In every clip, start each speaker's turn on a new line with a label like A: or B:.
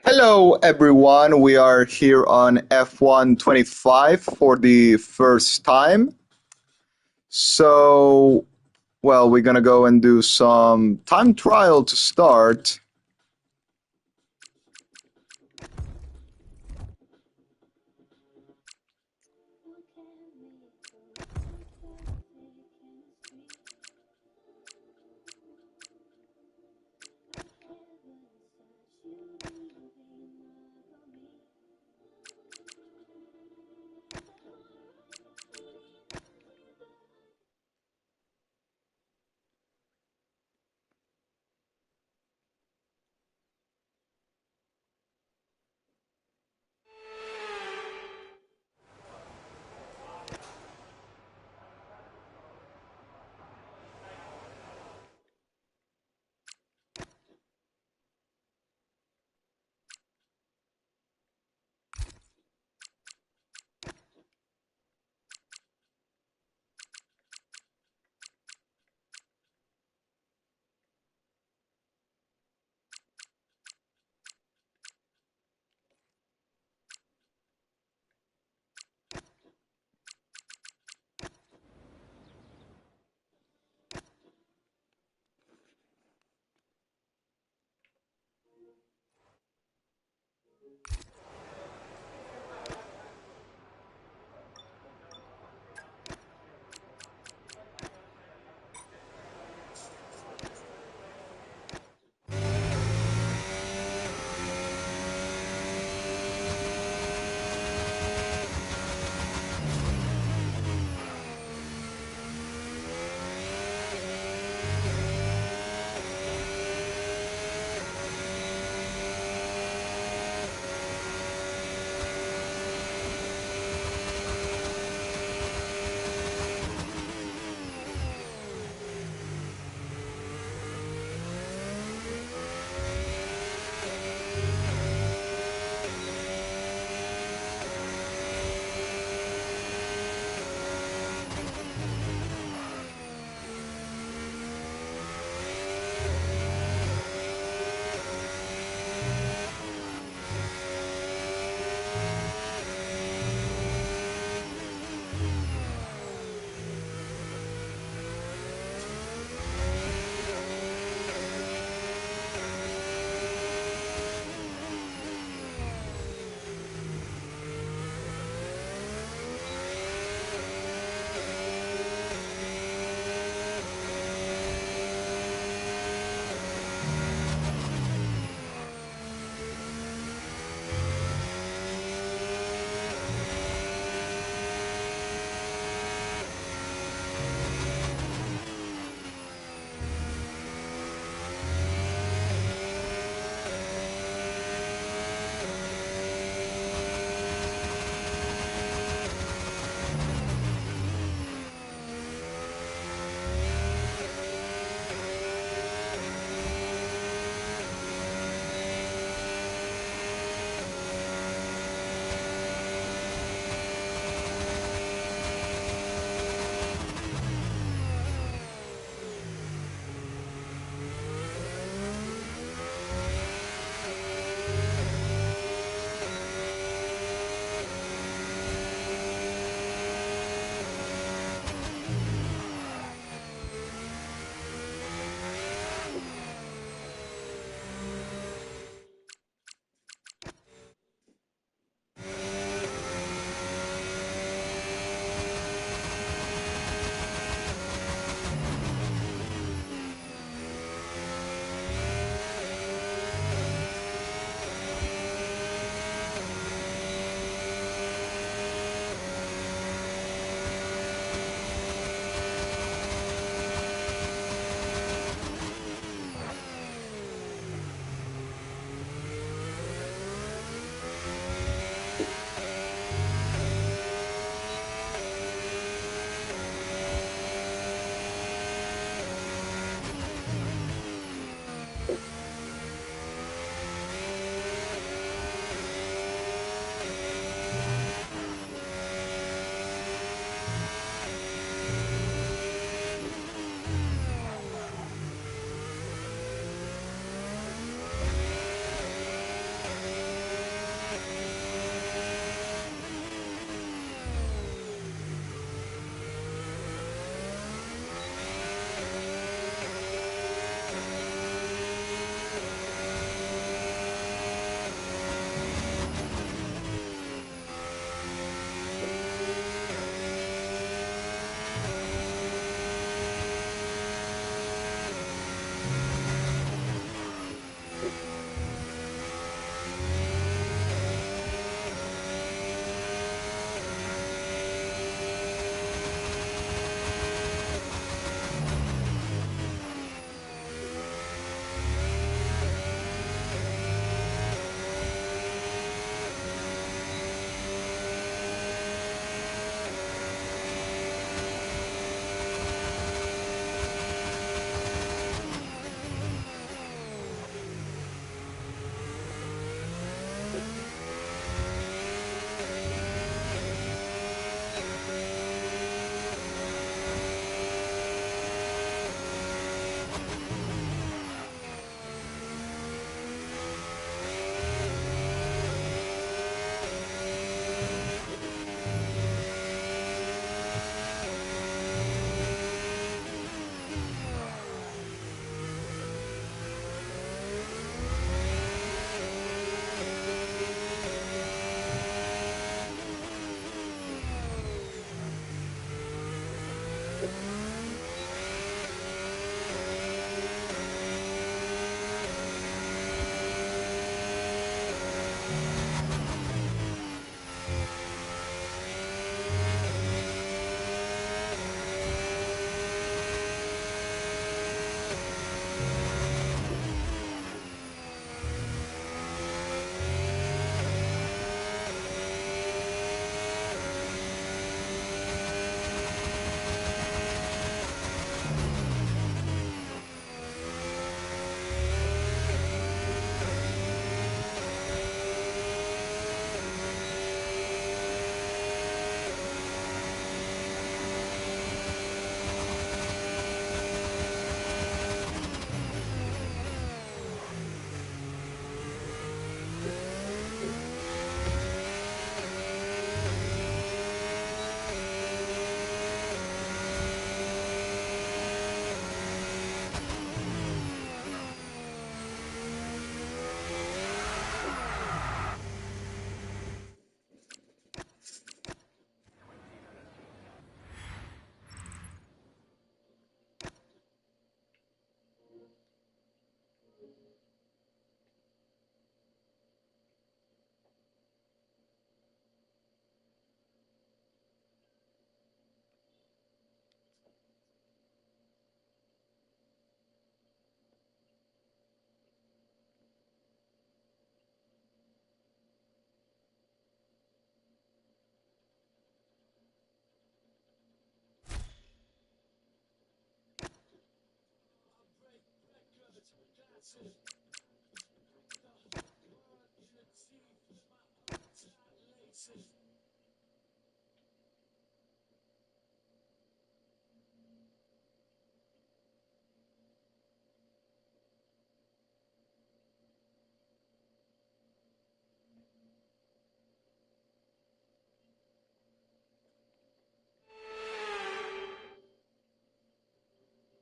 A: Hello, everyone. We are here on F125 for the first time. So, well, we're going to go and do some time trial to start.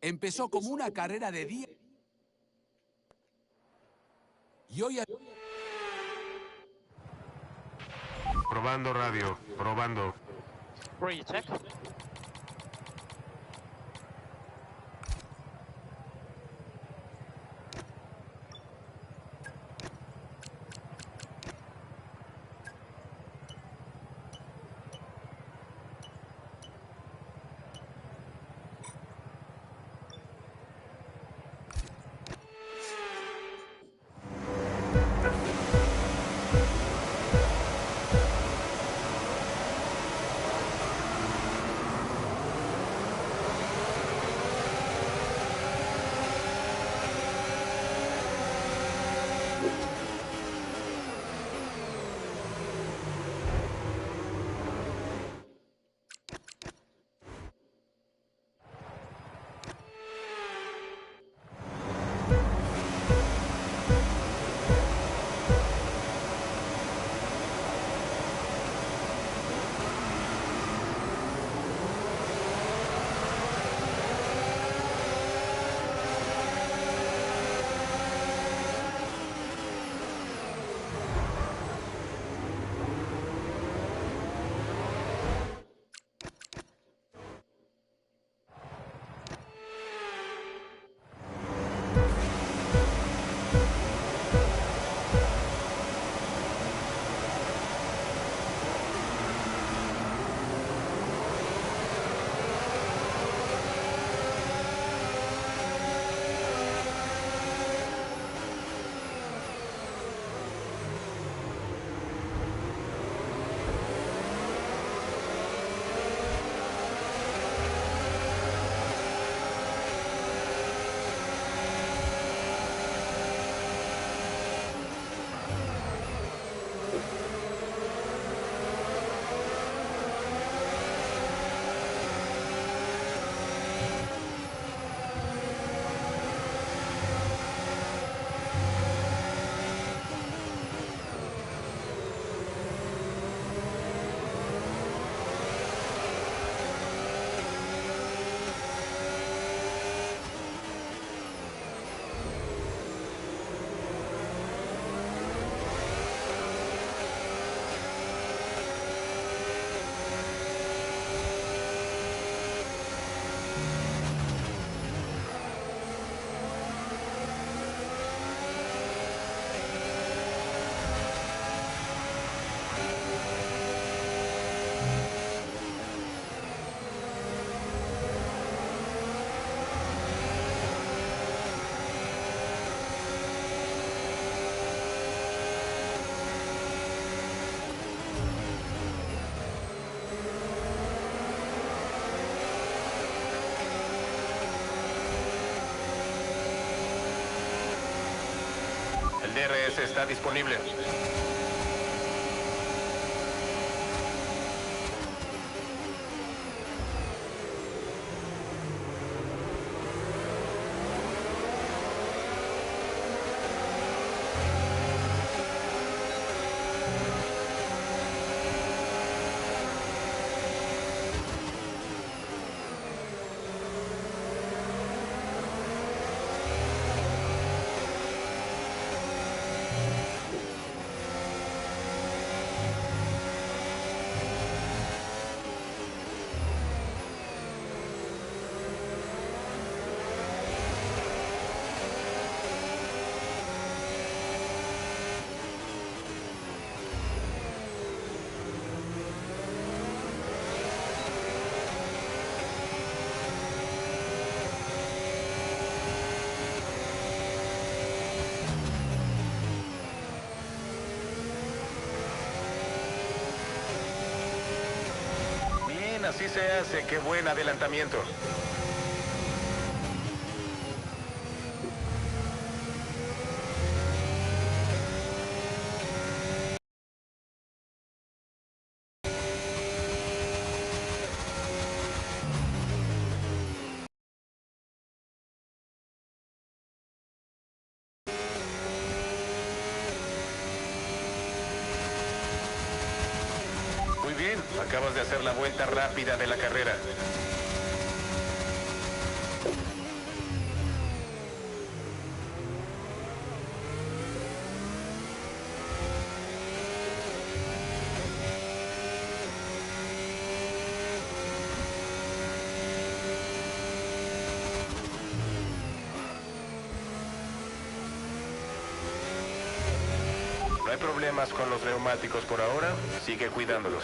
B: Empezó como una carrera de día y hoy...
C: Probando radio, probando.
D: Ready, check.
C: El DRS está disponible. Bien, así se hace. Qué buen adelantamiento. Acabas de hacer la vuelta rápida de la carrera. No hay problemas con los neumáticos por ahora. Sigue cuidándolos.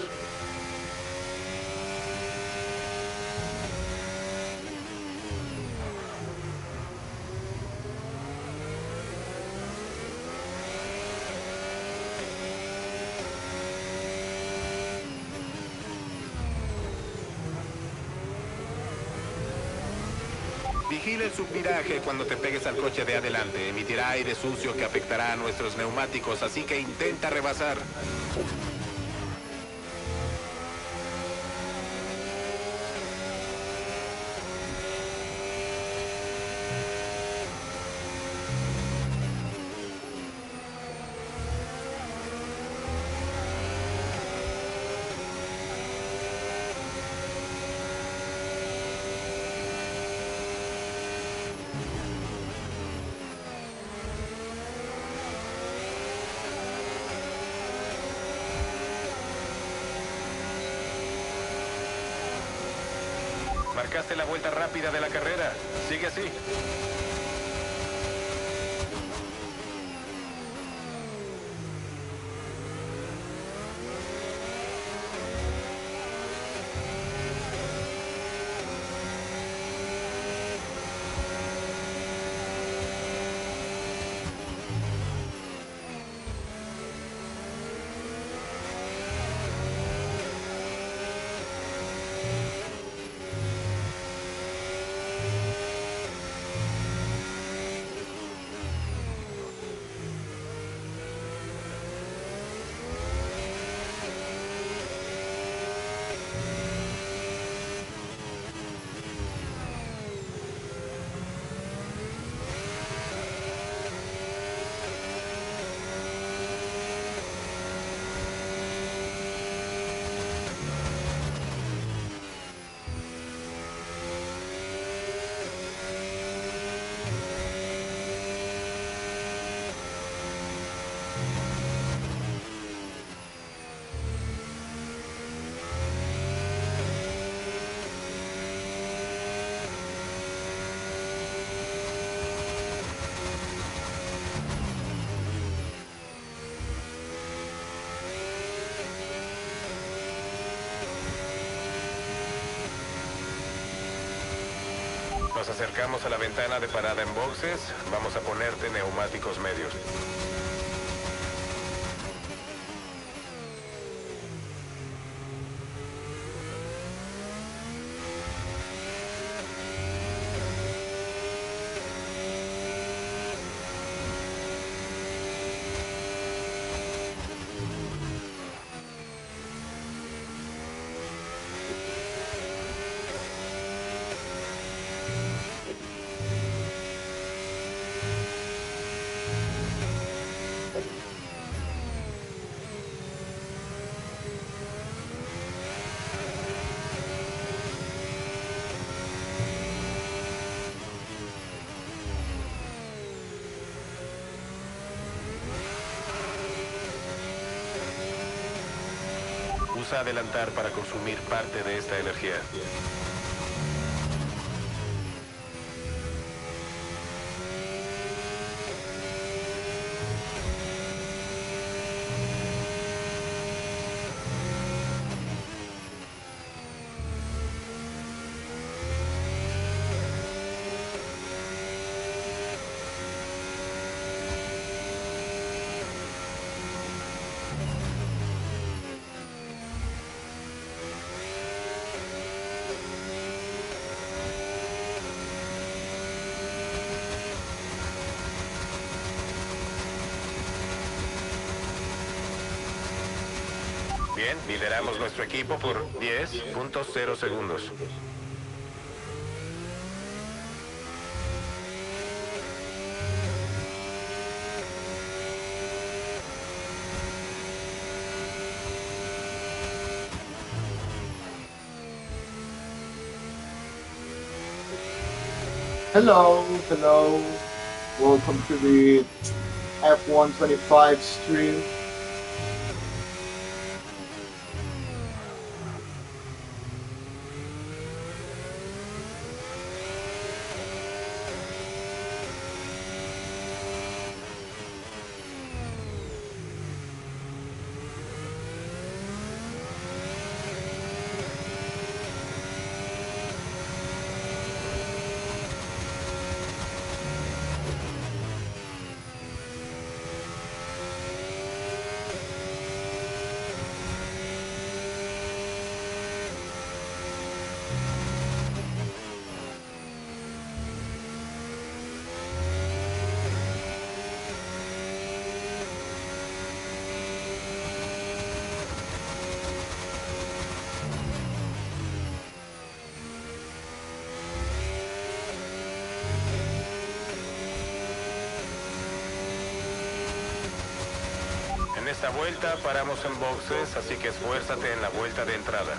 C: Vigila el subviraje cuando te pegues al coche de adelante. Emitirá aire sucio que afectará a nuestros neumáticos, así que intenta rebasar. Marcaste la vuelta rápida de la carrera. Sigue así. Nos acercamos a la ventana de parada en boxes. Vamos a ponerte neumáticos medios. Usa adelantar para consumir parte de esta energía. Bien, lideramos nuestro equipo por 10.0 segundos.
A: Hello, hello. Welcome to the F125 stream.
C: En esta vuelta paramos en boxes, así que esfuérzate en la vuelta de entrada.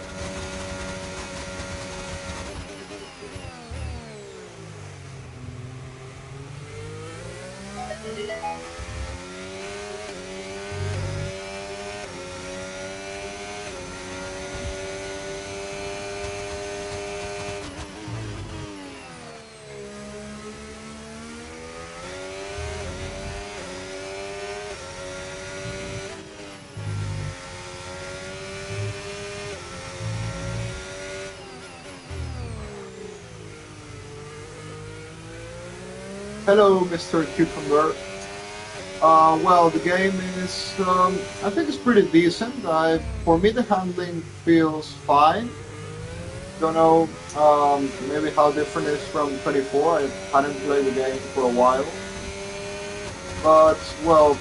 A: Hello, Mr. Cucumber. Well, the game is, I think it's pretty decent. For me, the handling feels fine. Don't know, maybe how different it is from 24. I hadn't played the game for a while. But, well,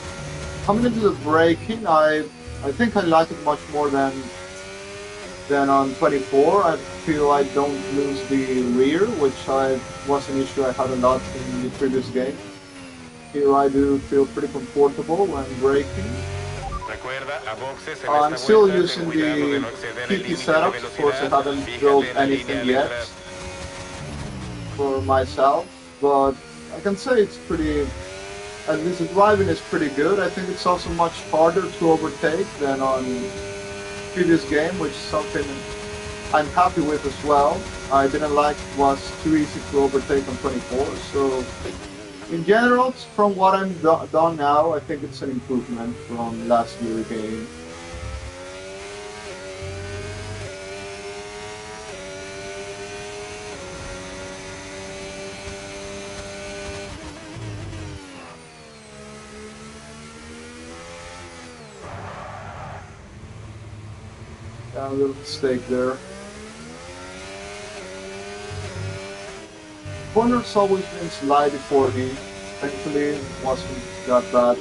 A: coming into the braking, I think I like it much more than on 24. I feel I don't lose the rear, which was an issue I had a lot in the previous game. Here I do feel pretty comfortable when braking.
C: Recuerda, a boxes en
A: I'm
C: esta
A: still
C: vuelta, ten
A: using
C: cuidado de
A: the
C: no exceder el
A: PT
C: límite de
A: setups. Of course, I
C: velocidad.
A: haven't
C: Fíjate
A: built
C: en la
A: anything
C: línea de
A: yet
C: entrada.
A: for myself, but I can say it's pretty, at least the driving is pretty good. I think it's also much harder to overtake than on previous game, which is something I'm happy with as well. I didn't like it was too easy to overtake on 24, so in general, from what I'm done now, I think it's an improvement from last year's game. A little mistake there. Corners always been slightly for me. Thankfully, it wasn't that bad.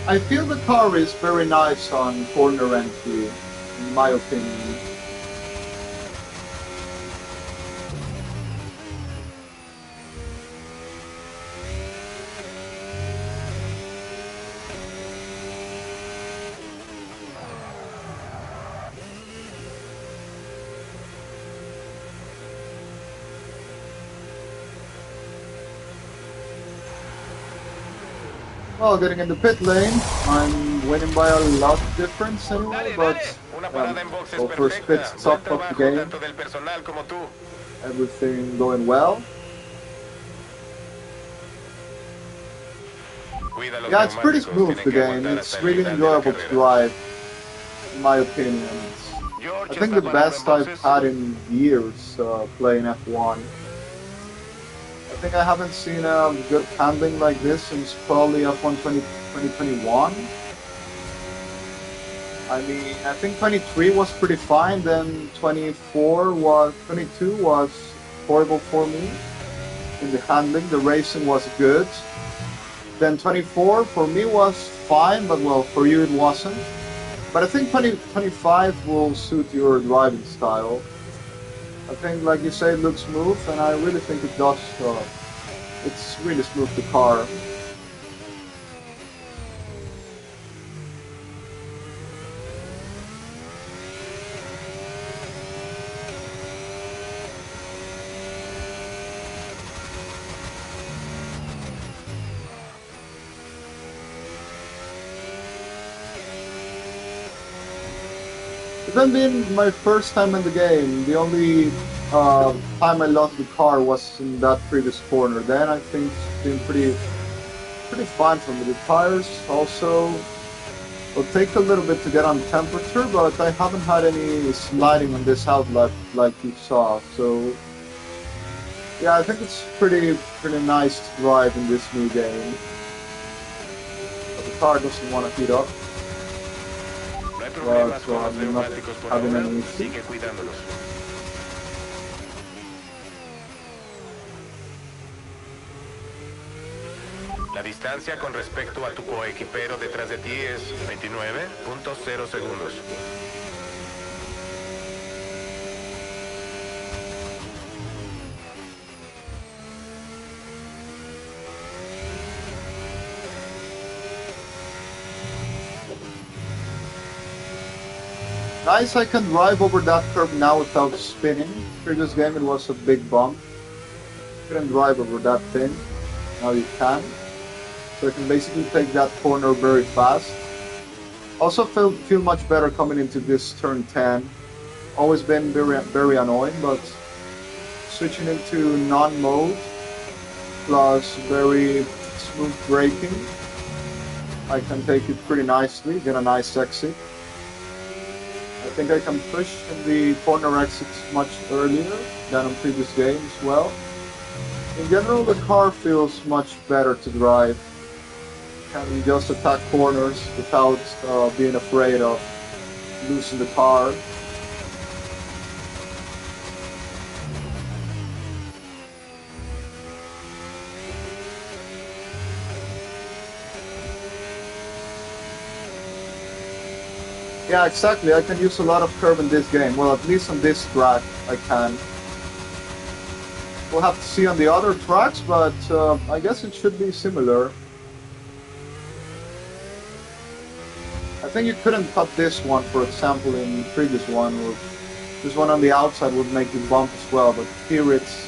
A: I feel the car is very nice on corner entry, in my opinion. Well, getting in the pit lane, I'm winning by a lot of difference anyway,
C: Dale,
A: but
C: dale. Una parada en boxes
A: well, first pit's
C: perfecta. Buen
A: top of the
C: trabajo
A: game,
C: tanto del personal como tú.
A: everything going well.
C: Cuida los
A: Yeah, it's pretty
C: neumáticos,
A: smooth,
C: tienen
A: the
C: que
A: game.
C: aguantar
A: It's
C: hasta el
A: really
C: final de la
A: enjoyable to
C: carrera.
A: drive, in my opinion. I
C: George
A: think
C: está
A: the
C: parado en
A: best I've
C: boxes.
A: had in years playing F1. I think I haven't seen good handling like this since probably F1 2021. I mean, I think 23 was pretty fine. Then 22 was horrible for me in the handling. The racing was good. Then 24 for me was fine, but well, for you it wasn't. But I think 25 will suit your driving style. I think, like you say, it looks smooth, and I really think it does. It's really smooth, the car. It then being my first time in the game, the only time I lost the car was in that previous corner. Then I think it's been pretty fine for me. The tires also will take a little bit to get on temperature, but I haven't had any sliding on this outlet like you saw. So yeah, I think it's pretty nice to drive in this new game. But the car doesn't want to heat up,
C: No hay
A: but
C: problemas con los
A: I'm not
C: neumáticos por
A: having
C: ahora.
A: any issue.
C: Sigue cuidándolos. La distancia con respecto a tu coequipero detrás de ti es 29.0 segundos.
A: Nice, I can drive over that curve now without spinning. Previous game it was a big bump. Couldn't drive over that thing. Now you can. So I can basically take that corner very fast. Also feel much better coming into this turn 10. Always been very annoying, but switching into non-mode plus very smooth braking, I can take it pretty nicely, get a nice exit. I think I can push in the corner exits much earlier than in previous games as well. In general, the car feels much better to drive. Can just attack corners without being afraid of losing the car. Yeah, exactly. I can use a lot of curve in this game. Well, at least on this track, I can. We'll have to see on the other tracks, but I guess it should be similar. I think you couldn't cut this one, for example, in the previous one. Or this one on the outside would make you bump as well, but here it's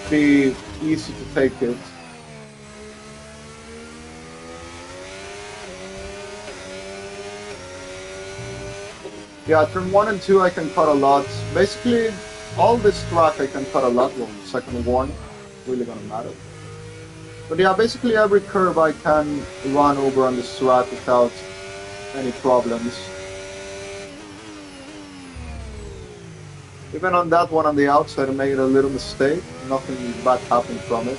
A: pretty easy to take it. Yeah, turn 1 and 2 I can cut a lot. Basically, all this track I can cut a lot. Well, second one, really gonna matter. But yeah, basically every curve I can run over on this track without any problems. Even on that one on the outside I made a little mistake. Nothing bad happened from it.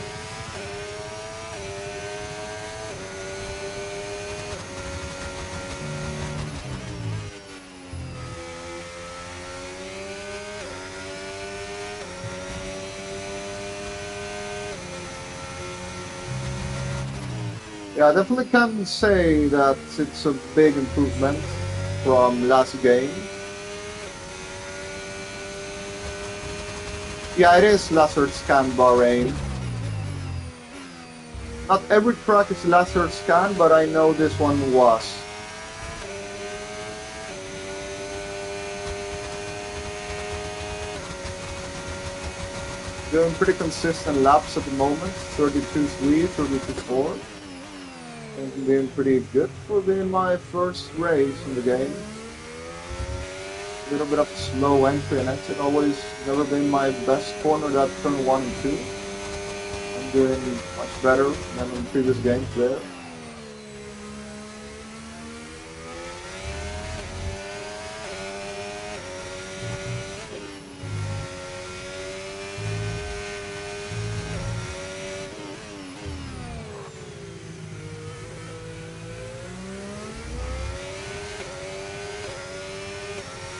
A: Yeah, I definitely can say that it's a big improvement from last game. Yeah, it is laser scan Bahrain. Not every track is laser scan, but I know this one was. Doing pretty consistent laps at the moment, 32.3, 32.4. I think I'm doing pretty good for being my first race in the game. A little bit of slow entry and exit, always never been my best corner that turn 1 and 2. I'm doing much better than in previous games there.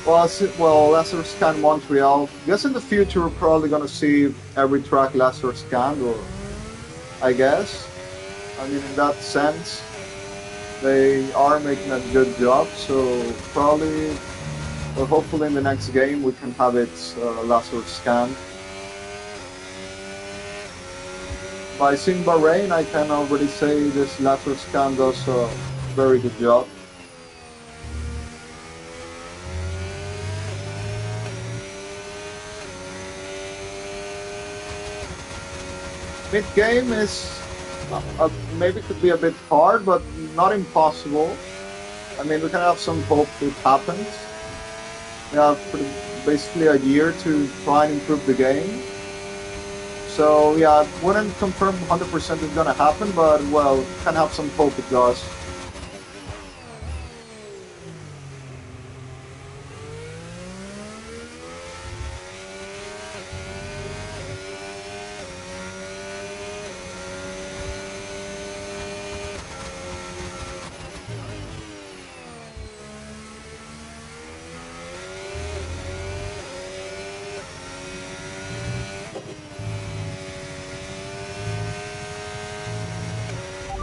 A: Well, laser scan Montreal. Guess in the future we're probably gonna see every track laser scanned, or I guess. I mean, in that sense, they are making a good job. So probably, or hopefully, in the next game we can have it laser scanned. By seeing Bahrain, I can already say this laser scan does a very good job. Mid game is maybe could be a bit hard, but not impossible. I mean, we can have some hope it happens. We have basically a year to try and improve the game. So yeah, I wouldn't confirm 100% it's gonna happen, but well, can have some hope it does.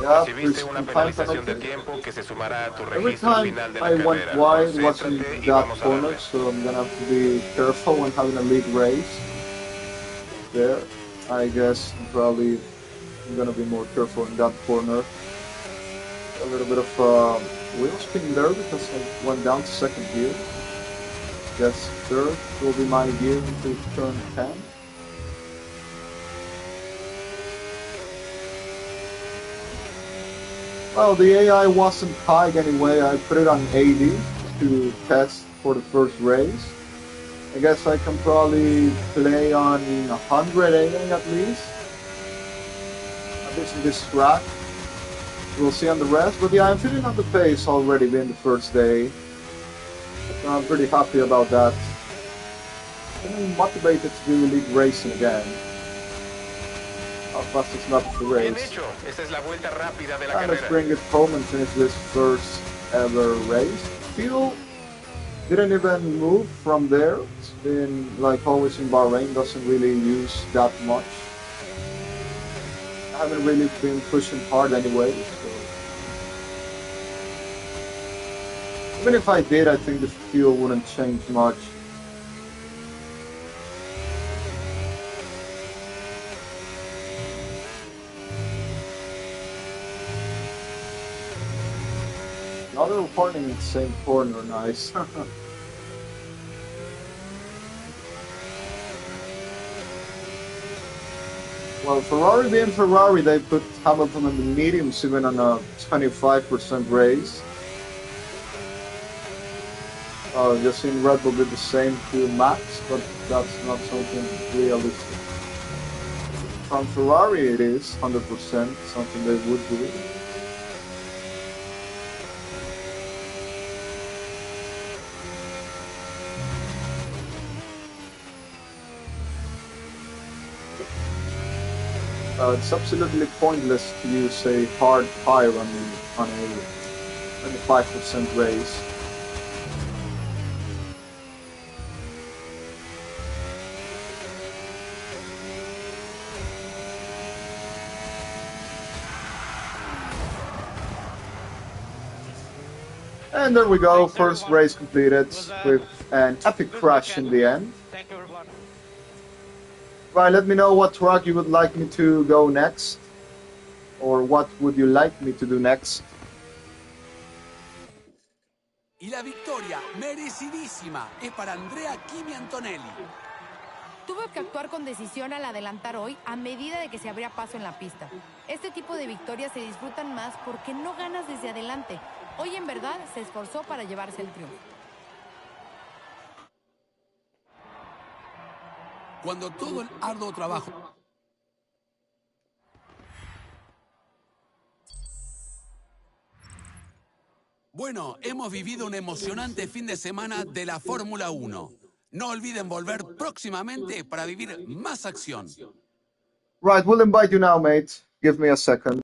A: Yeah,
C: Recibiste
A: there's
C: una
A: some time
C: penalización de
A: penalty.
C: tiempo que se sumará a tu
A: Every
C: registro
A: time
C: final de la
A: I went
C: carrera.
A: wide was in
C: Concéntrate y
A: that
C: vamos a
A: corner,
C: darle.
A: so I'm gonna have to be careful when having a lead race there. I guess probably I'm gonna be more careful in that corner. A little bit of wheel spin there because I went down to second gear. Guess third will be my gear into turn 10. Well, the AI wasn't high anyway. I put it on 80 to test for the first race. I guess I can probably play on 100 AI at least in this track. We'll see on the rest. But yeah, I'm feeling on the pace already being the first day. So I'm pretty happy about that. I'm motivated to do league racing again. How fast is not the
C: Bien
A: race?
C: hecho. Esta es la vuelta rápida de la
A: And let's
C: carrera.
A: bring it home and finish this first ever race. Fuel didn't even move from there. It's been like always in Bahrain, doesn't really use that much. I haven't really been pushing hard anyway, so even if I did, I think the fuel wouldn't change much. Another warning in the same corner, nice. Well, Ferrari being Ferrari, they put Hamilton in the mediums even on a 25% race. Just seen Red Bull did the same to Max, but that's not something realistic. From Ferrari, it is 100% something they would do. It's absolutely pointless to use a hard tire on a 25% race. And there we go, first race completed with an epic crash in the end. Right, let me know what track you would like me to go next, or what would you like me to do next.
B: Y la victoria, merecidísima, es para Andrea Kimi Antonelli.
D: Tuve que actuar con decisión al adelantar hoy a medida de que se abría paso en la pista. Este tipo de victorias se disfrutan más porque no ganas desde adelante. Hoy en verdad se esforzó para llevarse el triunfo.
B: Cuando todo el arduo trabajo. Bueno, hemos vivido un emocionante fin de semana de la Fórmula 1. No olviden volver próximamente para vivir más acción.
A: Right, we'll invite you now, mate. Give me a second.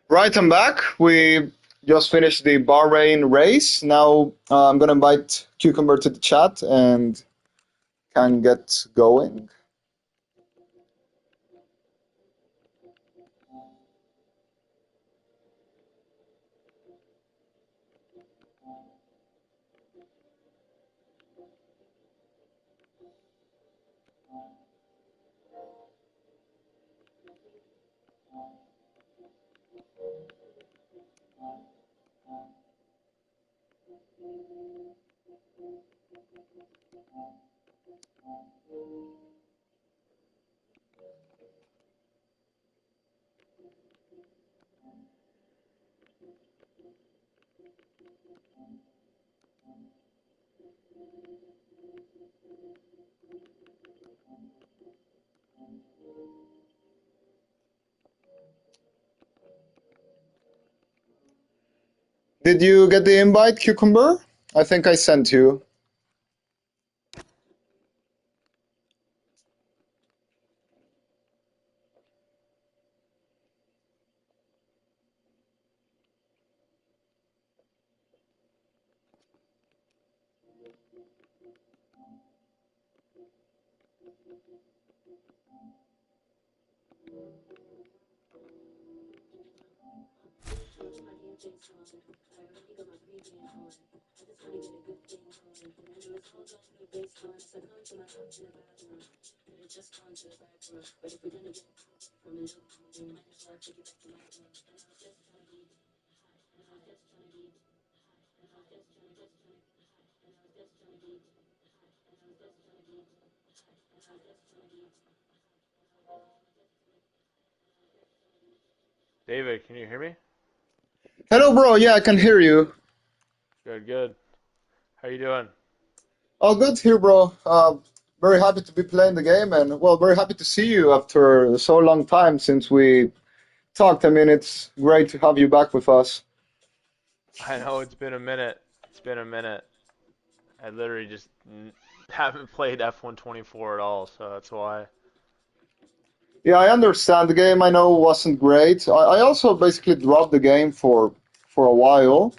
A: Right, I'm back. We just finished the Bahrain race. Now I'm gonna invite Cucumber to the chat and can get going. Did you get the invite, Cucumber? I think I sent you.
E: David, can you hear me?
A: Hello, bro. Yeah, I can hear you.
E: Good, good. How you doing?
A: All good here, bro. Very happy to be playing the game, and well, very happy to see you after so long time since we talked. I mean, it's great to have you back with us.
E: I know it's been a minute. It's been a minute. I literally just haven't played F124 at all, so that's why.
A: Yeah, I understand. The game I know wasn't great. I also basically dropped the game for a while.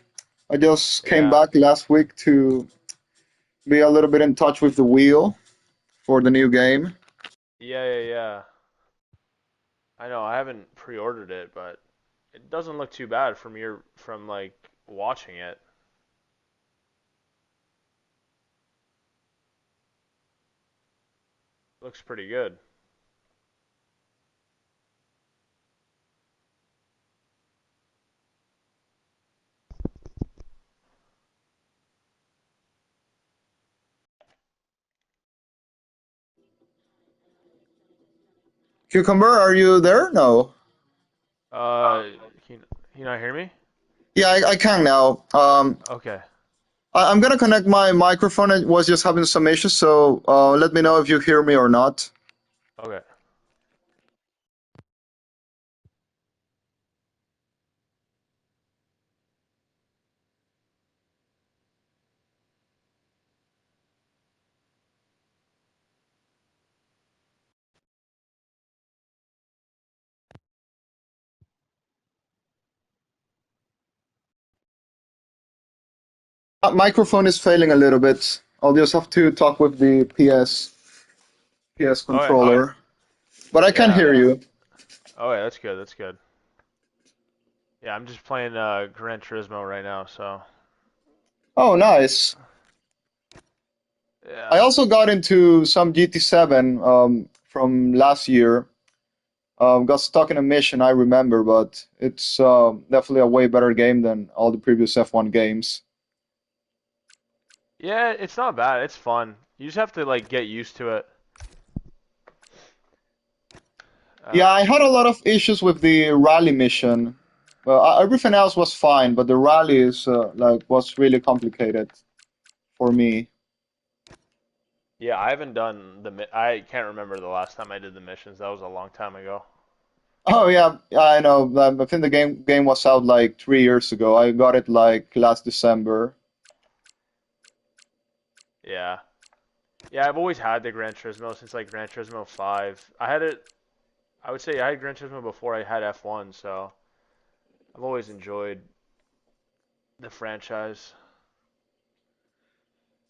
A: I just came
E: Yeah.
A: back last week to be a little bit in touch with the wheel for the new game.
E: Yeah, yeah, yeah. I know I haven't pre-ordered it, but it doesn't look too bad from like watching it. Looks pretty good.
A: Cucumber, are you there? No.
E: Can you not hear me?
A: Yeah, I can now.
E: Okay.
A: I'm gonna connect my microphone. It was just having some issues, so let me know if you hear me or not.
E: Okay.
A: Microphone is failing a little bit. I'll just have to talk with the PS
E: Okay.
A: controller. But I can
E: Yeah.
A: hear you.
E: Okay, that's good. That's good. Yeah, I'm just playing Gran Turismo right now, so
A: Oh, nice. I
E: yeah.
A: also got into some GT7 from last year. Got stuck in a mission, I remember, but it's definitely a way better game than all the previous F1 games.
E: Yeah, it's not bad. It's fun. You just have to like get used to it.
A: Yeah, I
E: Um,
A: had a lot of issues with the rally mission. Well, everything else was fine, but the rally is was really complicated for me.
E: yeah, I haven't done I can't remember the last time I did the missions. That was a long time ago.
A: Oh yeah, I know. I think the game was out like 3 years ago. I got it like last December.
E: Yeah. Yeah, I've always had the Gran Turismo since like Gran Turismo 5. I would say I had Gran Turismo before I had F1, so I've always enjoyed the franchise.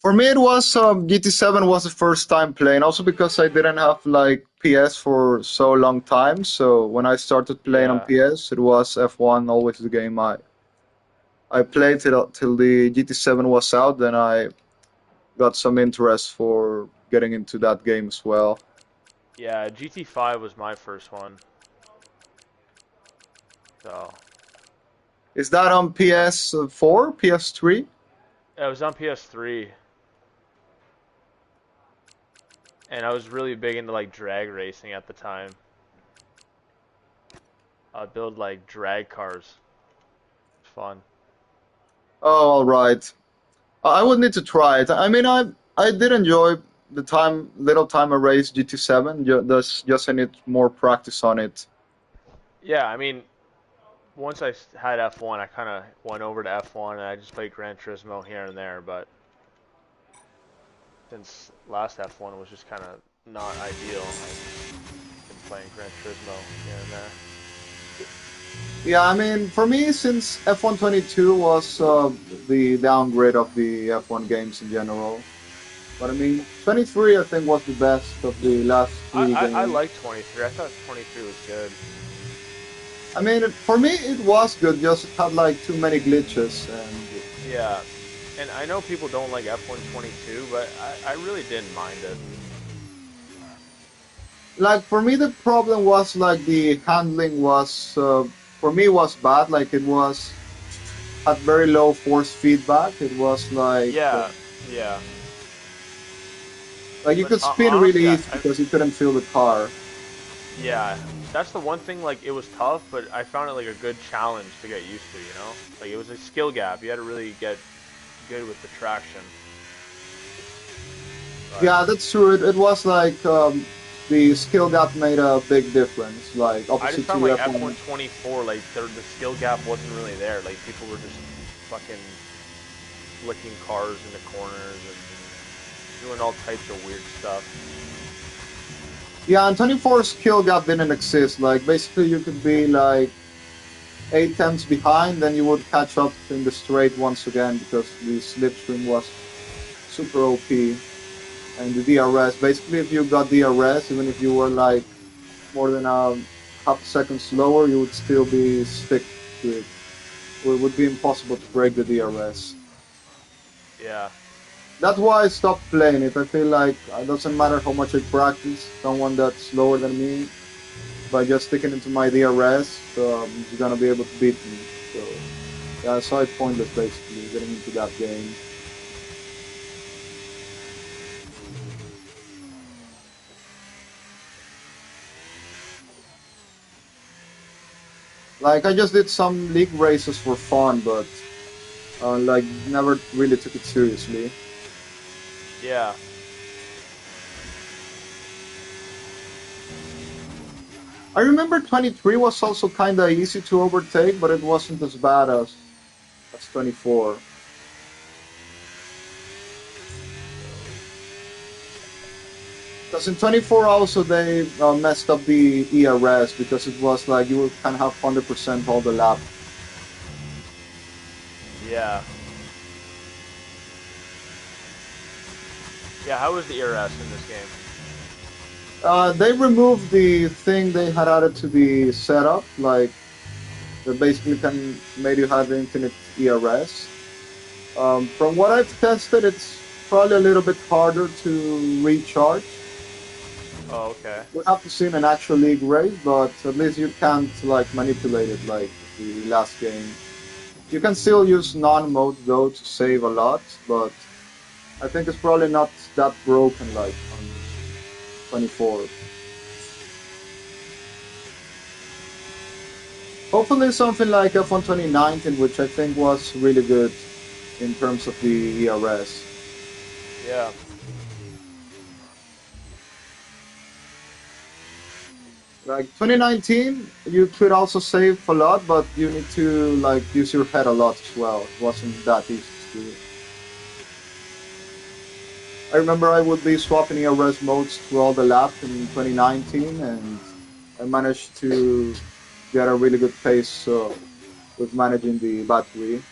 A: For me, it was GT7 was the first time playing. Also because I didn't have like PS for so long time. So when I started playing on
E: Yeah,
A: PS, it was F1 always the game I played till the GT7 was out. Then I got some interest for getting into that game as well.
E: yeah. GT5 was my first one, so
A: Is that on PS4, PS3?
E: it was on PS3, and I was really big into like drag racing at the time. I build like drag cars. It's fun.
A: Oh, all right. I would need to try it. I mean, I did enjoy the little time I raced GT7. Just I need more practice on it.
E: Yeah, I mean, once had F1, I kind of went over to F1 and I just played Gran Turismo here and there. But since last F1 was just kind of not ideal, I just been playing Gran Turismo here and there.
A: Yeah, I mean, for me, since F122 was the downgrade of the F1 games in general. But I mean, 23 I think was the best of the last three
E: I
A: games.
E: like 23. I thought 23 was good.
A: I mean, for me it was good. Just it had like too many glitches, and
E: Yeah, and I know people don't like F122, but I really didn't mind it.
A: like for me the problem was like the handling was for me was bad. Like it was had very low force feedback. It was
E: Yeah, yeah.
A: like you
E: But
A: could spin really
E: honestly,
A: easy because you couldn't feel the car.
E: yeah, that's the one thing. Like, it was tough, but I found it like a good challenge to get used to. You know, like it was a skill gap. You had to really get good with the traction. But
A: Yeah, that's true. It was like the skill gap made a big difference. Like
E: I just
A: opposite
E: found
A: to
E: like
A: F1.
E: F124, like the skill gap wasn't really there. Like people were just fucking flicking cars into corners and doing all types of weird stuff.
A: Yeah, and 24 skill gap didn't exist. Like basically you could be like 8 tenths behind, then you would catch up in the straight once again because the slipstream was super OP. And the DRS, basically if you got DRS, even if you were like more than a half a second slower, you would still be stick to it. Or it would be impossible to break the DRS.
E: Yeah,
A: That's why I stopped playing it. I feel like it doesn't matter how much I practice, someone that's slower than me, by just sticking into my DRS, is gonna be able to beat me. So yeah, I saw it pointless basically getting into that game. Like I just did some league races for fun, but like never really took it seriously.
E: yeah,
A: I remember 23 was also kind of easy to overtake, but it wasn't as bad as 24. Because in 24 also they messed up the ERS because it was like you would kind of have 100% all the lap.
E: yeah, yeah. How was the ERS in this game?
A: They removed the thing they had added to the setup, like that basically can made you have infinite ERS. From what I've tested, it's probably a little bit harder to recharge.
E: Oh, okay.
A: We'll have to see in an actual league race, but at least you can't like manipulate it like the last game. You can still use non-mode though to save a lot, but I think it's probably not that broken like on 24. Hopefully something like F1 2019, which I think was really good in terms of the ERS.
E: Yeah,
A: Like 2019, you could also save a lot, but you need to like use your head a lot as well. It wasn't that easy to do. I remember I would be swapping ERS modes through all the lap in 2019, and I managed to get a really good pace with managing the battery.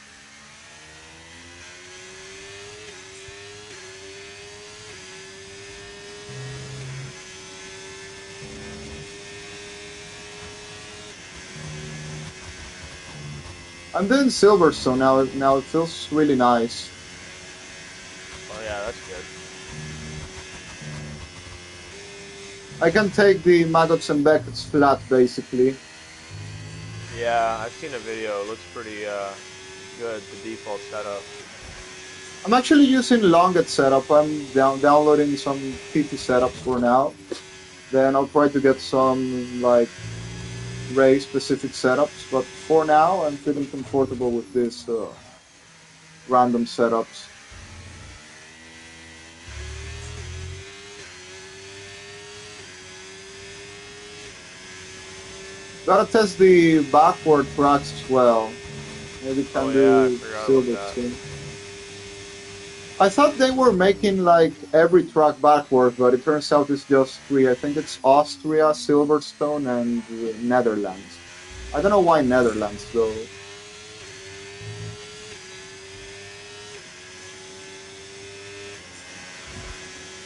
A: I'm doing Silverstone now. Now it feels really nice.
E: Oh yeah, that's good.
A: I can take the Maggots and Beckett's flat, basically.
E: Yeah, I've seen a video. It looks pretty good, the default setup.
A: I'm actually using Longet setup. I'm downloading some PT setups for now. Then I'll try to get some like race specific setups. But for now, I'm feeling comfortable with this random setups. Gotta test the backward tracks as well. Maybe
E: Oh
A: can
E: yeah, I
A: do
E: forgot about that.
A: Silverstone. I thought they were making like every track backward, but it turns out it's just three. I think it's Austria, Silverstone, and Netherlands. I don't know why Netherlands though.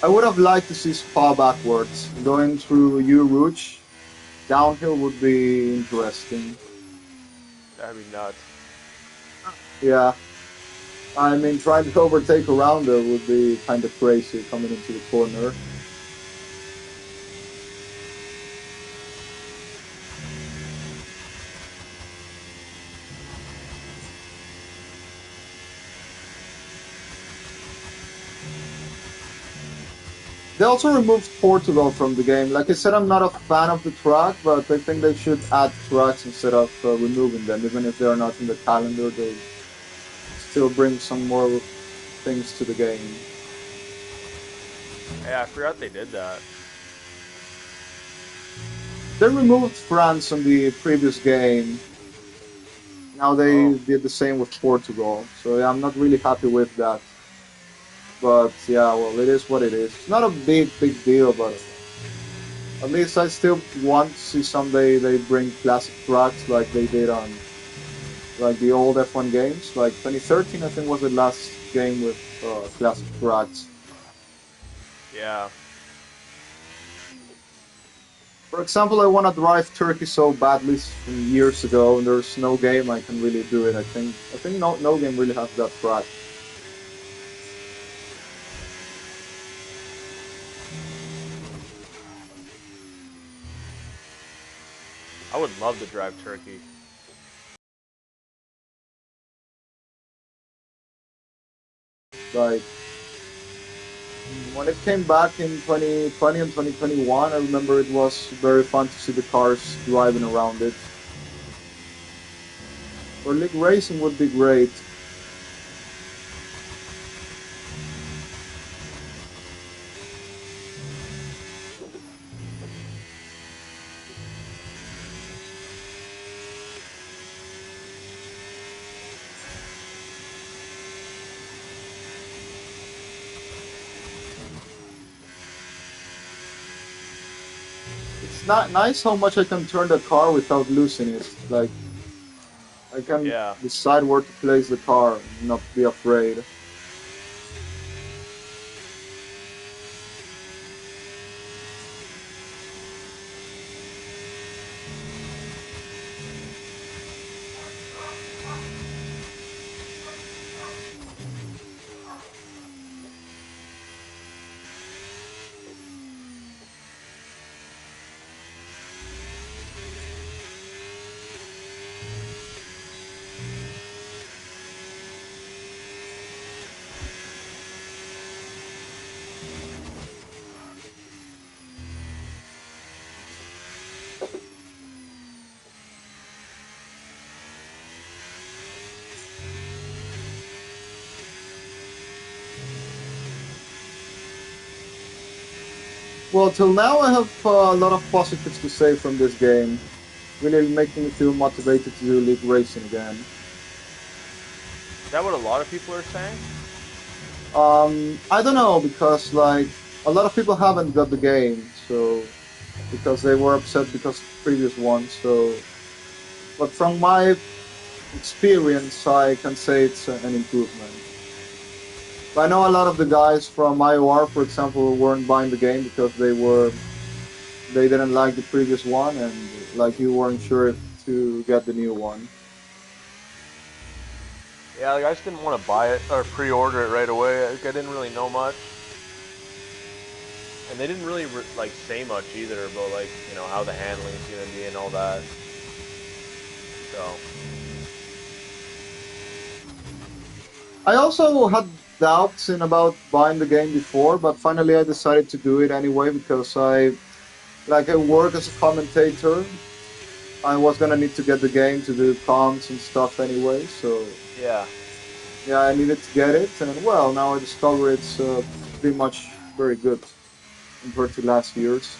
A: I would have liked to see Spa backwards. Going through U Rouge, downhill would be interesting.
E: That'd be nuts.
A: Yeah, I mean, trying to overtake a rounder would be kind of crazy coming into the corner. They also removed Portugal from the game. Like I said, I'm not a fan of the track, but I think they should add tracks instead of removing them. Even if they're not in the calendar, they still bring some more things to the game.
E: Yeah, I forgot they did that.
A: They removed France on the previous game. Now they
E: Oh,
A: did the same with Portugal. So yeah, I'm not really happy with that. But yeah, well, it is what it is. It's not a big deal, but at least I still want to see someday they bring classic tracks like they did on like the old F1 games. Like 2013, I think was the last game with classic tracks.
E: yeah.
A: For example, I want to drive Turkey so badly from years ago, and there's no game I can really do it. I think no game really has that track.
E: I would love to drive Turkey.
A: Like when it came back in 2020 and 2021, I remember it was very fun to see the cars driving around it. Or league racing would be great. It's not nice how much I can turn the car without losing it. Like I can
E: Yeah.
A: decide where to place the car, and not be afraid. Well, till now I have a lot of positives to say from this game. Really making me feel motivated to do league racing again.
E: Is that what a lot of people are saying?
A: I don't know because like a lot of people haven't got the game, so because they were upset because of the previous one. So, but from my experience, I can say it's an improvement. But I know a lot of the guys from IOR, for example, weren't buying the game because they didn't like the previous one, and like you weren't sure if to get the new one.
E: Yeah, like I just didn't want to buy it or pre-order it right away. Like, I didn't really know much, and they didn't really like say much either about like how the handling's gonna be and all that. So
A: I also had doubts in about buying the game before, but finally I decided to do it anyway because I work as a commentator. I was gonna need to get the game to do comms and stuff anyway, so
E: yeah,
A: yeah, I needed to get it, and well, now I discover it's pretty much very good compared to last year's.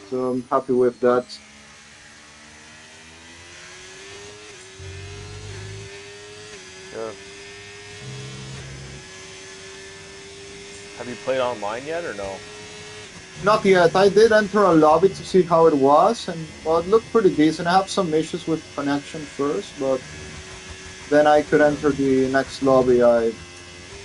A: So I'm happy with that.
E: sure. Have you played online yet or no?
A: Not yet. I did enter a lobby to see how it was, and well, it looked pretty decent. I have some issues with connection first, but then I could
E: Sure.
A: enter the next lobby I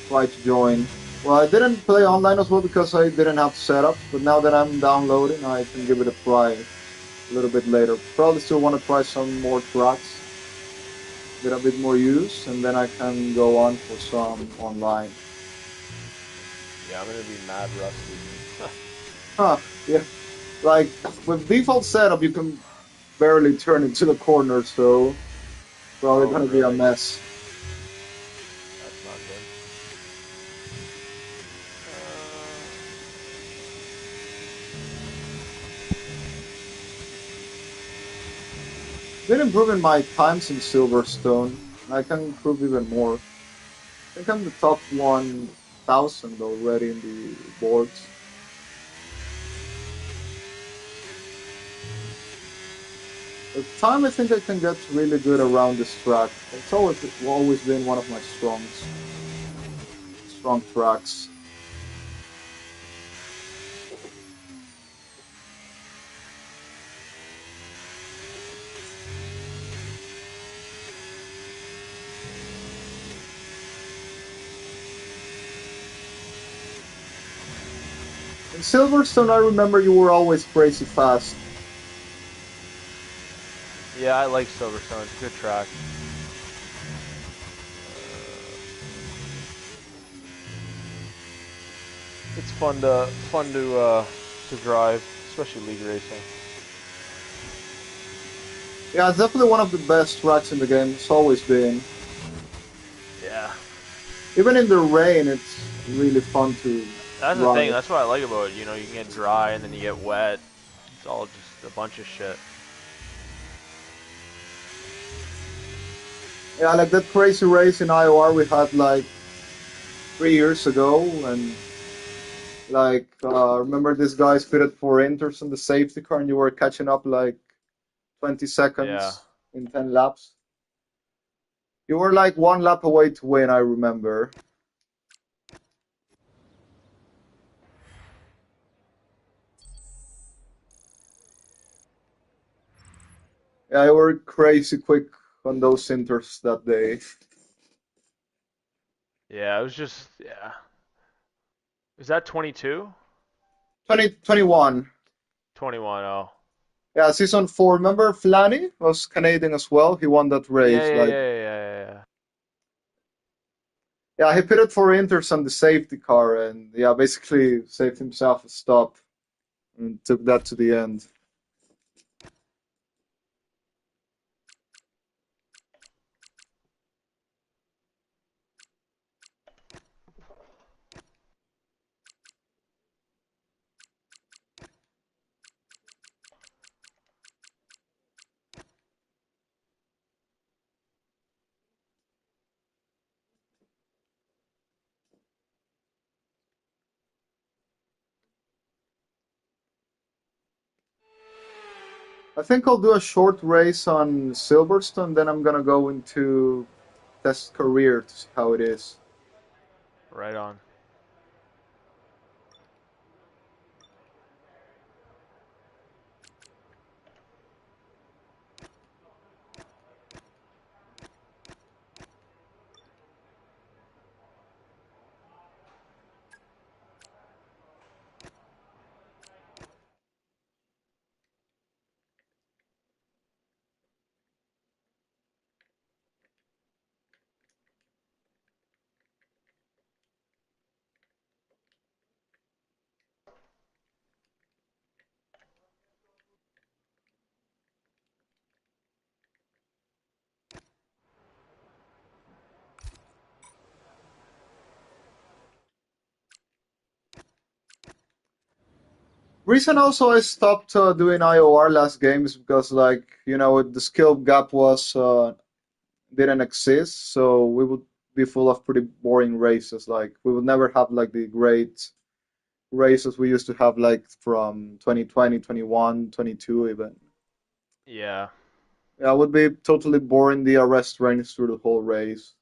A: tried to join. Well, I didn't play online as well because I didn't have setup, but now that I'm downloading, I can give it a try a little bit later. Probably still want to try some more tracks, get a bit more use, and then I can go on for some online.
E: Yeah, I'm gonna be mad rusty.
A: Huh, yeah. Like, with default setup, you can barely turn into the corner, so probably
E: Oh,
A: gonna be a
E: really?
A: mess.
E: That's not good.
A: Been improving my times in Silverstone. I can improve even more. I think I'm the top 1,000 already in the boards. The time I think I can get really good around this track. It's always been one of my strong tracks. In Silverstone, I remember you were always crazy fast.
E: Yeah, I like Silverstone. It's a good track. It's fun to drive, especially league racing.
A: Yeah, it's definitely one of the best tracks in the game. It's always been.
E: Yeah,
A: Even in the rain, it's really fun to
E: that's the thing.
A: ride.
E: That's what I like about it. You can get dry and then you get wet. It's all just a bunch of shit.
A: Yeah, like that crazy race in IOR we had like 3 years ago, and remember this guy spitted for inters on the safety car, and you were catching up like 20
E: Yeah.
A: seconds in 10 laps. You were like one lap away to win, I remember. Yeah, you were crazy quick on those inters that day.
E: Yeah, it was just yeah. Is that 22?
A: 2021.
E: 21. Oh.
A: Yeah, season 4. Remember Flanny was Canadian as well. He won that
E: Yeah,
A: race.
E: yeah,
A: Like,
E: yeah, yeah, yeah.
A: yeah, he pitted for inters on the safety car, and yeah, basically saved himself a stop and took that to the end. I think I'll do a short race on Silverstone, then I'm gonna go into test career to see how it is.
E: Right on.
A: Reason also I stopped doing IOR last games because like the skill gap was didn't exist, so we would be full of pretty boring races. Like we would never have like the great races we used to have like from 2020, 21, 22 even.
E: Yeah.
A: Yeah, it would be totally boring the arrest trains through the whole race.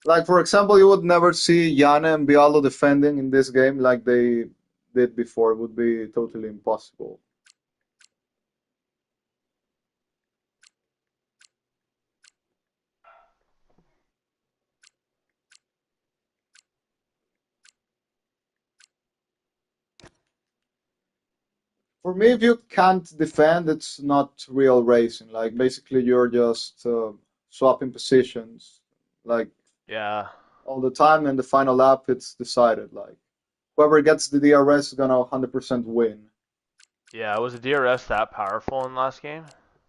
A: Like for example, you would never see Yana and Bialo defending in this game like they did before. It would be totally impossible. For me, if you can't defend, it's not real racing. Like basically, you're just swapping positions, like
E: Yeah.
A: all the time. And the final lap, it's decided. Like whoever gets the DRS is gonna 100% win.
E: Yeah, was the DRS that powerful in last game?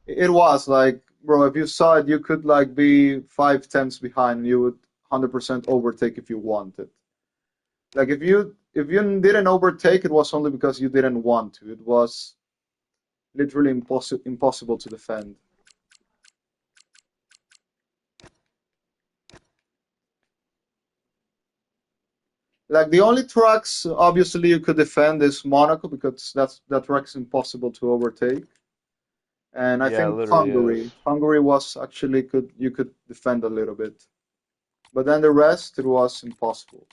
A: It was like, bro, if you saw it, you could like be 5 tenths behind, and you would 100% overtake if you wanted. Like if you didn't overtake, it was only because you didn't want to. It was literally impossible to defend. Like the only tracks obviously you could defend is Monaco because that track's impossible to overtake. And I
E: Yeah, it
A: think
E: literally is.
A: Hungary was actually could you could defend a little bit. But then the rest it was impossible.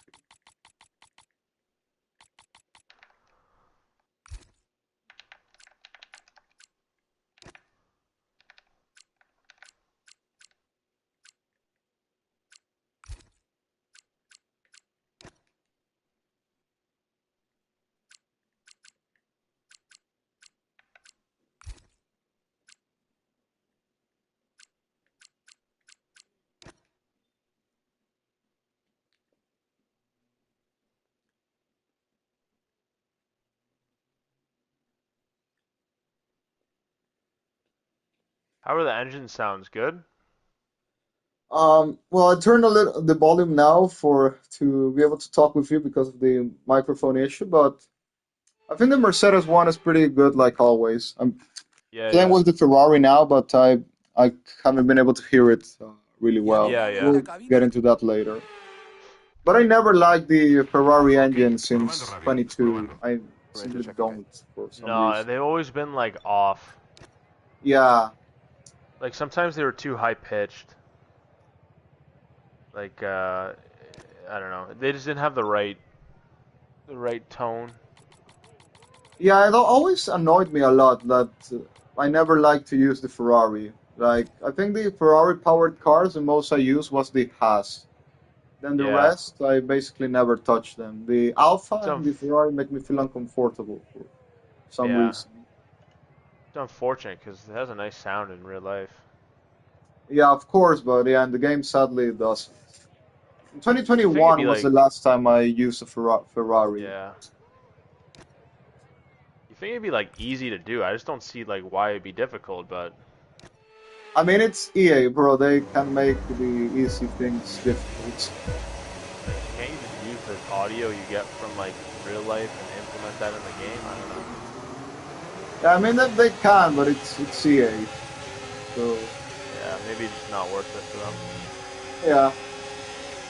E: How are the engine sounds? Good?
A: Well, I turned a little the volume now for to be able to talk with you because of the microphone issue, but I think the Mercedes one is pretty good like always. I'm
E: Yeah,
A: playing
E: yeah.
A: with the Ferrari now, but I haven't been able to hear it really
B: Y
A: well.
E: Yeah,
B: arribamos a
E: yeah.
B: la
A: We'll get
B: cabina.
A: into that later. But I never liked the Ferrari
C: Ok,
A: engine
C: probando
A: since
C: radio,
A: 22.
C: probando.
A: I
C: Ready to
A: simply
C: check, okay.
A: don't for some
E: No,
A: reason.
E: they've always been like off.
A: Yeah,
E: Like sometimes they were too high pitched. Like I don't know. They just didn't have the right tone.
A: yeah, it always annoyed me a lot that I never liked to use the Ferrari. Like, I think the Ferrari powered cars, the most I used was the Haas. Then the
E: Yeah.
A: rest, I basically never touched them. The Alpha
E: It's
A: and the Ferrari make me feel uncomfortable for some
E: yeah.
A: reason.
E: It's unfortunate because it has a nice sound in real life.
A: Yeah, of course, but yeah, in the game, sadly, it doesn't.
E: You think it'd
A: 2021
E: be
A: was the
E: like
A: last time I used a Ferrari.
E: yeah. You think it'd be like easy to do? I just don't see like why it'd be difficult, but
A: I mean, it's EA, bro. They can make the easy things difficult.
E: like can't you just use the audio you get from like real life and implement that in the game? I don't know.
A: Yeah, I mean that they can, but it's EA. So
E: Yeah, maybe it's just not worth it for them.
A: yeah,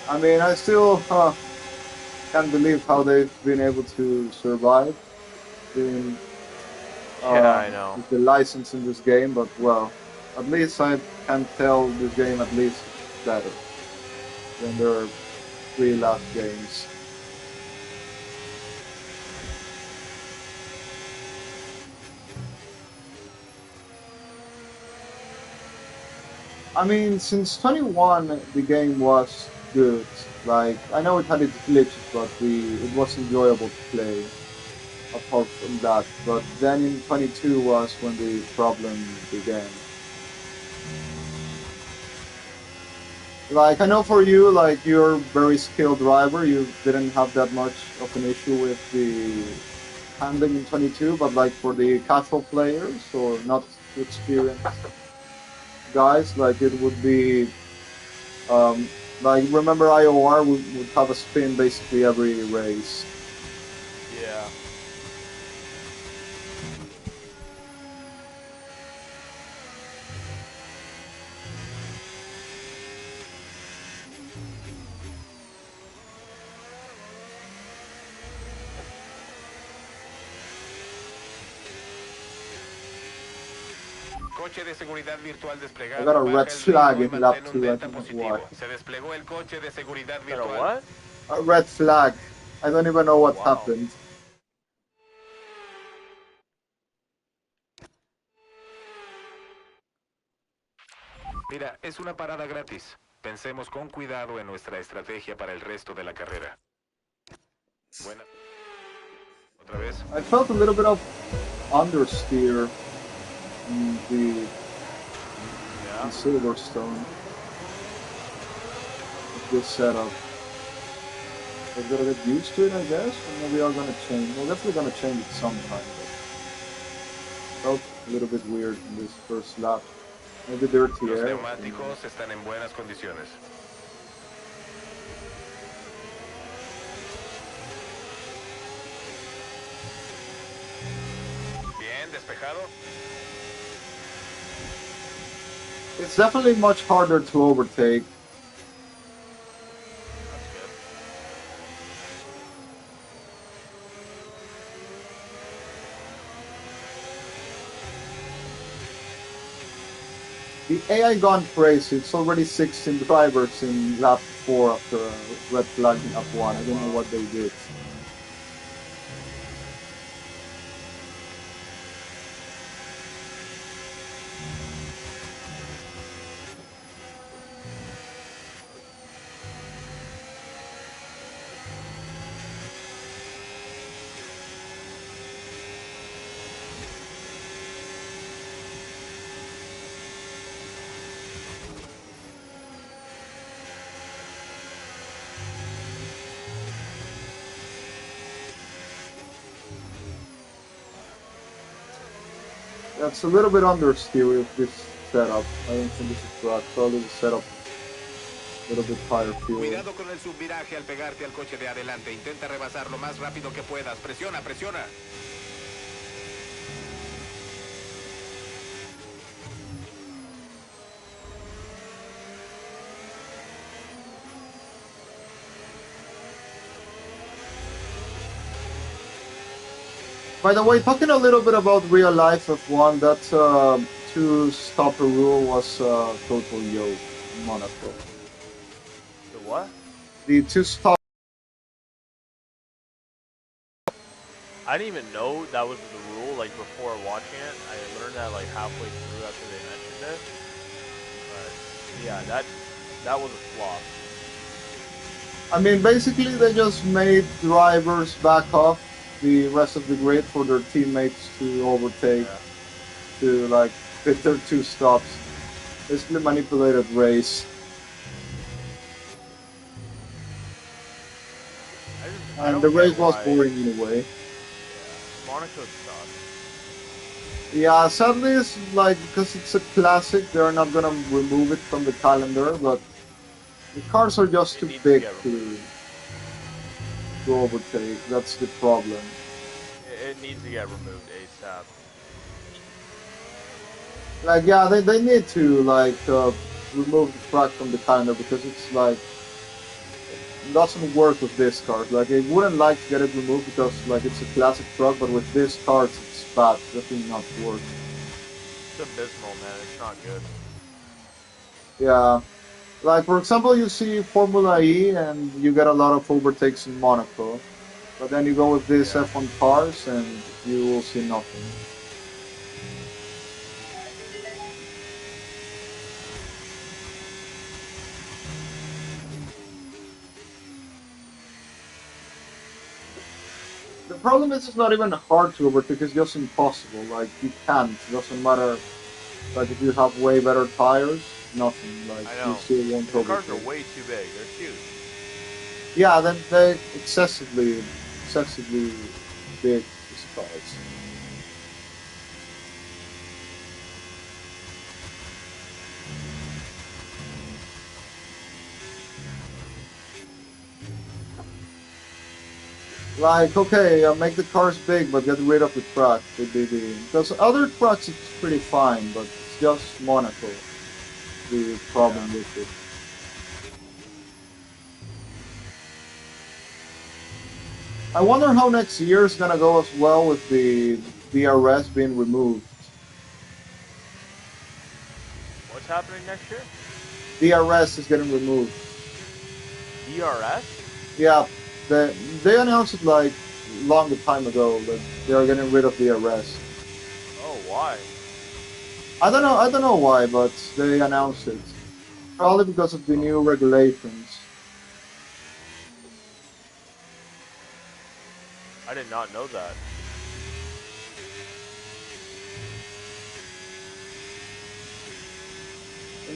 A: I mean, I still can't believe how they've been able to survive in
E: Yeah, I know.
A: with the license in this game. But well, at least I can tell this game at least better than their three last games. I mean, since 21, the game was good. Like, I know it had its glitches, but it was enjoyable to play. Apart from that, but then in 22 was when the problem began. Like, I know for you, like, you're a very skilled driver. You didn't have that much of an issue with handling in 22, but like for the casual players or not too experienced guys, like it would be um, like remember IOR would have a spin basically every race.
E: Yeah.
C: Coche de seguridad virtual
A: I got
C: desplegado.
A: a red
C: Baja el
A: flag
C: ritmo y
A: in lap
C: mantén un
A: 2, I
C: delta
A: don't know why.
C: positivo. Se desplegó el coche de seguridad
E: Got a
C: virtual.
E: what?
A: A red flag. I don't even know
E: Oh,
A: what
E: wow.
A: happened.
C: Mira, es una parada gratis. Pensemos con cuidado en nuestra estrategia para el resto de la carrera. Buena. Otra vez.
A: I felt a little bit of understeer in
E: Yeah.
A: in Silverstone with this setup. We're gonna get used to it, I guess, or maybe are gonna change. We're definitely gonna change it sometime, but felt a little bit weird in this first lap. Maybe dirty
C: Los
A: air.
C: neumáticos están en buenas condiciones. Bien, despejado.
A: It's definitely much harder to overtake.
E: That's good.
A: The AI gone crazy. It's already 16 drivers in lap 4 after a red flag in lap 1. I don't know what they did. That's a little bit understeer with this setup. I don't think this is right. Probably the setup a little bit higher fuel.
C: Cuidado con el subviraje al pegarte al coche de adelante. Intenta rebasar lo más rápido que puedas. Presiona, presiona.
A: By the way, talking a little bit about real life F1, that two-stopper rule was total yoke in Monaco.
E: The what?
A: The two-stop.
E: I didn't even know that was the rule, like, before watching it. I learned that, like, halfway through after they mentioned it. But, yeah, that was a flop.
A: I mean, basically, they just made drivers back off the rest of the grid for their teammates to overtake,
E: Yeah.
A: to like hit their two stops. Basically, manipulated race.
E: I
A: And
E: don't
A: the
E: get
A: race was
E: why.
A: boring in a way.
E: Yeah. Monaco sucks.
A: Yeah, sadly, it's like because it's a classic, they're not gonna remove it from the calendar, but the cars are just
E: It
A: too
E: needs to
A: big
E: get
A: to
E: removed.
A: overtake. That's the problem.
E: It needs to get removed ASAP.
A: Like, yeah, they need to like remove the track from the calendar because it's like it doesn't work with this card. Like, I wouldn't like to get it removed because like it's a classic truck, but with this card, it's bad. It's definitely not work.
E: It's abysmal, man. It's not good.
A: Yeah. Like, for example, you see Formula E and you get a lot of overtakes in Monaco. But then you go with these
E: Yeah.
A: F1 cars and you will see nothing. The problem is it's not even hard to overtake, it's just impossible. Like, you can't. It doesn't matter. Like, if you have way better tires, nothing. Like,
E: I
A: you
E: know.
A: still won't
E: The cars
A: overtake.
E: are way too big. They're huge.
A: Yeah, then they excessively big, these cars. Like, okay, make the cars big, but get rid of the truck would be the... Because other trucks it's pretty fine, but it's just Monaco, the problem with it. I wonder how next year is gonna go as well with the DRS being removed.
E: What's happening next year?
A: DRS is getting removed.
E: DRS?
A: Yeah, they announced it like long time ago that they are getting rid of DRS.
E: Oh, why?
A: I don't know why, but they announced it. Probably because of the new regulations.
E: I did not know that.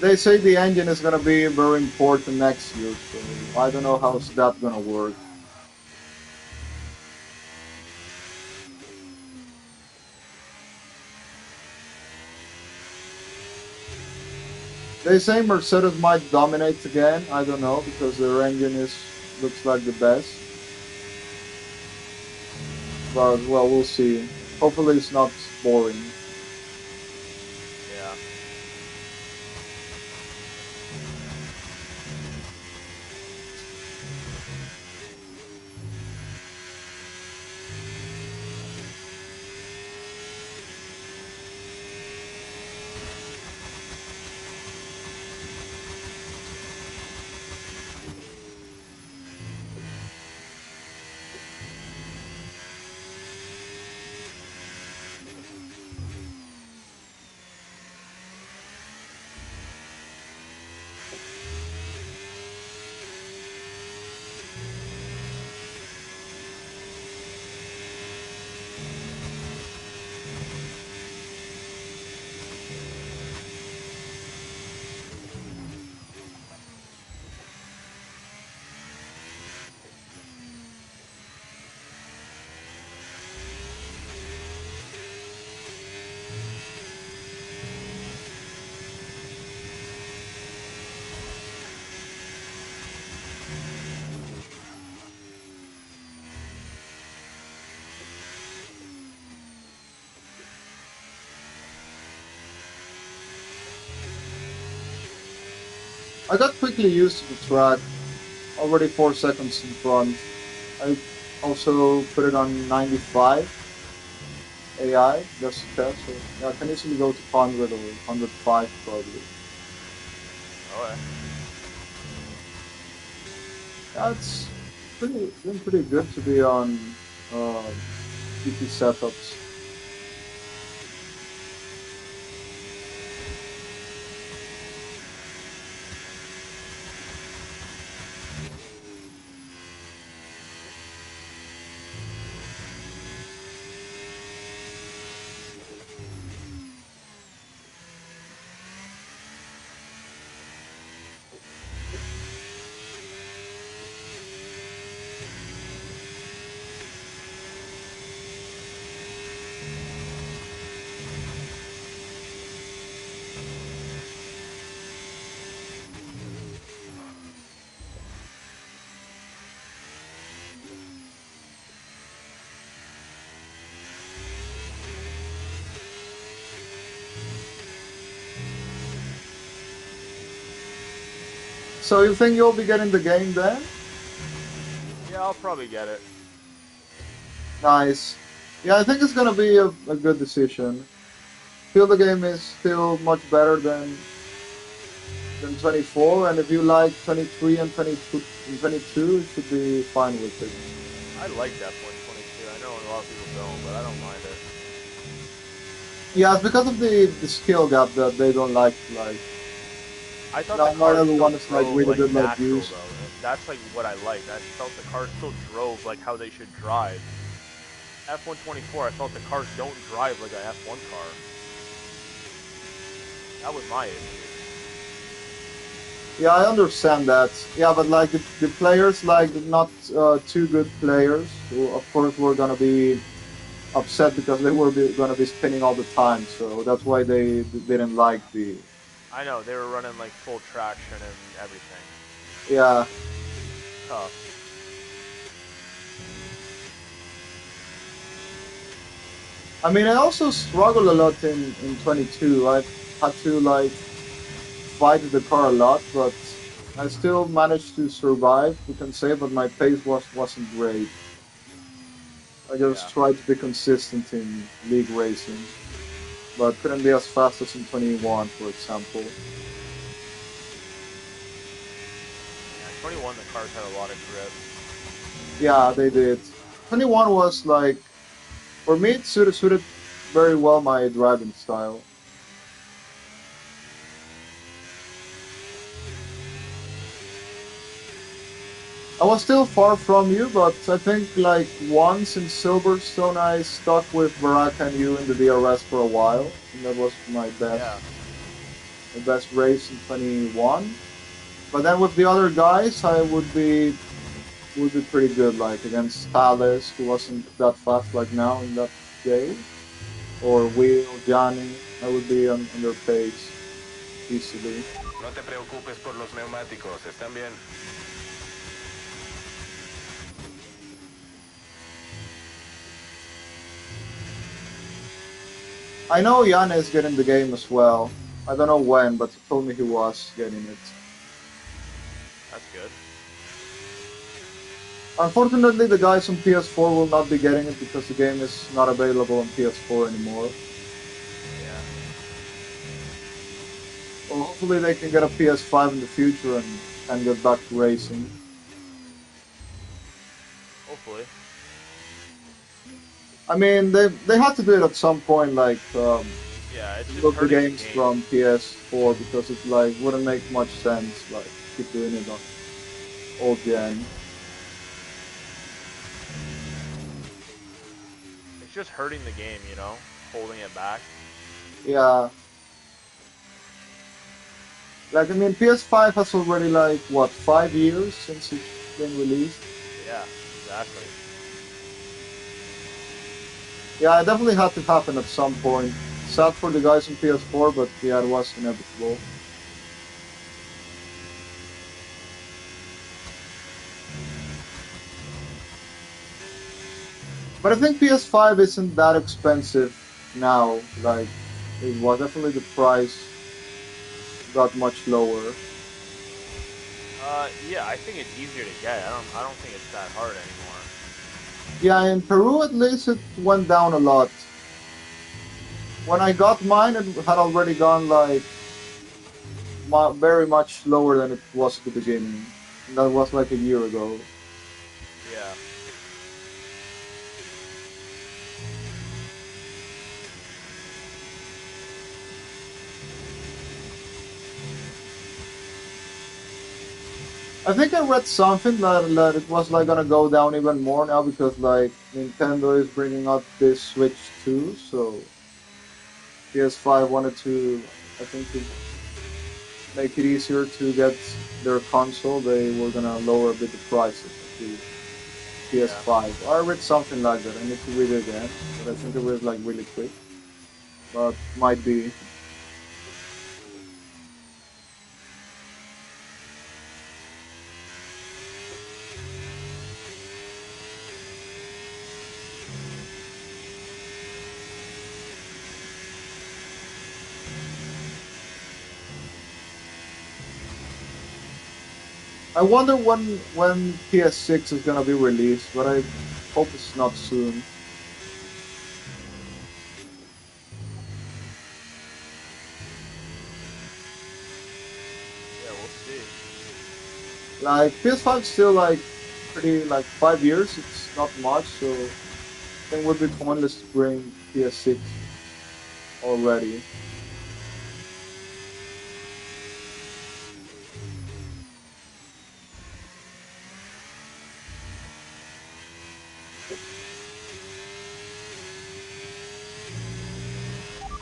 A: They say the engine is gonna be very important next year, so I don't know how's that gonna work. They say Mercedes might dominate again. I don't know because their engine looks like the best. But well, we'll see. Hopefully, it's not boring.
E: Yeah.
A: I got quickly used to the track. Already 4 seconds in front. I also put it on 95 AI just to test. So yeah, I can easily go to 100 or 105 probably.
E: Okay.
A: Yeah, it's been pretty good to be on GP setups. So you think you'll be getting the game then?
E: Yeah, I'll probably get it.
A: Nice. Yeah, I think it's gonna be a good decision. Feel the game is still much better than 24, and if you like 23 and 22, you should be fine with it.
E: I like that point 22. I know a lot of people don't, but I don't mind it.
A: Yeah, it's because of the skill gap that they don't like.
E: I thought
A: Not
E: the car
A: everyone
E: still
A: is like
E: drove
A: really
E: like
A: good like
E: natural
A: you.
E: though. That's like what I liked. I felt the car still drove like how they should drive. F124, I felt the cars don't drive like a F1 car. That was my issue.
A: Yeah, I understand that. Yeah, but like the players, like not too good players, who of course we're gonna be upset because they were gonna be spinning all the time. So that's why they didn't like the.
E: I know they were running like full traction and everything.
A: Yeah,
E: Tough.
A: I mean, I also struggle a lot in 22. I had to like fight the car a lot, but I still managed to survive. We can say, but my pace wasn't great. I
E: Yeah.
A: just tried to be consistent in league racing, but couldn't be as fast as in 21, for example.
E: Yeah. 21, the cars had a lot of grip.
A: Yeah, they did. 21 was like, for me, it suited very well my driving style. I was still far from you, but I think like once in Silverstone I stuck with Baraka and you in the DRS for a while, and that was
E: Yeah.
A: my best race in 21. But then with the other guys, I would be pretty good, like against Thales, who wasn't that fast like now in that day, or Will, Johnny. I would be on their pace easily.
C: No te preocupes por los neumáticos, están bien.
A: I know Jan is getting the game as well. I don't know when, but he told me he was getting it.
E: That's good.
A: Unfortunately, the guys on PS4 will not be getting it because the game is not available on PS4 anymore.
E: Yeah.
A: Well, hopefully they can get a PS5 in the future and get back to racing.
E: Hopefully.
A: I mean, they had to do it at some point, like
E: Yeah, it's just
A: remove the
E: hurting the
A: games
E: game.
A: from PS4 because it like wouldn't make much sense, like keep doing it on old gen.
E: It's just hurting the game, you know, holding it back.
A: Yeah, like I mean, PS5 has already like what 5 years since it's been released.
E: Yeah, exactly.
A: Yeah, it definitely had to happen at some point. Sad for the guys on PS4, but yeah, it was inevitable. But I think PS5 isn't that expensive now. Like it was definitely the price got much lower.
E: Yeah, I think it's easier to get. I don't think it's that hard anymore.
A: Yeah, in Peru at least it went down a lot. When I got mine, it had already gone like very much lower than it was at the beginning. And that was like a year ago.
E: Yeah.
A: I think I read something that it was like gonna go down even more now because like Nintendo is bringing out this Switch 2, so PS5 wanted to, I think, to make it easier to get their console. They were gonna lower a bit the prices of the
E: Yeah.
A: PS5. I read something like that. I need to read it again, but I think it was like really quick. But might be. I wonder when PS6 is gonna be released, but I hope it's not soon.
E: Yeah, we'll see.
A: Like PS5 still like pretty like 5 years. It's not much, so I think it would be pointless to bring PS6 already.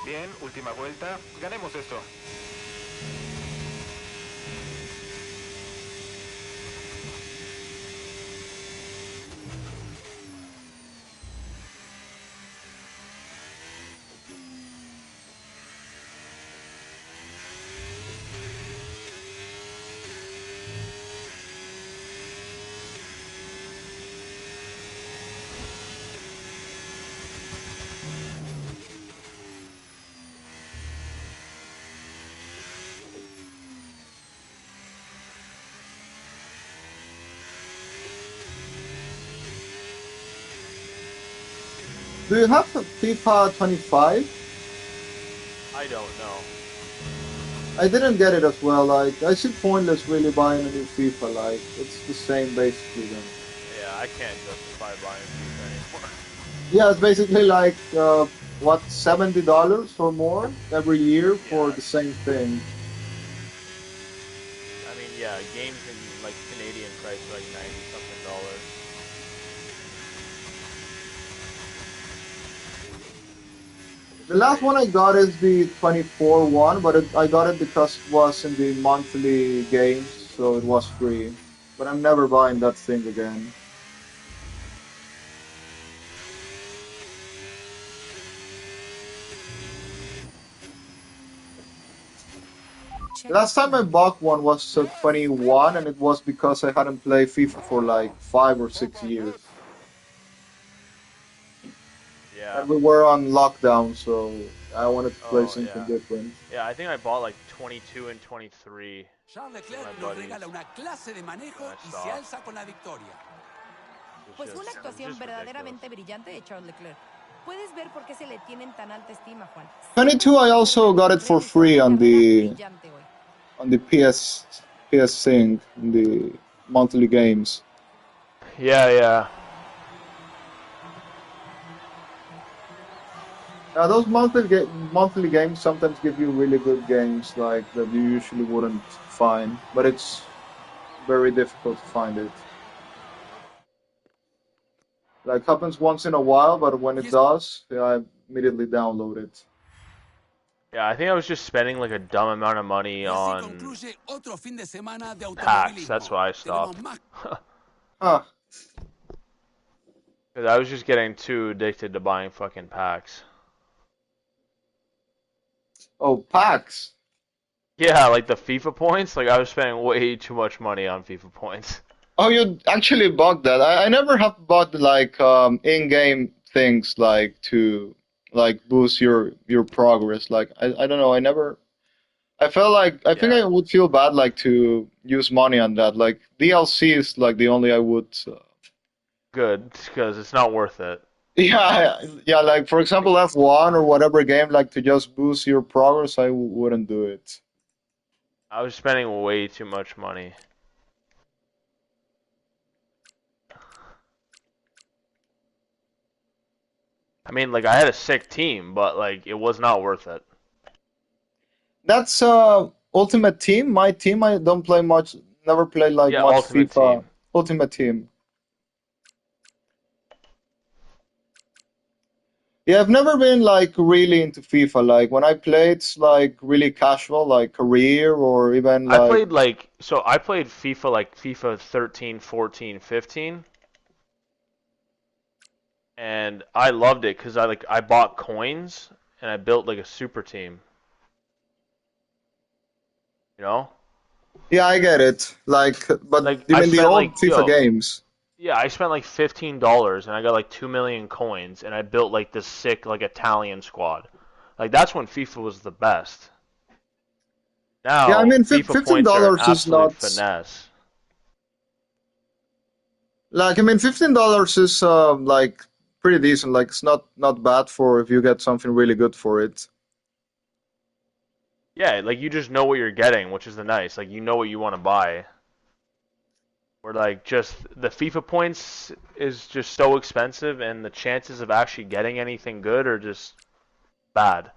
C: Bien, última vuelta. Ganemos esto.
A: Do you have a FIFA 25?
E: I don't know.
A: I didn't get it as well. Like, I see pointless really buying a new FIFA. Like, it's the same basically then.
E: Yeah, I can't justify buying FIFA anymore.
A: Yeah, it's basically like what, $70 or more every year for
E: Yeah,
A: the same thing.
E: I mean, yeah, games in like Canadian price are like 90 something dollars.
A: The
E: Just
A: last one I
E: crazy.
A: got is the 24 one, but I got it because it was in the monthly games, so it was free. But I'm never buying that thing again. The last time I bought one was 21, and it was because I hadn't played FIFA for like 5 or 6 years.
E: Yeah.
A: And we were on lockdown, so I wanted to play
E: Oh,
A: something
E: yeah.
A: different.
E: Yeah, I think I bought like 22 and 23
B: Charles
E: with my
B: Leclerc nos
E: buddies.
B: regala una clase de
E: Then
B: manejo
E: I
B: y se
E: stopped.
B: alza con la victoria.
D: Pues fue una
E: It was
D: actuación
E: just ridiculous.
D: verdaderamente brillante de Charles Leclerc. Puedes ver por qué se le tienen tan alta estima, Juan.
A: 22, I also got it for
D: Realizó
A: free
D: una
A: on
D: carrera
A: the
D: brillante hoy.
A: PS thing, in the monthly games.
E: Yeah, yeah.
A: Those monthly games sometimes give you really good games, like that you usually wouldn't find, but it's very difficult to find it. Like happens once in a while, but when
B: Y
A: it
B: es-
A: does, yeah, I immediately download it.
E: Yeah, I think I was just spending like a dumb amount of money
B: y así
E: on
B: concluye otro fin de semana de
E: packs. That's
B: automovilismo.
E: why I
B: Tenemos
E: stopped.
B: más.
A: Huh.
E: Because I was just getting too addicted to buying fucking packs.
A: Oh, packs.
E: Yeah, like the FIFA points. Like I was spending way too much money on FIFA points.
A: Oh, you actually bought that. I never have bought like in-game things like to like boost your progress. Like I don't know. I never. I felt like I think
E: Yeah,
A: I would feel bad like to use money on that. Like DLC is like the only I would.
E: good because it's not worth it.
A: Yeah, yeah. Like for example, F1 or whatever game, like to just boost your progress, I wouldn't do it.
E: I was spending way too much money. I mean, like I had a sick team, but like it was not worth it.
A: That's Ultimate Team. My team, I don't play much. Never played like
E: Yeah,
A: much
E: Ultimate
A: FIFA.
E: Team.
A: Ultimate Team. Yeah, I've never been like really into FIFA. Like when I play, it's like really casual, like career or even
E: I
A: like.
E: played like so I played FIFA like FIFA 13, 14, 15, and I loved it because I bought coins and I built like a super team. You know,
A: Yeah, I get it. Like, but
E: like
A: you
E: I
A: mean the
E: spent
A: old
E: like
A: FIFA
E: yo
A: games?
E: yeah I spent like $15 and I got like 2 million coins and I built like this sick like Italian squad. Like that's when FIFA was the best.
A: Yeah, I
E: Now
A: mean,
E: FIFA
A: fifteen
E: points are an
A: dollars is
E: absolute
A: not
E: finesse.
A: like I mean, $15 is like pretty decent. Like it's not bad for if you get something really good for it.
E: Yeah, like you just know what you're getting, which is the nice. Like you know what you want to buy. Where like just the FIFA points is just so expensive, and the chances of actually getting anything good are just bad.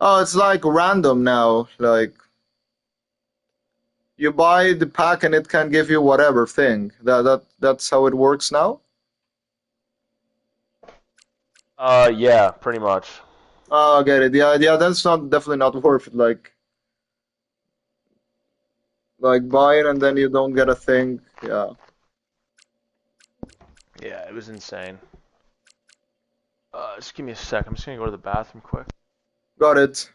A: Oh, it's like random now. Like you buy the pack and it can give you whatever thing. That's how it works now.
E: Yeah, pretty much.
A: Oh, I get it. Yeah, yeah. That's not definitely not worth it. Like buy it and then you don't get a thing. Yeah,
E: Yeah, it was insane. Just give me a sec. I'm just gonna go to the bathroom quick.
A: got it.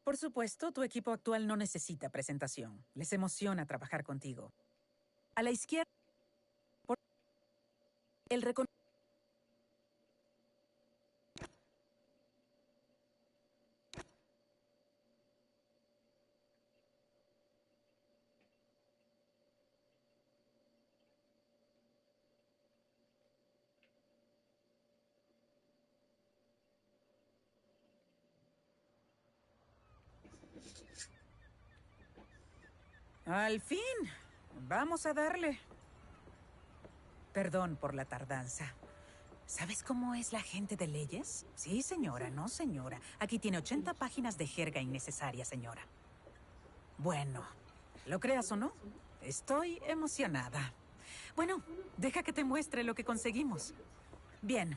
F: Por supuesto, tu equipo actual no necesita presentación. Les emociona trabajar contigo. A la izquierda, el reconocimiento. Al fin. Vamos a darle. Perdón por la tardanza. ¿Sabes cómo es la gente de leyes? Sí, señora, no, señora. Aquí tiene 80 páginas de jerga innecesaria, señora. Bueno, lo creas o no, estoy emocionada. Bueno, deja que te muestre lo que conseguimos. Bien.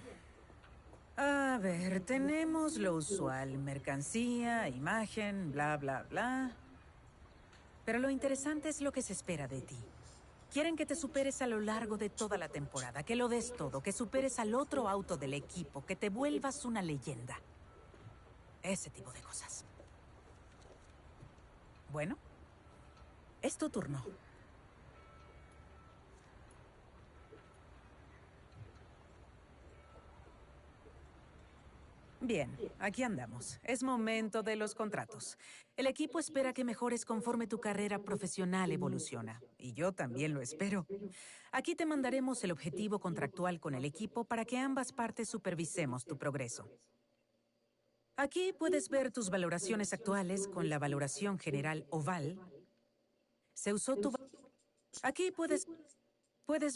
F: A ver, tenemos lo usual. Mercancía, imagen, bla, bla, bla. Pero lo interesante es lo que se espera de ti. Quieren que te superes a lo largo de toda la temporada, que lo des todo, que superes al otro auto del equipo, que te vuelvas una leyenda. Ese tipo de cosas. Bueno, es tu turno. Bien, aquí andamos. Es momento de los contratos. El equipo espera que mejores conforme tu carrera profesional evoluciona. Y yo también lo espero. Aquí te mandaremos el objetivo contractual con el equipo para que ambas partes supervisemos tu progreso. Aquí puedes ver tus valoraciones actuales con la valoración general oval. Se usó tu... Aquí puedes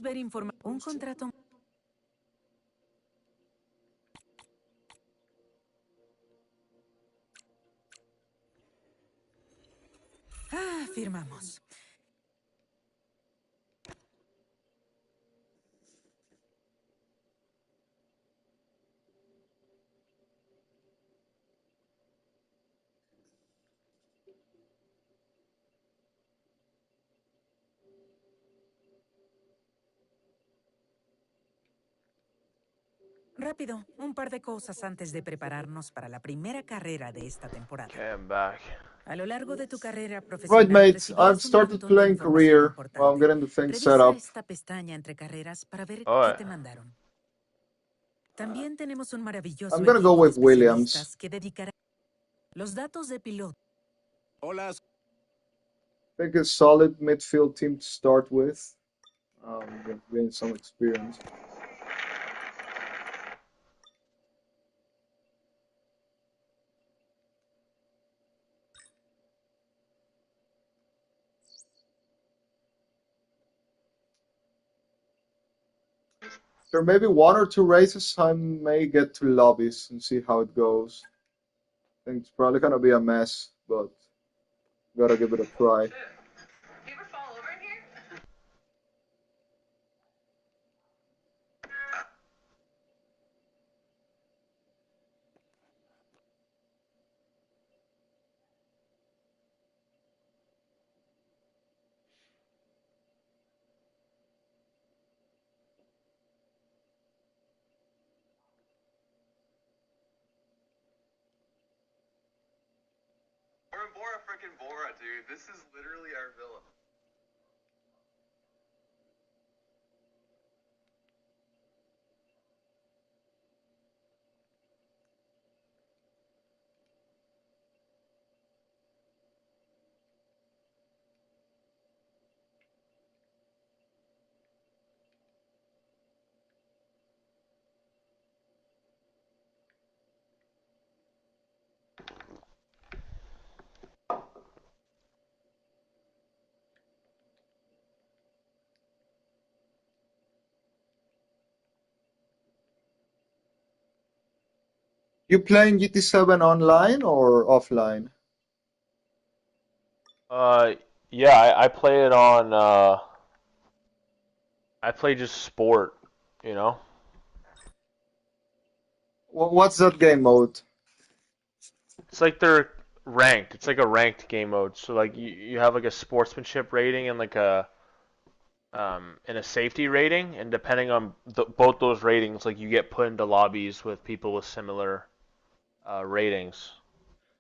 F: ver un contrato... Ah, firmamos. Rápido, un par de cosas antes de prepararnos para la primera carrera de esta temporada.
E: Okay, I'm back.
F: A lo largo de tu carrera
A: Right,
F: profesional
A: mates. I've
F: recibirás un
A: started
F: montón de
A: playing
F: información
A: career. Well, I'm
F: importante.
A: getting the thing set
F: Revisa
A: up.
F: esta pestaña entre carreras para ver qué
E: Alright.
F: te mandaron. También tenemos un
A: I'm
F: maravilloso
A: gonna go
F: equipo de
A: with Williams.
F: especialistas que dedicará los datos de piloto.
B: Hola.
A: I think a solid midfield team to start with. Gain some experience. There may be one or two races I may get to lobbies and see how it goes. I think it's probably gonna be a mess, but gotta give it a try.
G: We're in Bora freaking Bora, dude. This is literally our villa.
A: You playing GT7 online or offline?
E: Uh, yeah, I play it on, I play just sport, you know?
A: What's that game mode?
E: It's like they're ranked. It's like a ranked game mode. So like you have like a sportsmanship rating and like a and a safety rating, and depending on both those ratings, like you get put into lobbies with people with similar ratings.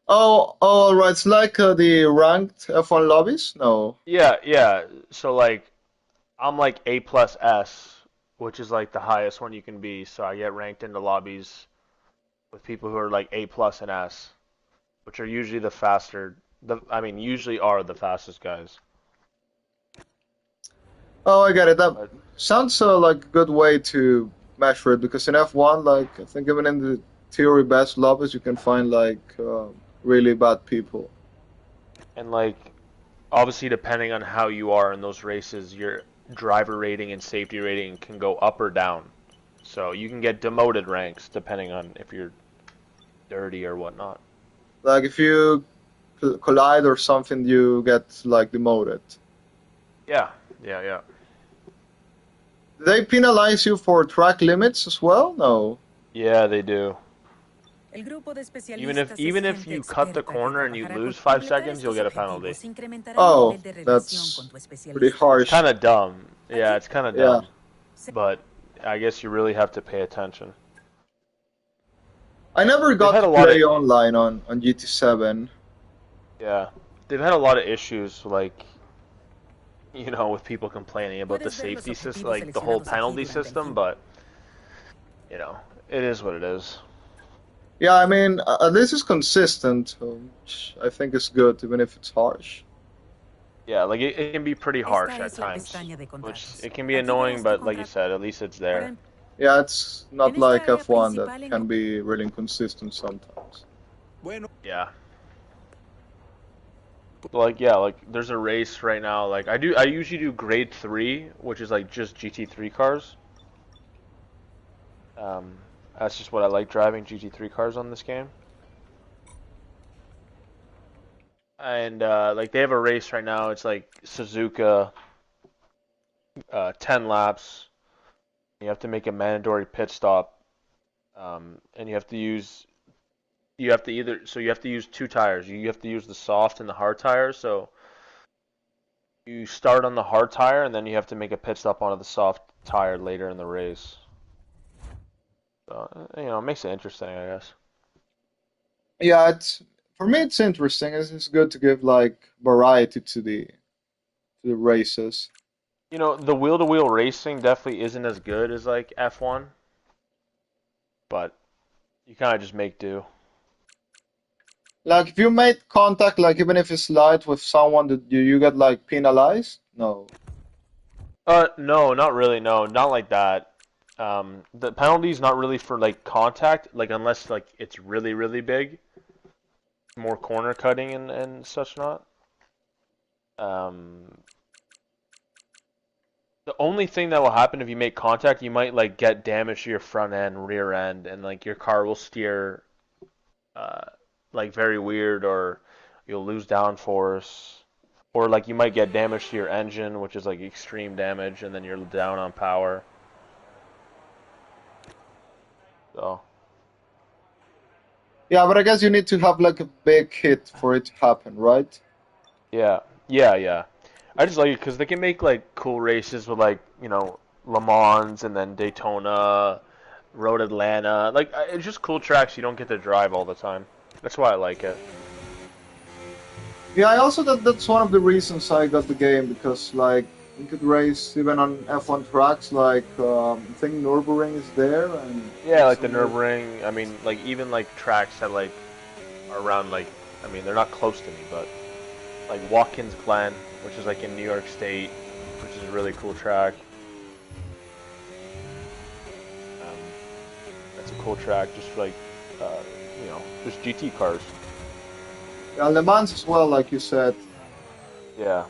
A: Oh, right. It's like the ranked F1 lobbies? No.
E: Yeah, yeah. So like I'm like A plus S, which is like the highest one you can be. So I get ranked into lobbies with people who are like A plus and S, which are usually the faster. Usually are the fastest guys.
A: Oh, I get it. That
E: But
A: sounds like a good way to measure it because in F1, like I think even in the theory best lobbies, you can find like really bad people.
E: and like obviously depending on how you are in those races, your driver rating and safety rating can go up or down. So you can get demoted ranks depending on if you're dirty or whatnot.
A: Like if you collide or something, you get like demoted.
E: Yeah, yeah, yeah.
A: Do they penalize you for track limits as well? No.
E: Yeah, they do.
F: El grupo de
E: Even if
F: especialistas es
E: even if
F: gente
E: you cut the
F: experta que
E: corner and you
F: trabajará
E: lose
F: con
E: five
F: completar
E: seconds, you'll
F: estos
E: get a penalty.
F: objetivos incrementará el
A: Oh,
F: nivel de relación con
A: that's
F: tu
A: pretty
F: especialista.
E: It's
A: harsh.
E: kind of dumb. Yeah,
F: Aquí
E: it's kind of
A: Yeah.
E: dumb. But I guess you really have to pay attention.
A: I never
E: They've
A: got
E: had
A: to
E: a lot of
A: play online on GT7.
E: yeah, they've had a lot of issues like with people complaining about the
F: puedes ver los
E: safety system,
F: objetivos
E: like the whole
F: seleccionados aquí
E: penalty
F: durante el
E: system,
F: fin.
E: but you know, it is what it is.
A: Yeah, I mean, this is consistent, which I think is good, even if it's harsh.
E: Yeah, like it can be pretty harsh
F: Esta
E: at
F: es la
E: times,
F: pestaña de
E: which
F: contratos.
E: it can be
F: Aquí
E: annoying,
F: verás tu
E: but like you
F: contrato.
E: said, at least it's
F: Ahora,
E: there.
A: Yeah, it's
F: en
A: not
F: esta
A: like
F: área
A: F1 that
F: principal en
A: can be really inconsistent sometimes.
E: Yeah. Like yeah, like there's a race right now. Like I usually do grade 3, which is like just GT3 cars. Um, that's just what I like driving GT3 cars on this game. And like they have a race right now. It's like Suzuka, 10 laps. You have to make a mandatory pit stop, and you have to use two tires. You have to use the soft and the hard tire. So you start on the hard tire, and then you have to make a pit stop onto the soft tire later in the race. So it makes it interesting, I guess.
A: Yeah, it's for me it's interesting. It's good to give like variety to the races.
E: The wheel-to-wheel racing definitely isn't as good as like F1, but you kind of just make do.
A: Like if you made contact, like even if it's light with someone, that you get like penalized? No.
E: No, not really. No, not like that. The penalty's not really for like contact, like unless like it's really, really big, more corner cutting and such not. Um, the only thing that will happen if you make contact, you might like get damage to your front end, rear end, and like your car will steer uh like very weird, or you'll lose downforce, or like you might get damage to your engine, which is like extreme damage, and then you're down on power. So.
A: Yeah, but I guess you need to have like a big hit for it to happen, right?
E: Yeah, yeah, yeah. I just like it because they can make like cool races with like Le Mans and then Daytona, Road Atlanta. Like it's just cool tracks you don't get to drive all the time. That's why I like it.
A: Yeah, I also that's one of the reasons I got the game because like you could race even on F1 tracks like I think Nürburgring is there and
E: Yeah, like the
A: some other.
E: Nürburgring. I mean, like even like tracks that like are around like they're not close to me, but like Watkins Glen, which is like in New York State, which is a really cool track. Um, that's a cool track, just for, like uh, just GT cars.
A: Yeah, Le Mans as well, like you said.
E: Yeah.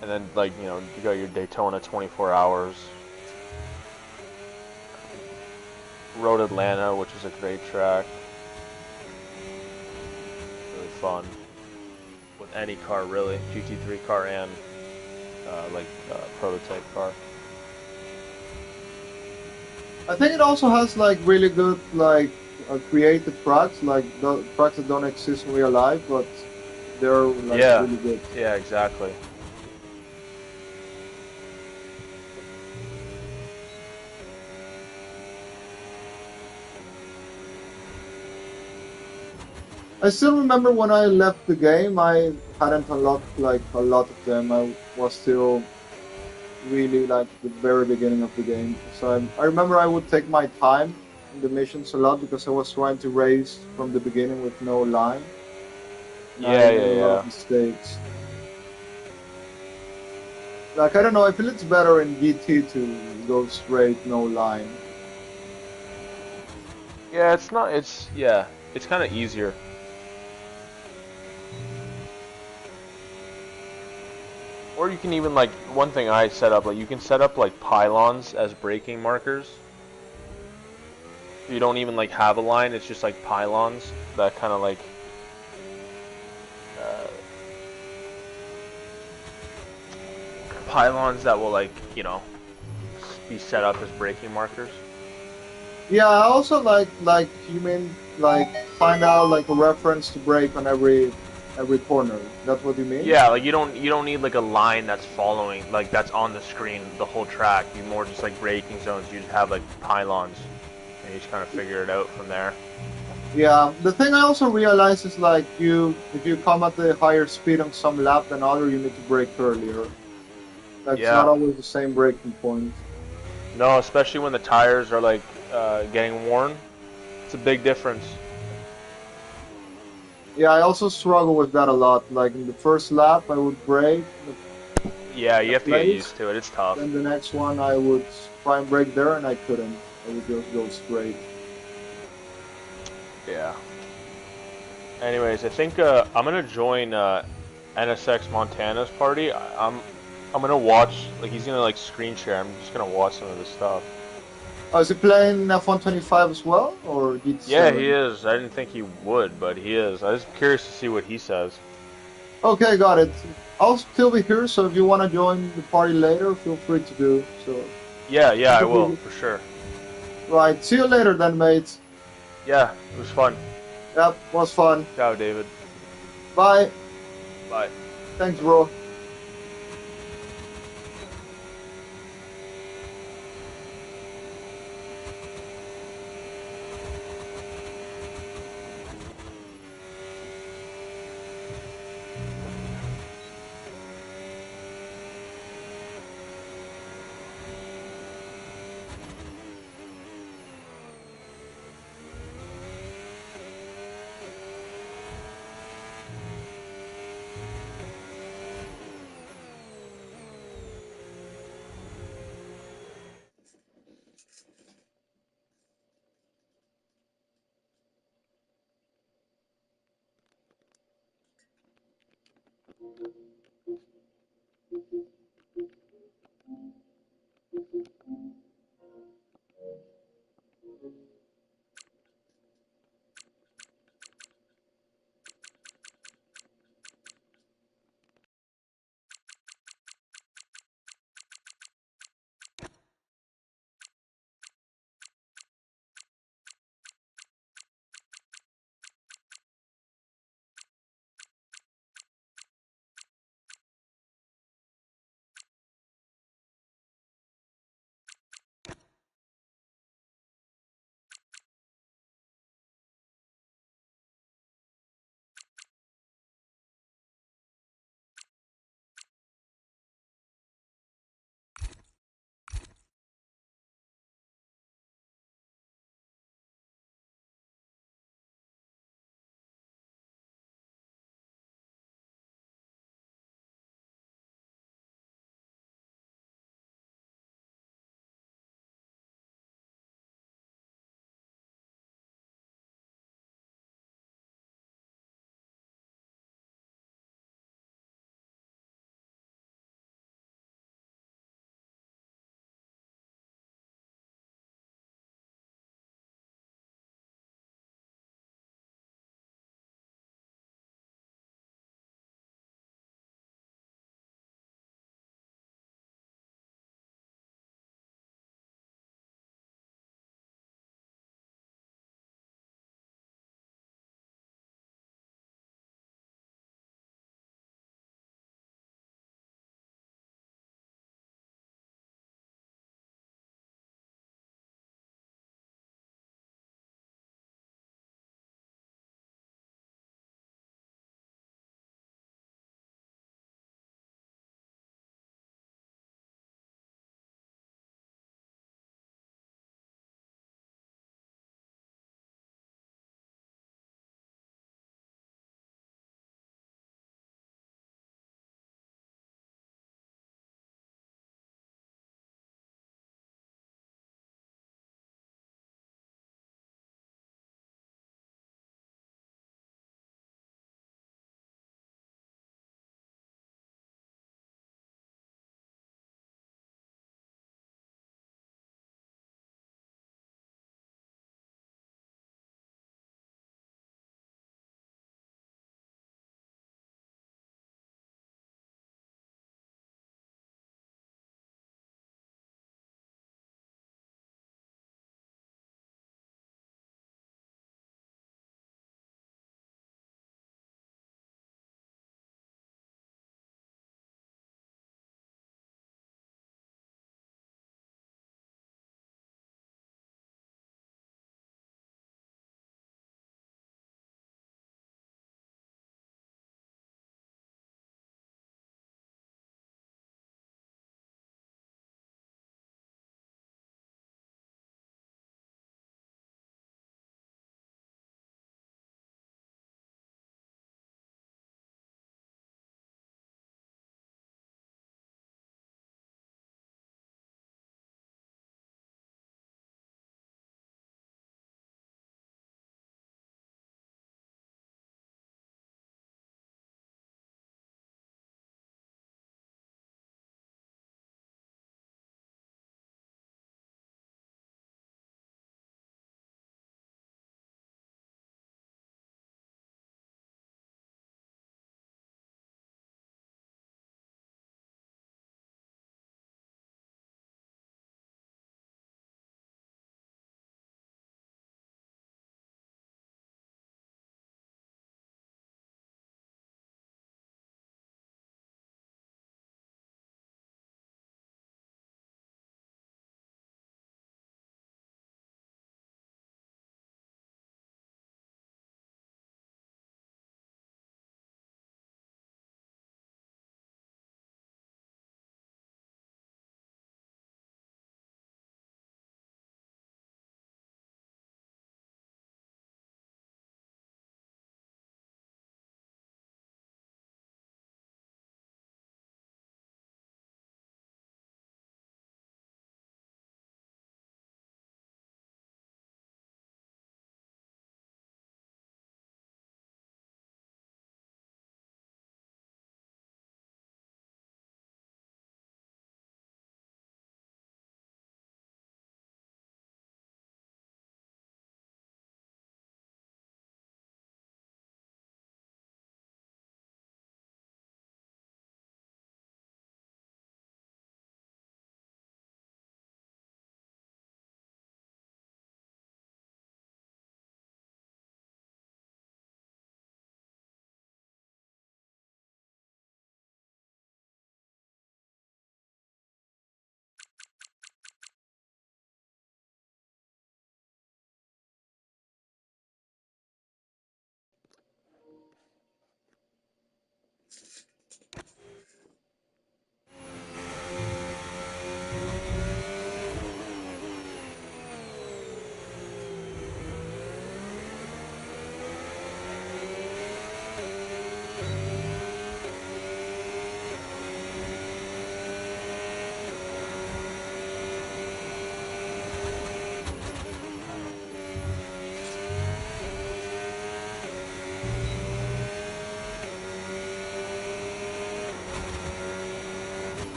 E: And then like you got your Daytona 24 hours, Road Atlanta, which is a great track, really fun with any car really, GT3 car and prototype car.
A: I think it also has like really good like created tracks, like the tracks that don't exist in real life, but they're like
E: Yeah,
A: really good.
E: yeah, exactly.
A: I still remember when I left the game, I hadn't unlocked like a lot of them. I was still really like the very beginning of the game. So I remember I would take my time in the missions a lot because I was trying to race from the beginning with no line, and I
E: Yeah,
A: made a lot
E: yeah,
A: of mistakes. Like I don't know, I feel it's better in GT to go straight, no line.
E: yeah. Yeah, it's not. It's yeah. It's kind of easier. Or you can even like one thing I set up like you can set up like pylons as braking markers. You don't even like have a line. It's just like pylons that kind of like uh, pylons that will like be set up as braking markers.
A: Yeah, I also like you mean like find out like a reference to break on every corner. That's what you mean?
E: Yeah, like you don't need like a line that's following like that's on the screen the whole track. You more just like braking zones. You just have like pylons, and you just kind of figure it out from there.
A: Yeah. The thing I also realized is like you if you come at the higher speed on some lap than other, you need to brake earlier. That's not
E: Yeah.
A: always the same braking point.
E: No, especially when the tires are like getting worn. It's a big difference.
A: Yeah, I also struggle with that a lot. Like in the first lap, I would brake
E: Yeah,
A: in a
E: you have to get
A: place,
E: used to it. It's tough.
A: then the next one I would try and brake there, and I couldn't. I would just go straight.
E: Yeah. Anyways, I think I'm gonna join NSX Montana's party. I'm gonna watch like he's gonna like screen share. I'm just gonna watch some of his stuff.
A: Oh, is he playing F125 as well, or
E: Yeah, he
A: GT7?
E: is. I didn't think he would, but he is. I was curious to see what he says.
A: Okay, got it. I'll still be here, so if you want to join the party later, feel free to do. So,
E: Yeah, yeah,
A: I
E: I
A: hope
E: will
A: you-
E: for sure.
A: right. See you later then, mates.
E: Yeah, it was fun.
A: Yep, was fun.
E: Ciao, David.
A: Bye.
E: Bye.
A: Thanks, bro.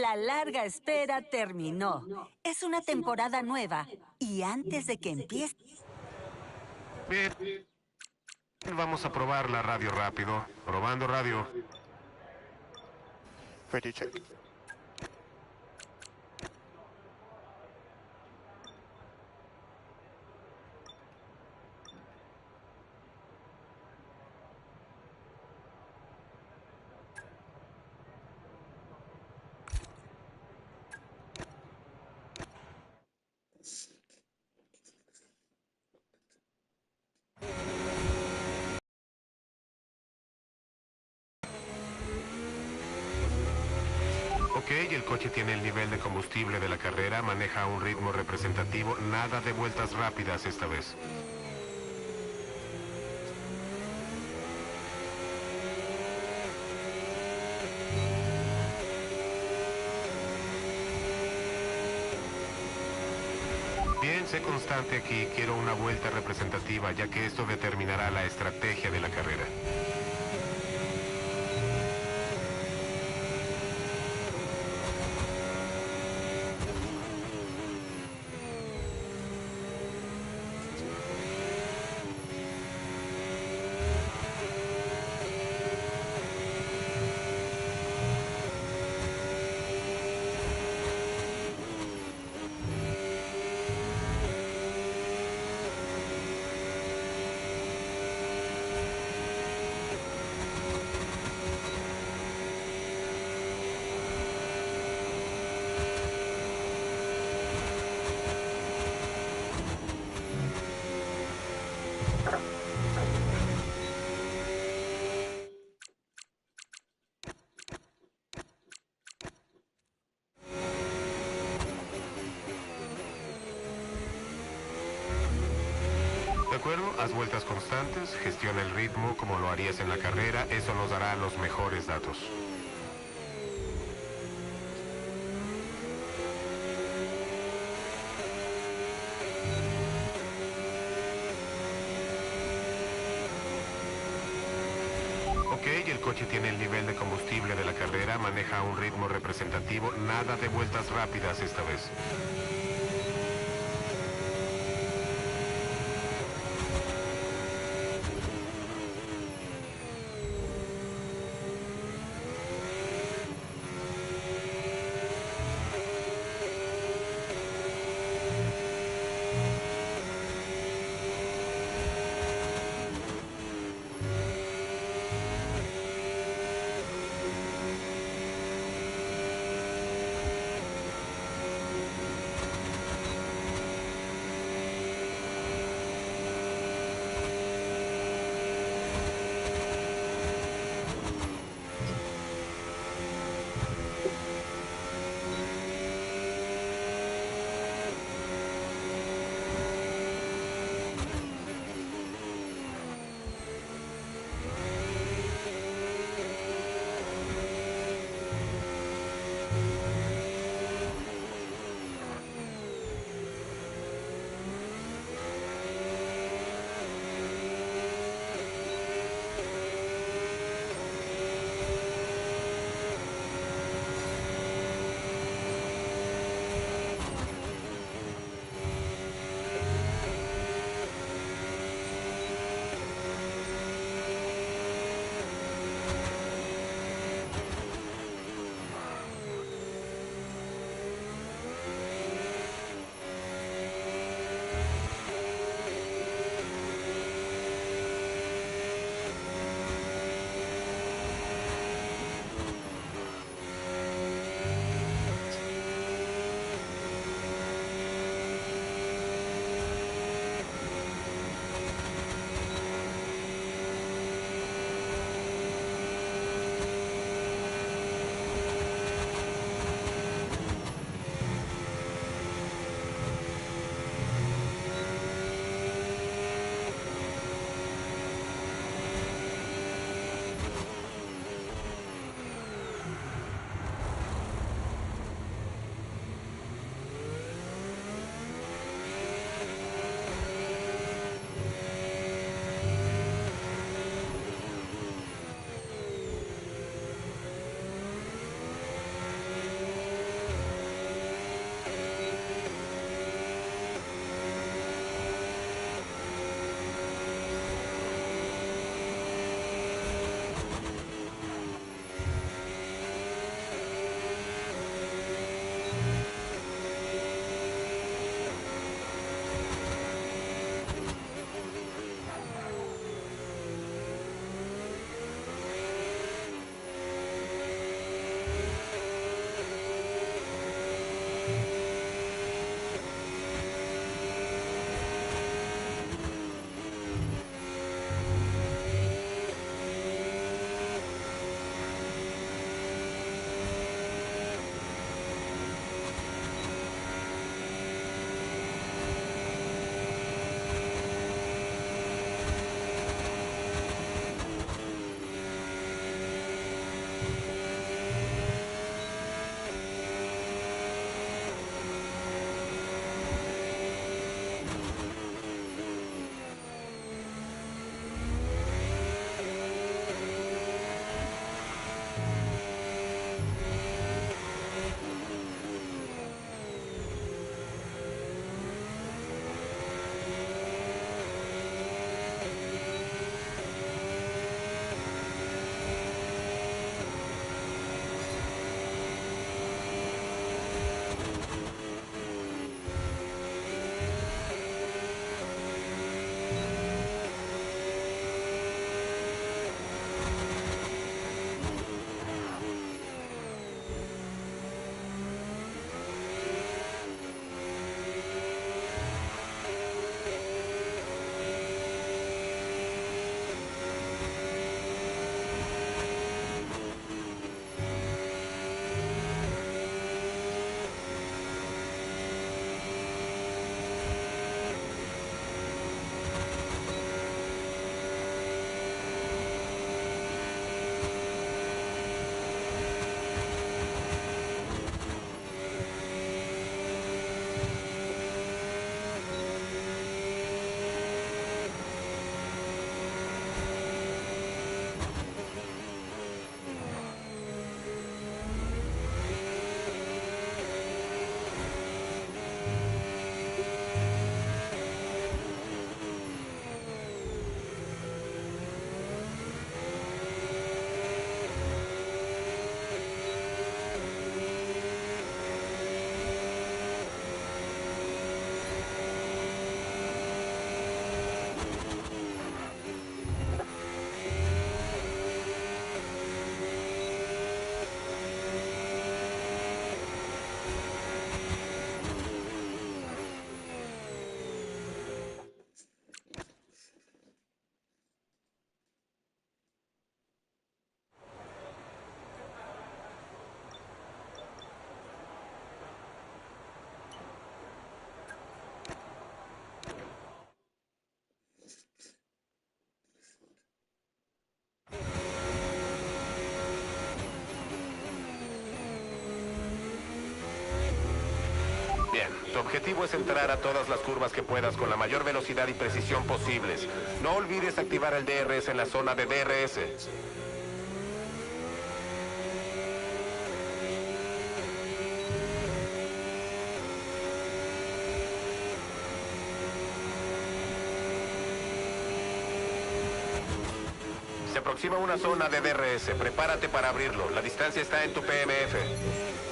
H: La larga espera terminó. Es una temporada nueva. Y antes de que empiece...
C: Bien, vamos a probar la radio rápido. Probando radio.
I: Ready, check.
C: Ok, el coche tiene el nivel de combustible de la carrera, maneja a un ritmo representativo, nada de vueltas rápidas esta vez. Bien, sé constante aquí, quiero una vuelta representativa, ya que esto determinará la estrategia de la carrera. ¿De acuerdo? Haz vueltas constantes, gestiona el ritmo como lo harías en la carrera, eso nos dará los mejores datos. Ok, el coche tiene el nivel de combustible de la carrera, maneja a un ritmo representativo, nada de vueltas rápidas esta vez. objetivo es entrar a todas las curvas que puedas con la mayor velocidad y precisión posibles. No olvides activar el DRS en la zona de DRS. Se aproxima una zona de DRS. Prepárate para abrirlo. La distancia está en tu PMF.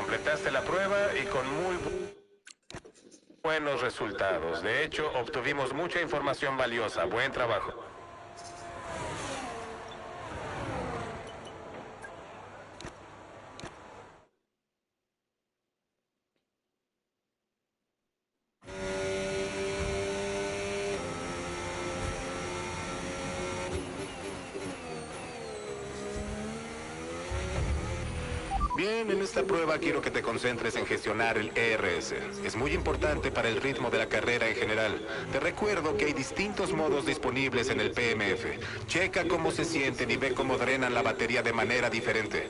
C: Completaste la prueba y con muy buenos resultados. De hecho, obtuvimos mucha información valiosa. Buen trabajo. Bien, Bien, en esta prueba quiero que te concentres en gestionar el ERS. Es muy importante para el ritmo de la carrera en general. Te recuerdo que hay distintos modos disponibles en el PMF. Checa cómo se sienten y ve cómo drenan la batería de manera diferente.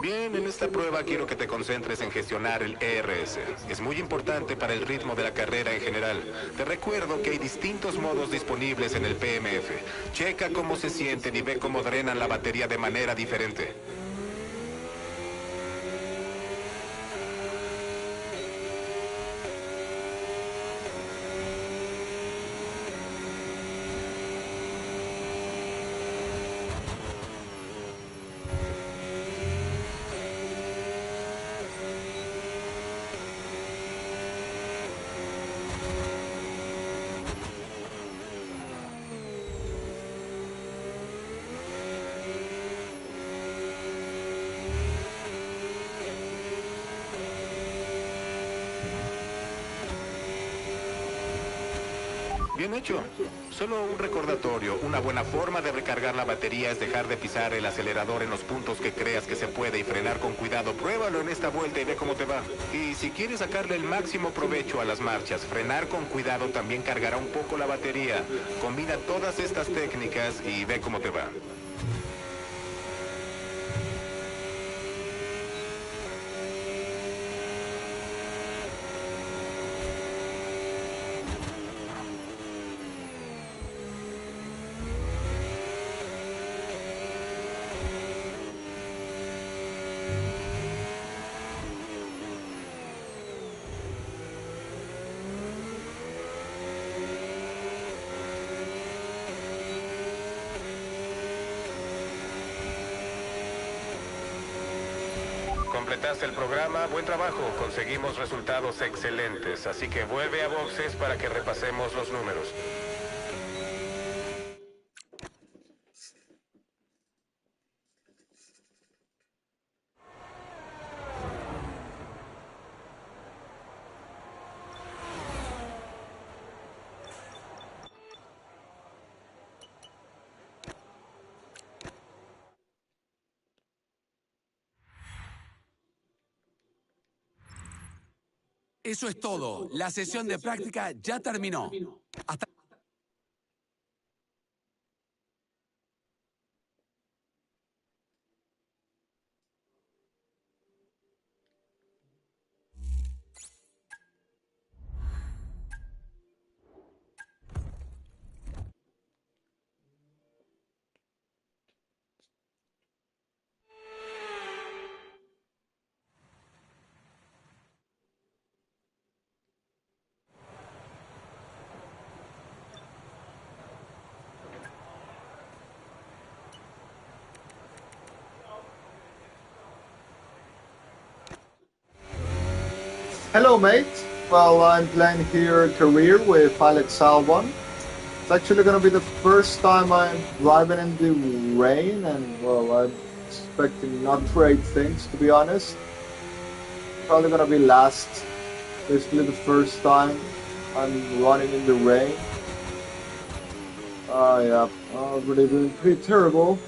C: Bien, en esta prueba quiero que te concentres en gestionar el ERS. Es muy importante para el ritmo de la carrera en general. Te recuerdo que hay distintos modos disponibles en el PMF. Checa cómo se sienten y ve cómo drenan la batería de manera diferente. Bien hecho. Solo un recordatorio, una buena forma de recargar la batería es dejar de pisar el acelerador en los puntos que creas que se puede y frenar con cuidado. Pruébalo en esta vuelta y ve cómo te va. Y si quieres sacarle el máximo provecho a las marchas, frenar con cuidado también cargará un poco la batería. Combina todas estas técnicas y ve cómo te va. Completaste el programa, buen trabajo, conseguimos resultados excelentes, así que vuelve a boxes para que repasemos los números.
B: Eso es todo. La sesión de práctica ya terminó. Hasta
A: Hello, mate. Well, I'm playing here Career with Alex Albon. It's actually going to be the first time I'm driving in the rain, and well, I'm expecting not great things, to be honest. Probably going to be last. Basically, the first time I'm running in the rain. Yeah, really been pretty terrible.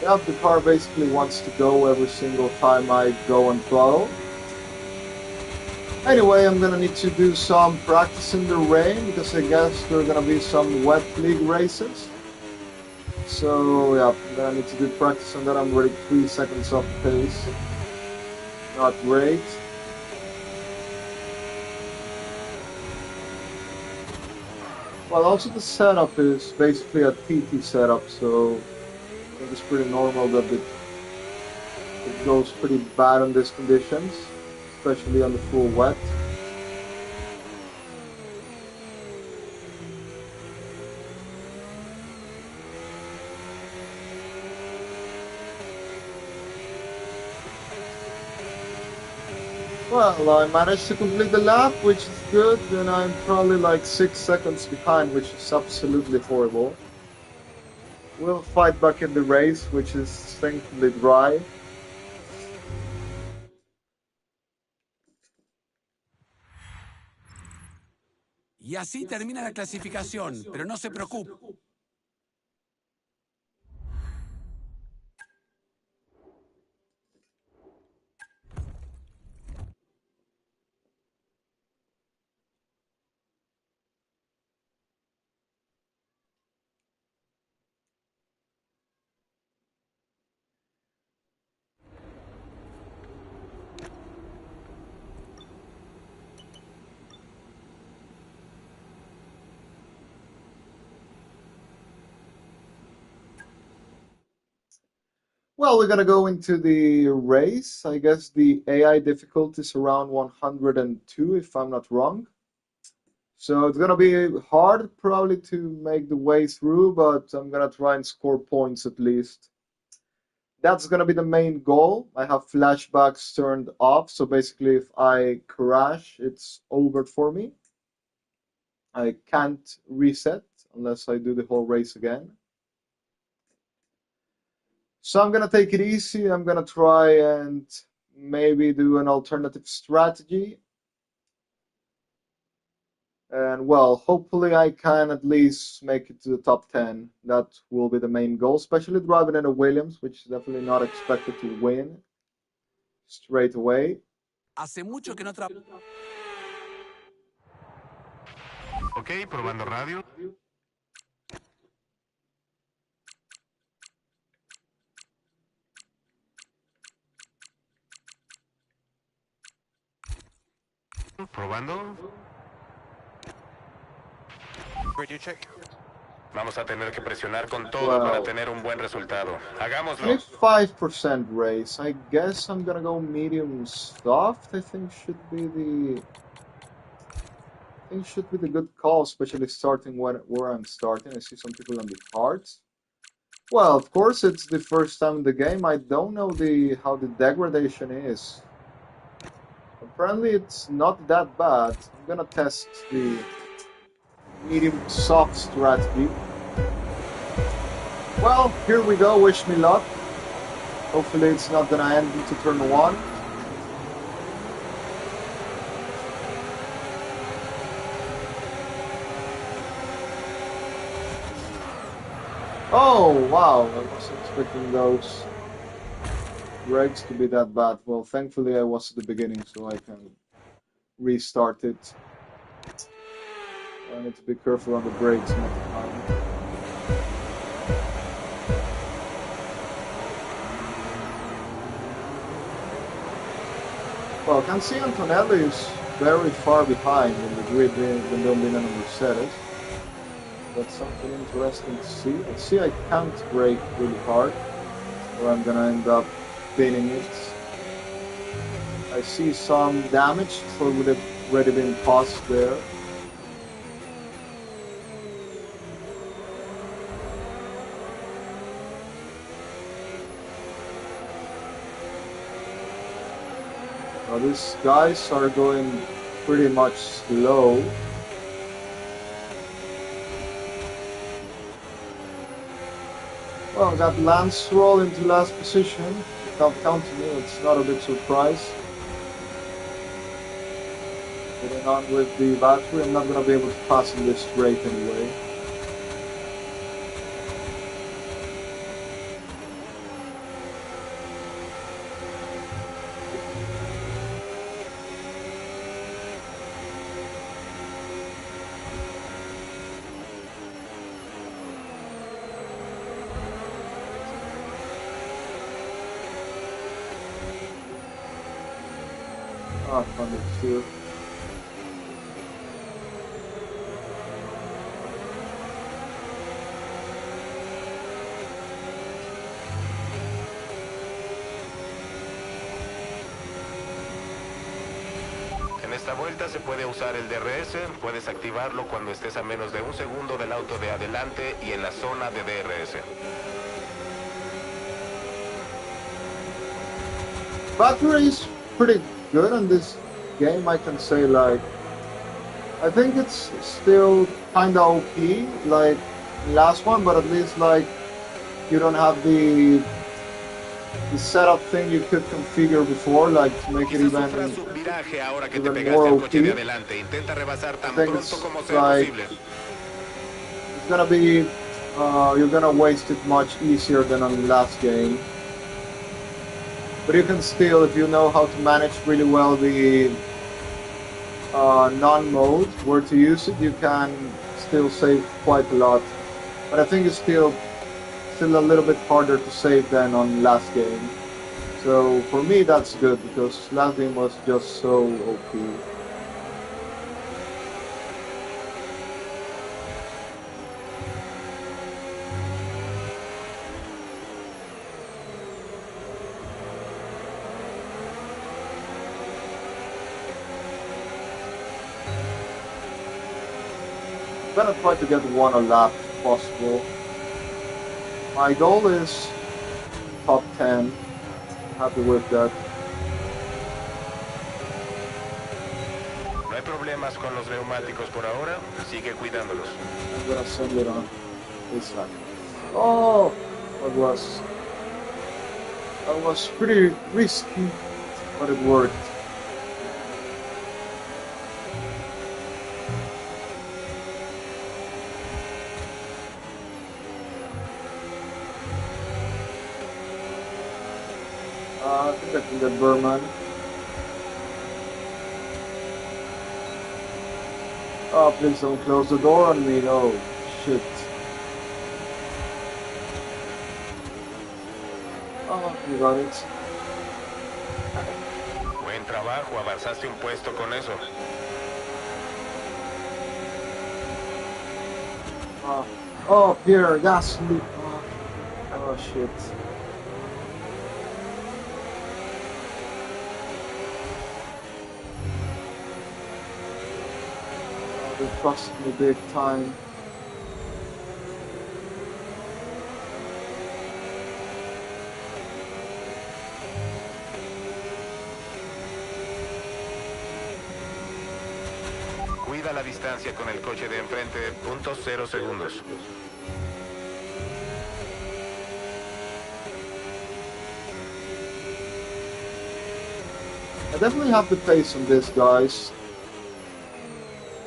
A: Yeah, the car basically wants to go every single time I go and throttle. Anyway, I'm gonna need to do some practice in the rain because I guess there are gonna be some wet league races. So yeah, I'm gonna need to do practice on that. I'm already 3 seconds off pace. Not great. Well, also the setup is basically a TT setup, so I think it's pretty normal that it goes pretty bad on these conditions, especially on the full wet. Well, I managed to complete the lap, which is good, and I'm probably like 6 seconds behind, which is absolutely horrible. We'll fight back in the race, which is thankfully dry.
B: Y así termina la clasificación, pero no se preocupe.
A: Well, we're gonna go into the race. I guess the AI difficulty is around 102, if I'm not wrong. So it's gonna be hard probably to make the way through, but I'm gonna try and score points at least. That's gonna be the main goal. I have flashbacks turned off, so basically if I crash, it's over for me. I can't reset unless I do the whole race again. So I'm gonna take it easy. I'm gonna try and maybe do an alternative strategy. And well, hopefully I can at least make it to the top 10. That will be the main goal, especially driving in a Williams, which is definitely not expected to win straight away.
B: Hace mucho que no
C: Ok, probando radio. Probando.
I: Radio check.
C: Vamos a tener que presionar con todo para
A: Well,
C: tener un buen resultado. Hagámoslo.
A: 25% race. I guess I'm gonna go medium soft. I think should be the good call, especially starting where I'm starting. I see some people on the cards. Well, of course, it's the first time in the game. I don't know how the degradation is. Apparently, it's not that bad. I'm gonna test the medium soft strategy. Well, here we go. Wish me luck. Hopefully, it's not gonna end into turn one. Oh, wow. I wasn't expecting those brakes to be that bad. Well, thankfully, I was at the beginning, so I can restart it. I need to be careful on the brakes next time. Well, I can see Antonelli is very far behind in the grid when they'll be in a Mercedes. That's something interesting to see. I see I can't brake really hard, or I'm gonna end up pinning it. I see some damage, so it would have already been paused there. Now these guys are going pretty much slow. Well, got Lance Stroll into last position. Without counting me, it's not a big surprise. Getting on with the battery, I'm not going to be able to pass in this straight anyway. Ah, understood.
C: En esta vuelta se puede usar el DRS, puedes activarlo cuando estés a menos de un segundo del auto de adelante y en la zona de DRS.
A: Battery is pretty good on this game, I can say. Like, I think it's still kinda OP, like last one, but at least like you don't have the setup thing you could configure before, like to make it
C: Quizás sufra su
A: even
C: viraje ahora que te
A: more
C: pegaste al coche de
A: OP.
C: adelante. Intenta rebasar
A: I
C: tan
A: think
C: pronto
A: it's
C: como sea
A: like
C: posible.
A: it's gonna be you're gonna waste it much easier than on the last game. But you can still, if you know how to manage really well the non-mode, where to use it, you can still save quite a lot. But I think it's still a little bit harder to save than on last game. So for me, that's good because last game was just so OP. I'm gonna try to get one a lap if possible. My goal is top 10. Happy with that.
C: No hay problemas con los neumáticos por ahora, sigue cuidándolos.
A: I'm gonna send it on this side. Oh, that was pretty risky, but it worked. I think I can get Berman. Oh, please don't close the door on me. Oh, shit. Oh, you got it.
C: Buen trabajo, avanzaste un puesto con eso.
A: Oh, Pierre, that's me. Oh, shit. Oh, they trusted me big time.
C: Cuida la distancia con el coche de enfrente, .0 segundos.
A: I definitely have the pace on this, guys.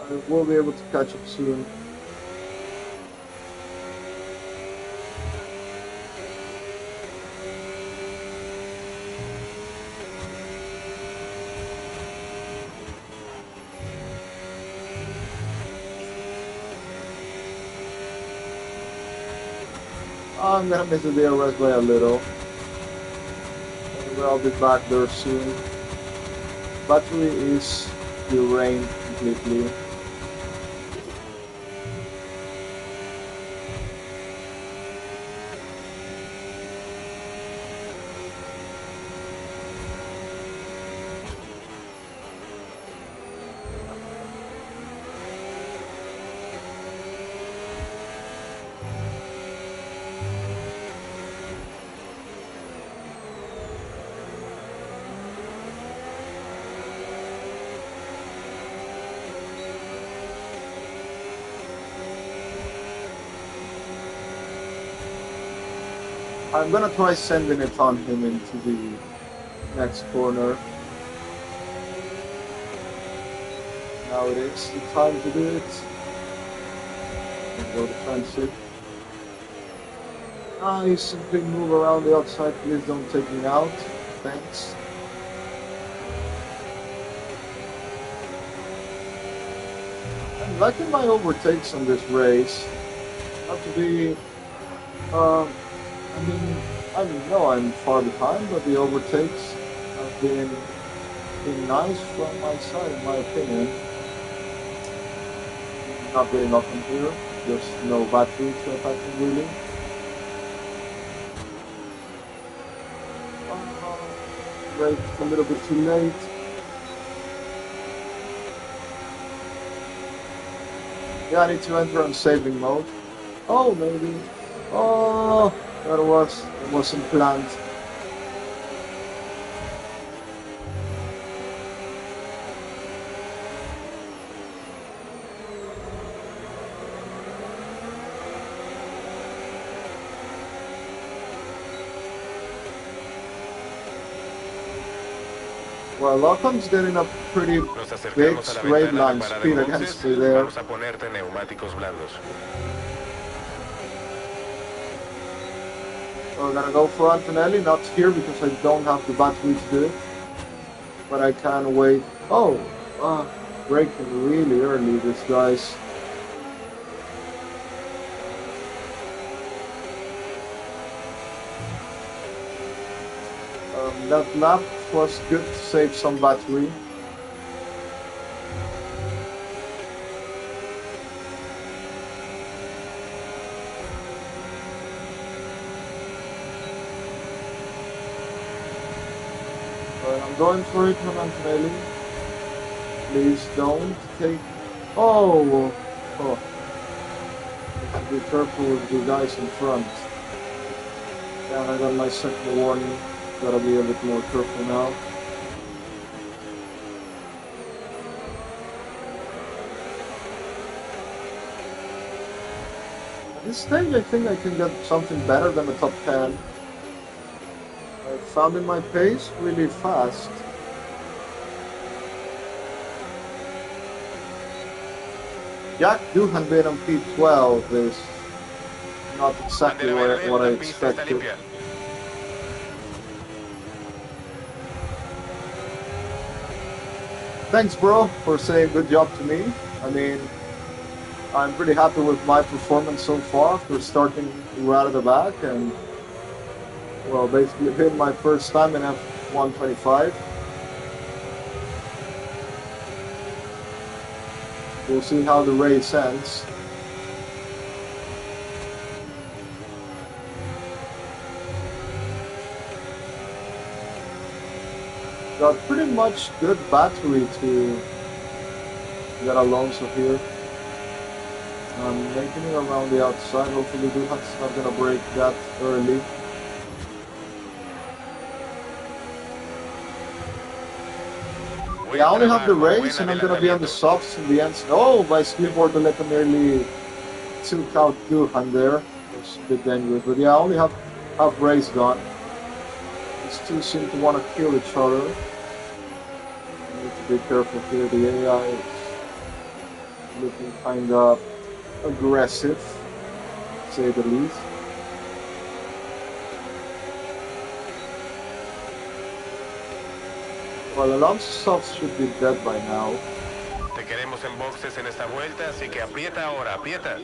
A: I will be able to catch up soon. I'm gonna miss the DRS by a little. I'll be back there soon. Battery is drained completely. I'm gonna try sending it on him into the next corner. Now it is the time to do it. Go to transit. Nice, simply move around the outside. Please don't take me out. Thanks. I'm liking my overtakes on this race. Not to be I know I'm far behind, but the overtakes have been nice from my side, in my opinion. Not getting off from here, just no battery to attack him really. Right, a little bit too late. Yeah, I need to enter on saving mode. Oh, maybe. Oh, that wasn't planned. Well, Lockham's getting a pretty
C: Nos
A: big
C: acercamos a la
A: straight
C: ventana de
A: line
C: parada en
A: speed against
C: boxes.
A: me there.
C: Vamos a ponerte neumáticos blandos.
A: So I'm gonna go for Antonelli, not here because I don't have the battery to do it. But I can wait. Oh, braking really early, this guy's. That lap was good to save some battery. But I'm going for it on Antonelli. Please don't take. Oh, oh. Have to be careful with the guys in front. And I got my second warning. Gotta be a bit more careful now. At this stage, I think I can get something better than the top 10. I found in my pace really fast. Jack Doohan being on P12 is not exactly what I expected. Thanks, bro, for saying good job to me. I mean, I'm pretty happy with my performance so far after starting right at the back and, well, basically being my first time in F125. We'll see how the race ends. Got pretty much good battery to get Alonso here. I'm making it around the outside. Hopefully Duhan's not gonna break that early. Yeah, I only have the race and I'm gonna be on the softs in the end. Oh, my speedboard letter nearly took out Duhan there. It's a bit dangerous, but yeah, I only have half race gone. These two seem to want to kill each other. I need to be careful here. The AI is looking kind of aggressive, to say the least. Well, Alonso's softs should be dead by now.
C: Te queremos en boxes en esta vuelta, así que aprieta ahora, aprieta.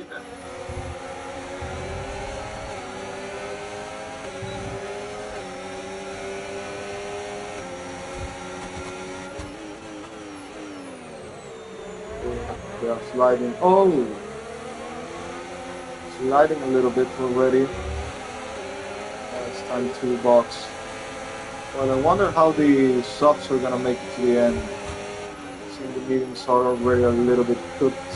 A: Yeah, sliding. Oh! Sliding a little bit already. It's time to box. Well, I wonder how the softs are gonna make it to the end. Seeing the mediums are already a little bit cooked.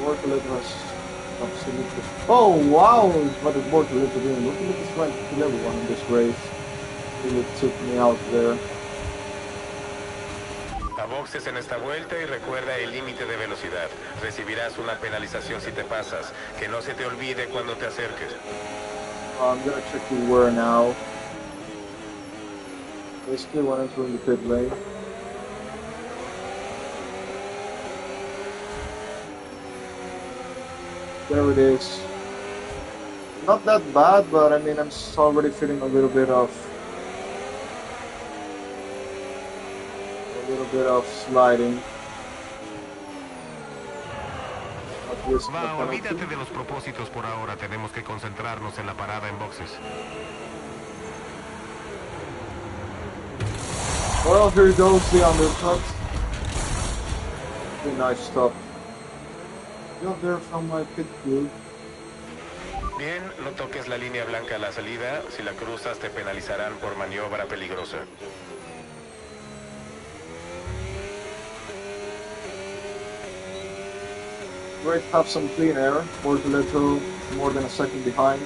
A: Mortalita's absolutely. Oh wow! What is Mortalita doing? Look at this trying to kill everyone in this race. Really took me out there.
C: A boxes en esta vuelta y recuerda el límite de velocidad. Recibirás una penalización si te pasas. Que no se te olvide cuando te acerques.
A: I'm gonna check the wear now. Basically, when entering the pit lane. There it is. Not that bad, but I mean, I'm already feeling a little bit of sliding.
C: Va, olvídate de los propósitos por ahora. Tenemos que concentrarnos en la parada en boxes.
A: Well, here goes the undercut. Pretty nice stop. Got there from my pit crew.
C: Bien, no toques la línea blanca a la salida. Si la cruzas te penalizarán por maniobra peligrosa.
A: Great to have some clean air. Bortoleto more than a second behind.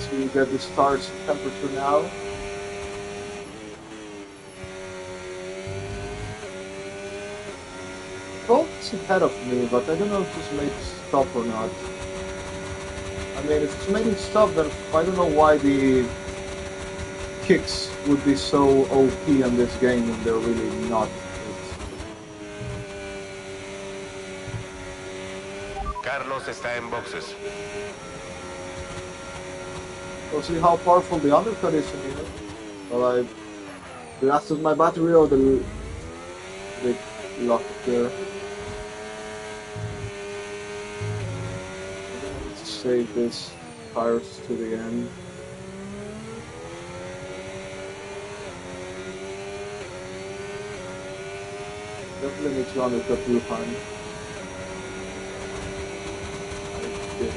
A: So you get this car's temperature now. It's ahead of me, but I don't know if this makes stop or not. I mean, if it's making stop, then I don't know why the kicks would be so OP on this game when they're really not.
C: Carlos está en boxes.
A: We'll see how powerful the undercut is in here. Well, I blasted my battery or the lock there. Let's save this tires to the end. Definitely need to undercut Wuhan. I did.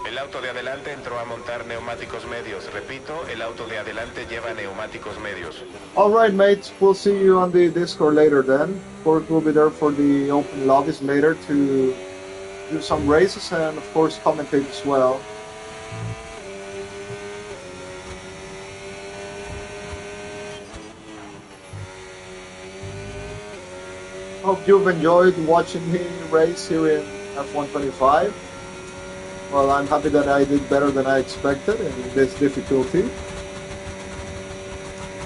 C: El auto de adelante entró a montar neumáticos medios. Repito, el auto de adelante lleva neumáticos medios.
A: Alright, mates, we'll see you on the Discord later then. Of course, we'll be there for the open lobbies later to do some races and, of course, commentate as well. Hope you've enjoyed watching me race here in F125. Well, I'm happy that I did better than I expected in this difficulty.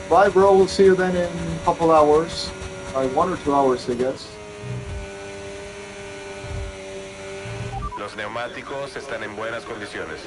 A: Bye, bro. We'll see you then in a couple hours. 1 or 2 hours, I guess.
C: Los neumáticos están en buenas condiciones.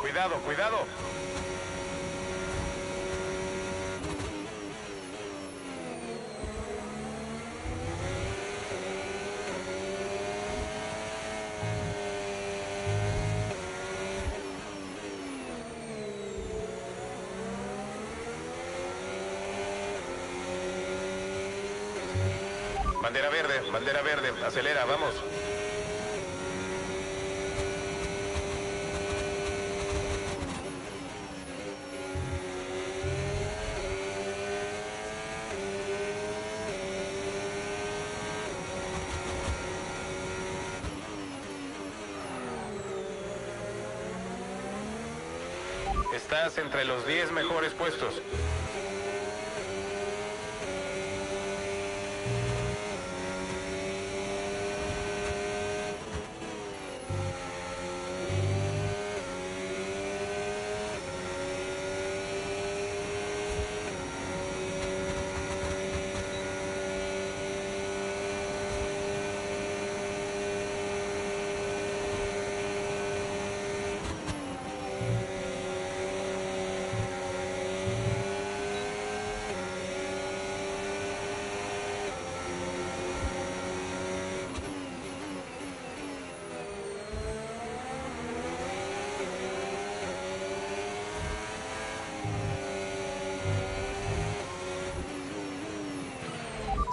C: Cuidado, cuidado. Bandera verde, acelera, vamos. Estás entre los 10 mejores puestos.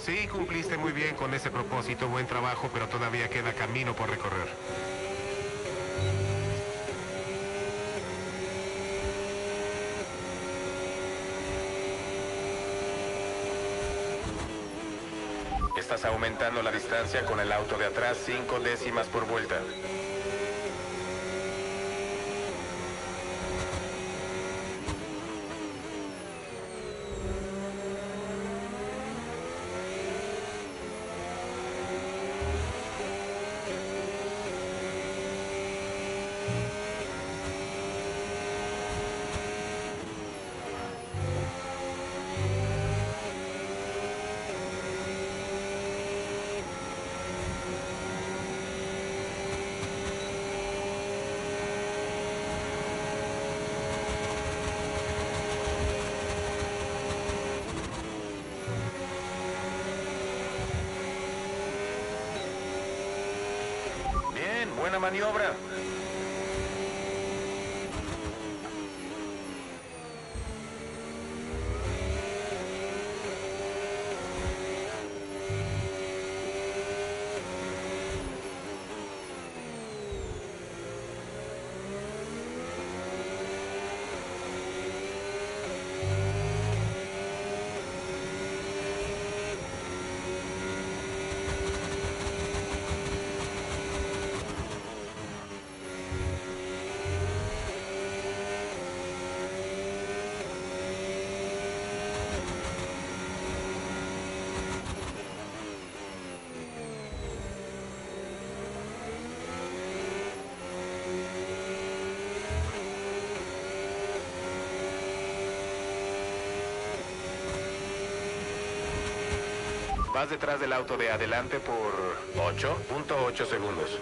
C: Sí, cumpliste muy bien con ese propósito. Buen trabajo, pero todavía queda camino por recorrer. Estás aumentando la distancia con el auto de atrás 5 décimas por vuelta. Bien, buena maniobra. Vas detrás del auto de adelante por 8.8 segundos.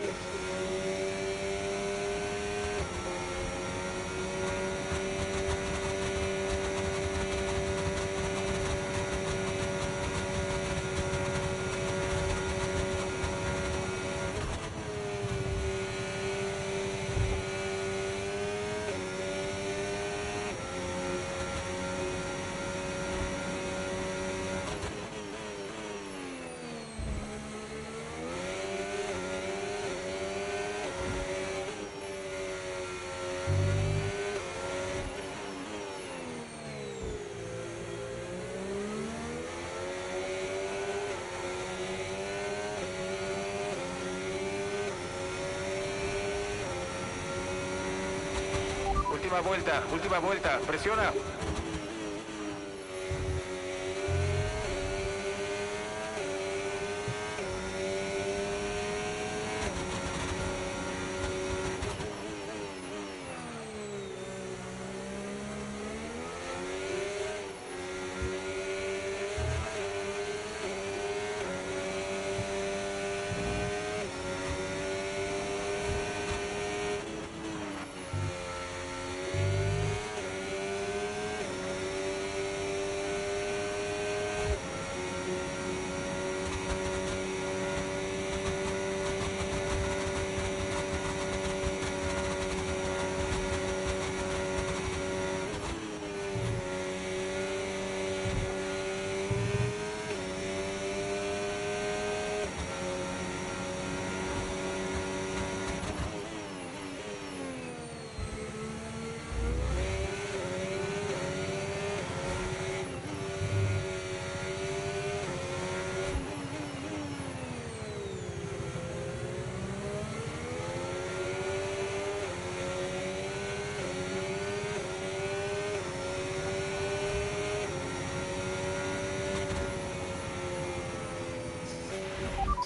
C: Última vuelta, presiona.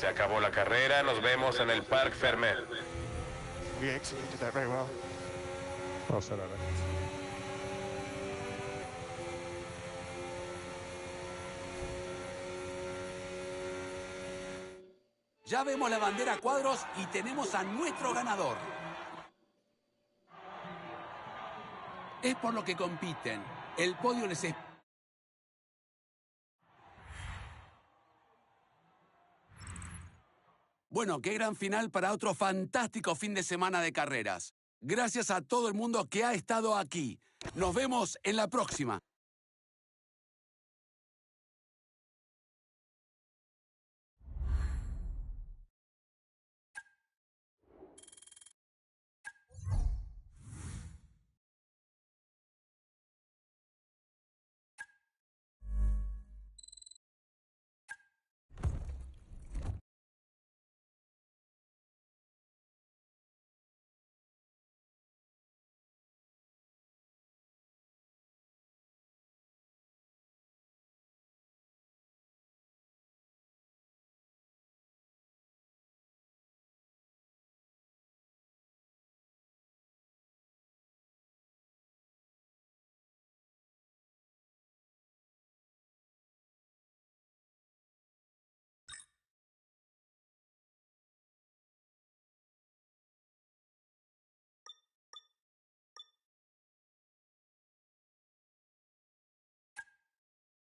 C: Se acabó la carrera, nos vemos en el Parc Fermé.
I: We executed that very well.
J: Well said, Alex.
B: Ya vemos la bandera a cuadros y tenemos a nuestro ganador. Es por lo que compiten. El podio les es... Bueno, qué gran final para otro fantástico fin de semana de carreras. Gracias a todo el mundo que ha estado aquí. Nos vemos en la próxima.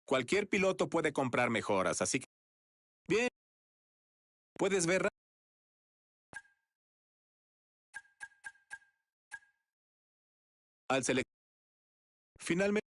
C: Cualquier piloto puede comprar mejoras, así que... Bien, puedes ver... Al seleccionar... Finalmente...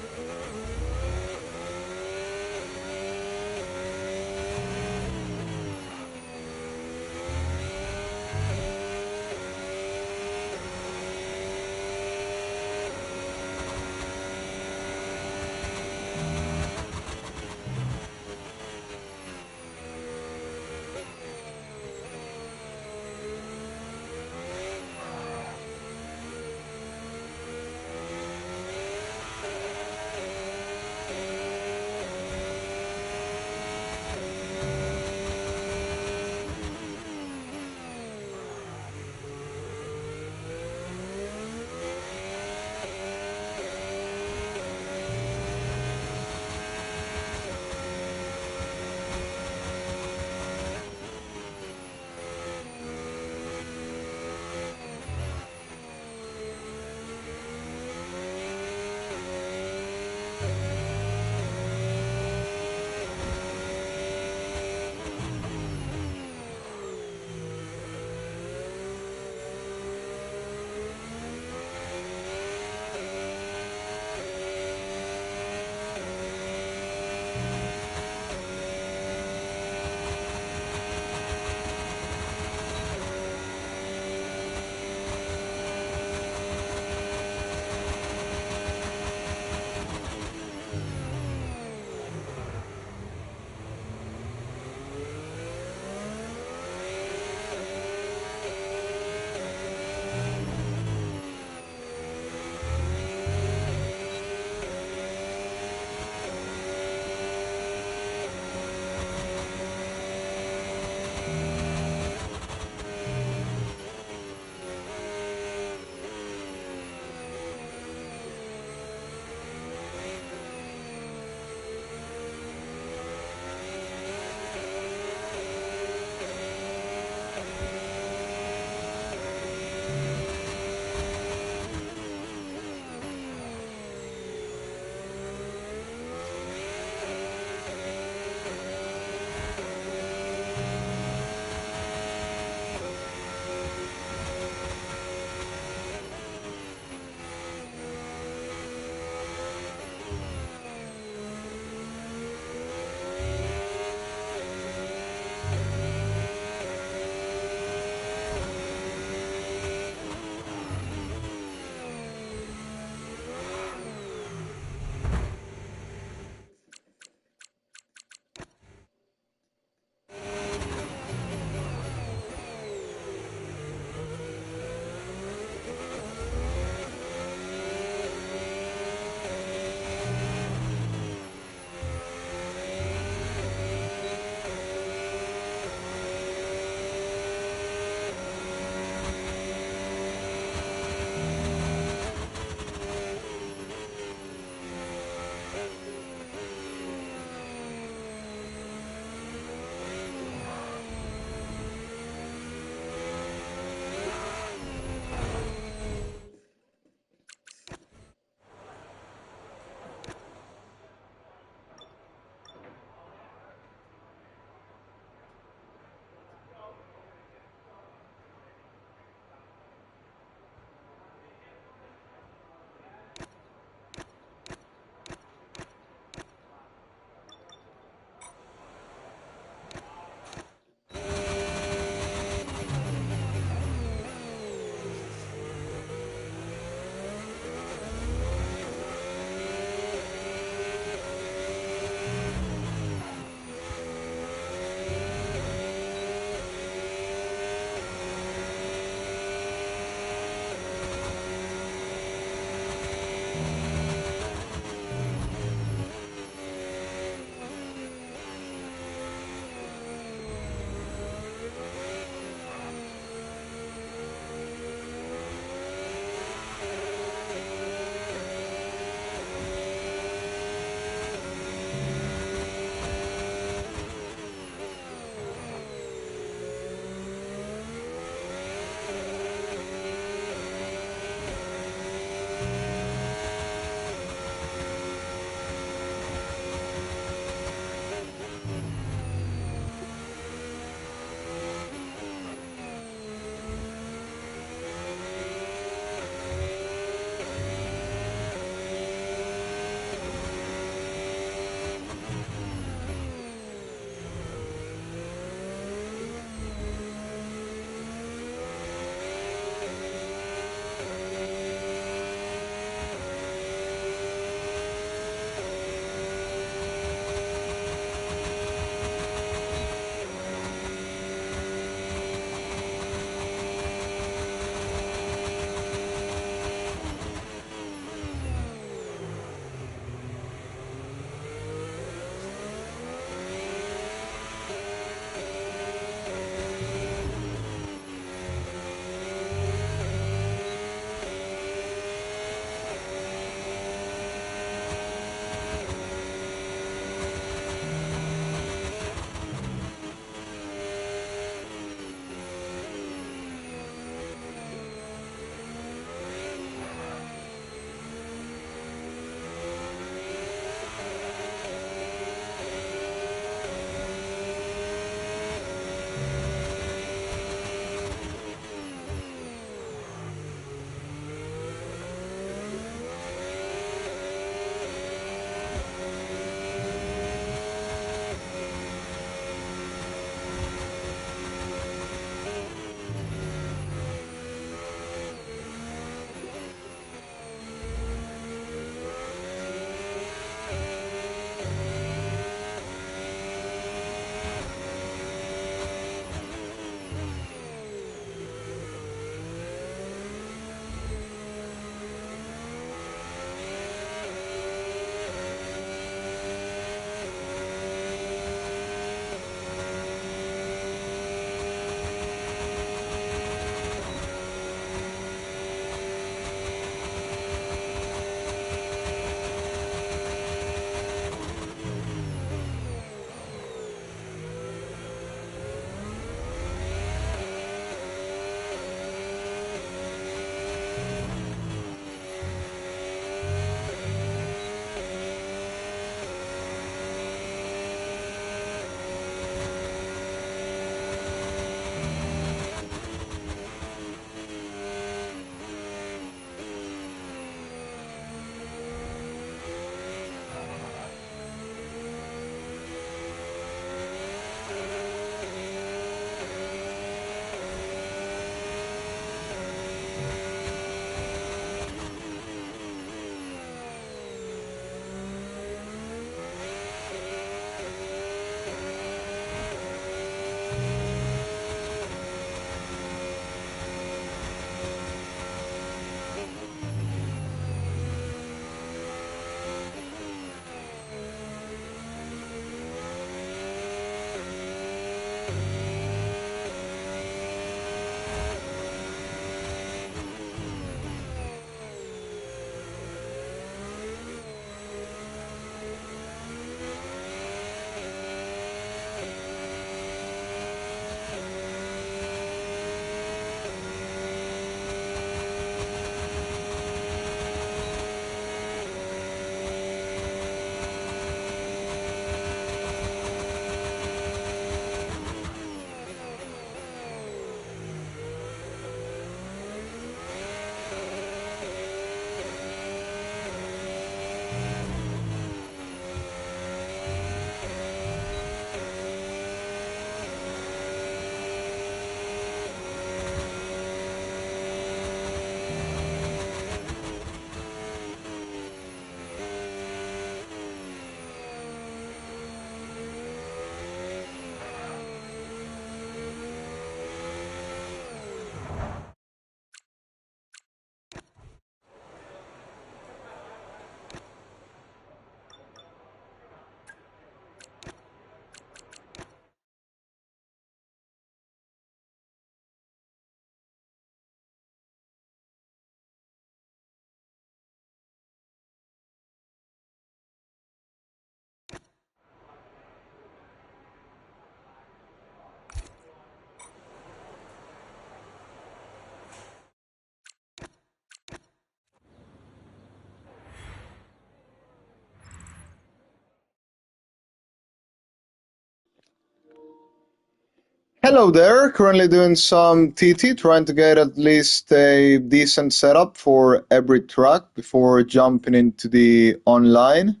A: Hello there, currently doing some TT, trying to get at least a decent setup for every track before jumping into the online.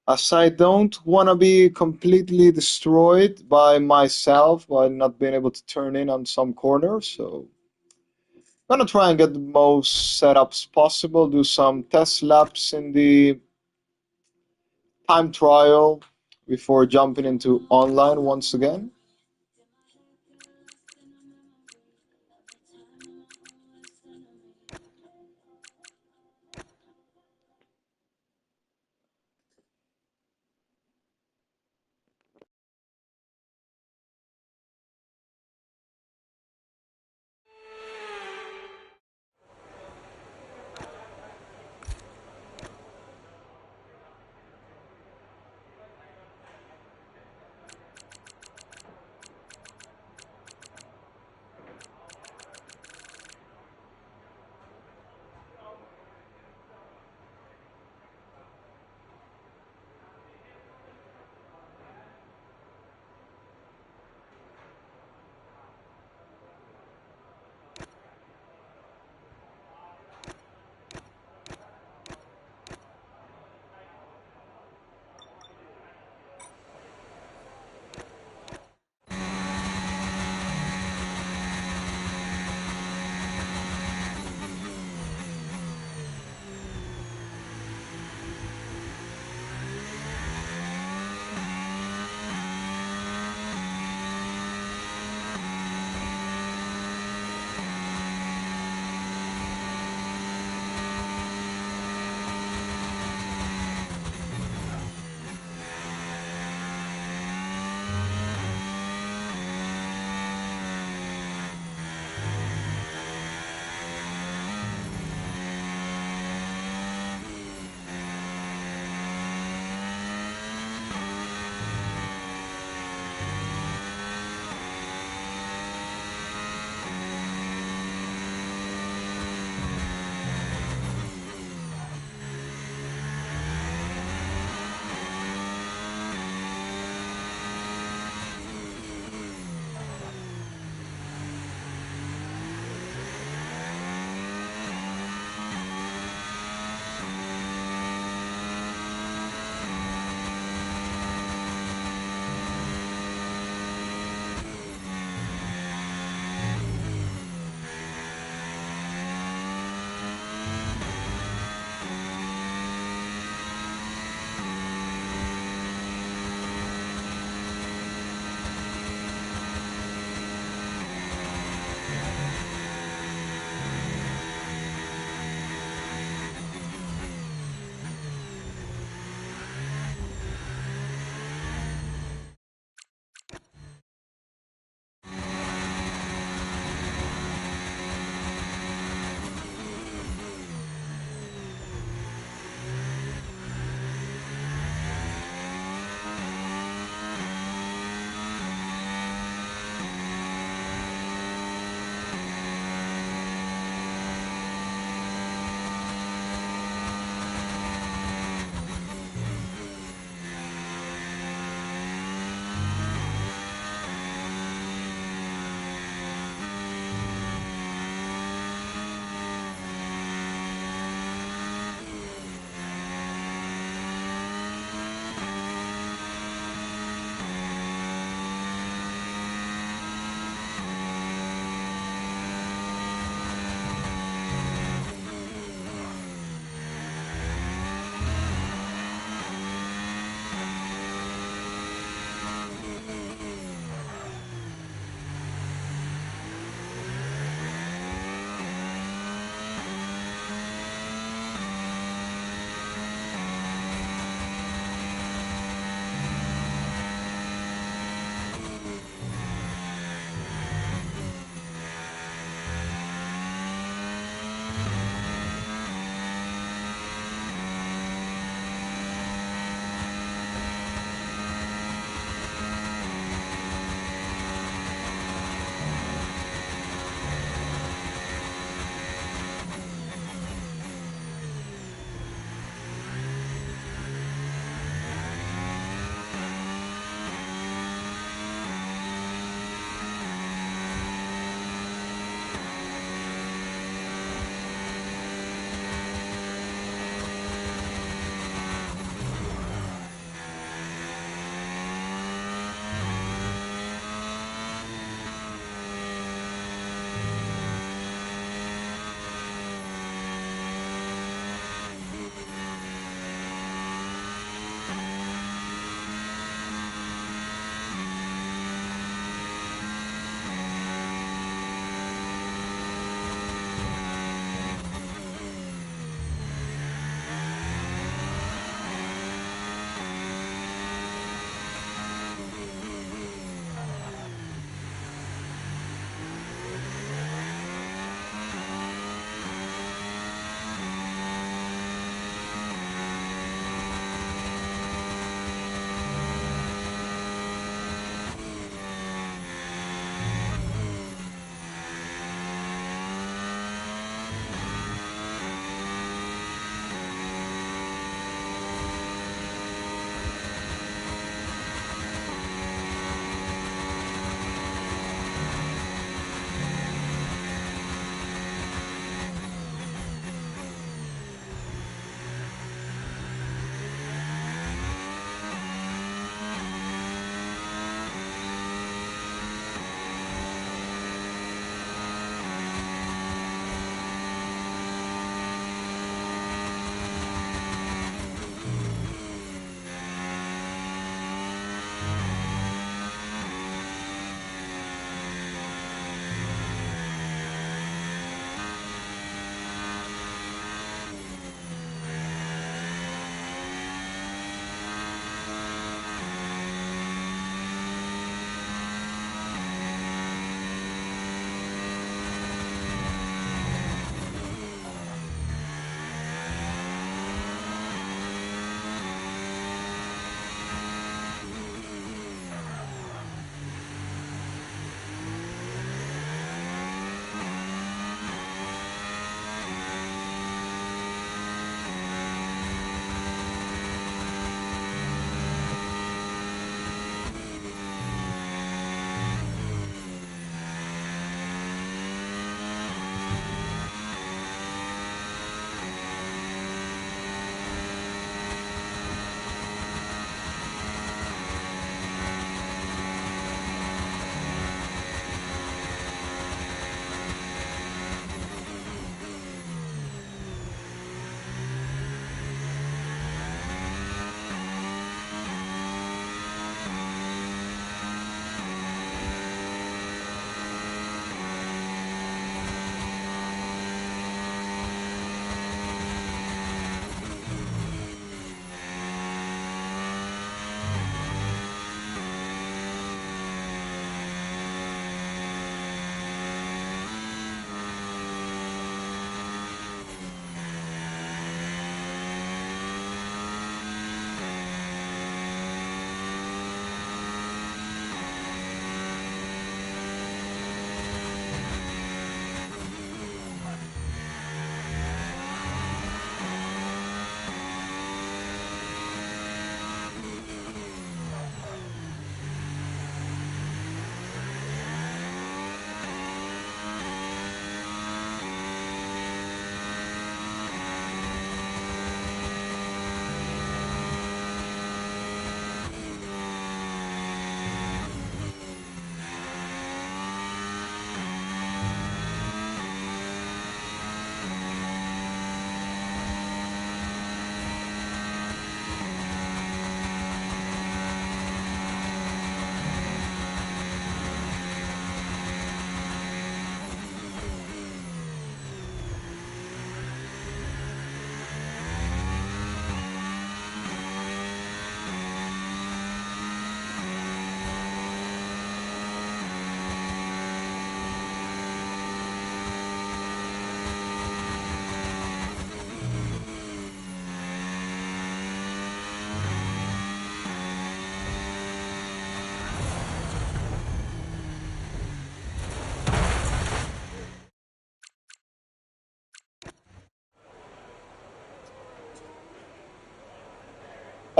A: As I don't want to be completely destroyed by myself by not being able to turn in on some corners, so I'm gonna try and get the most setups possible, do some test laps in the time trial before jumping into online once again.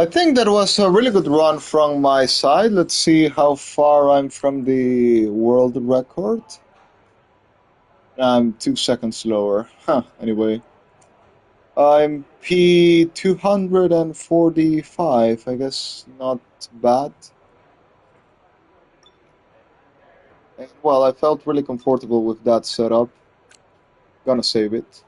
A: I think that was a really good run from my side. Let's see how far I'm from the world record. I'm 2 seconds slower. Huh, anyway. I'm P245, I guess not bad. And, well, I felt really comfortable with that setup. Gonna save it.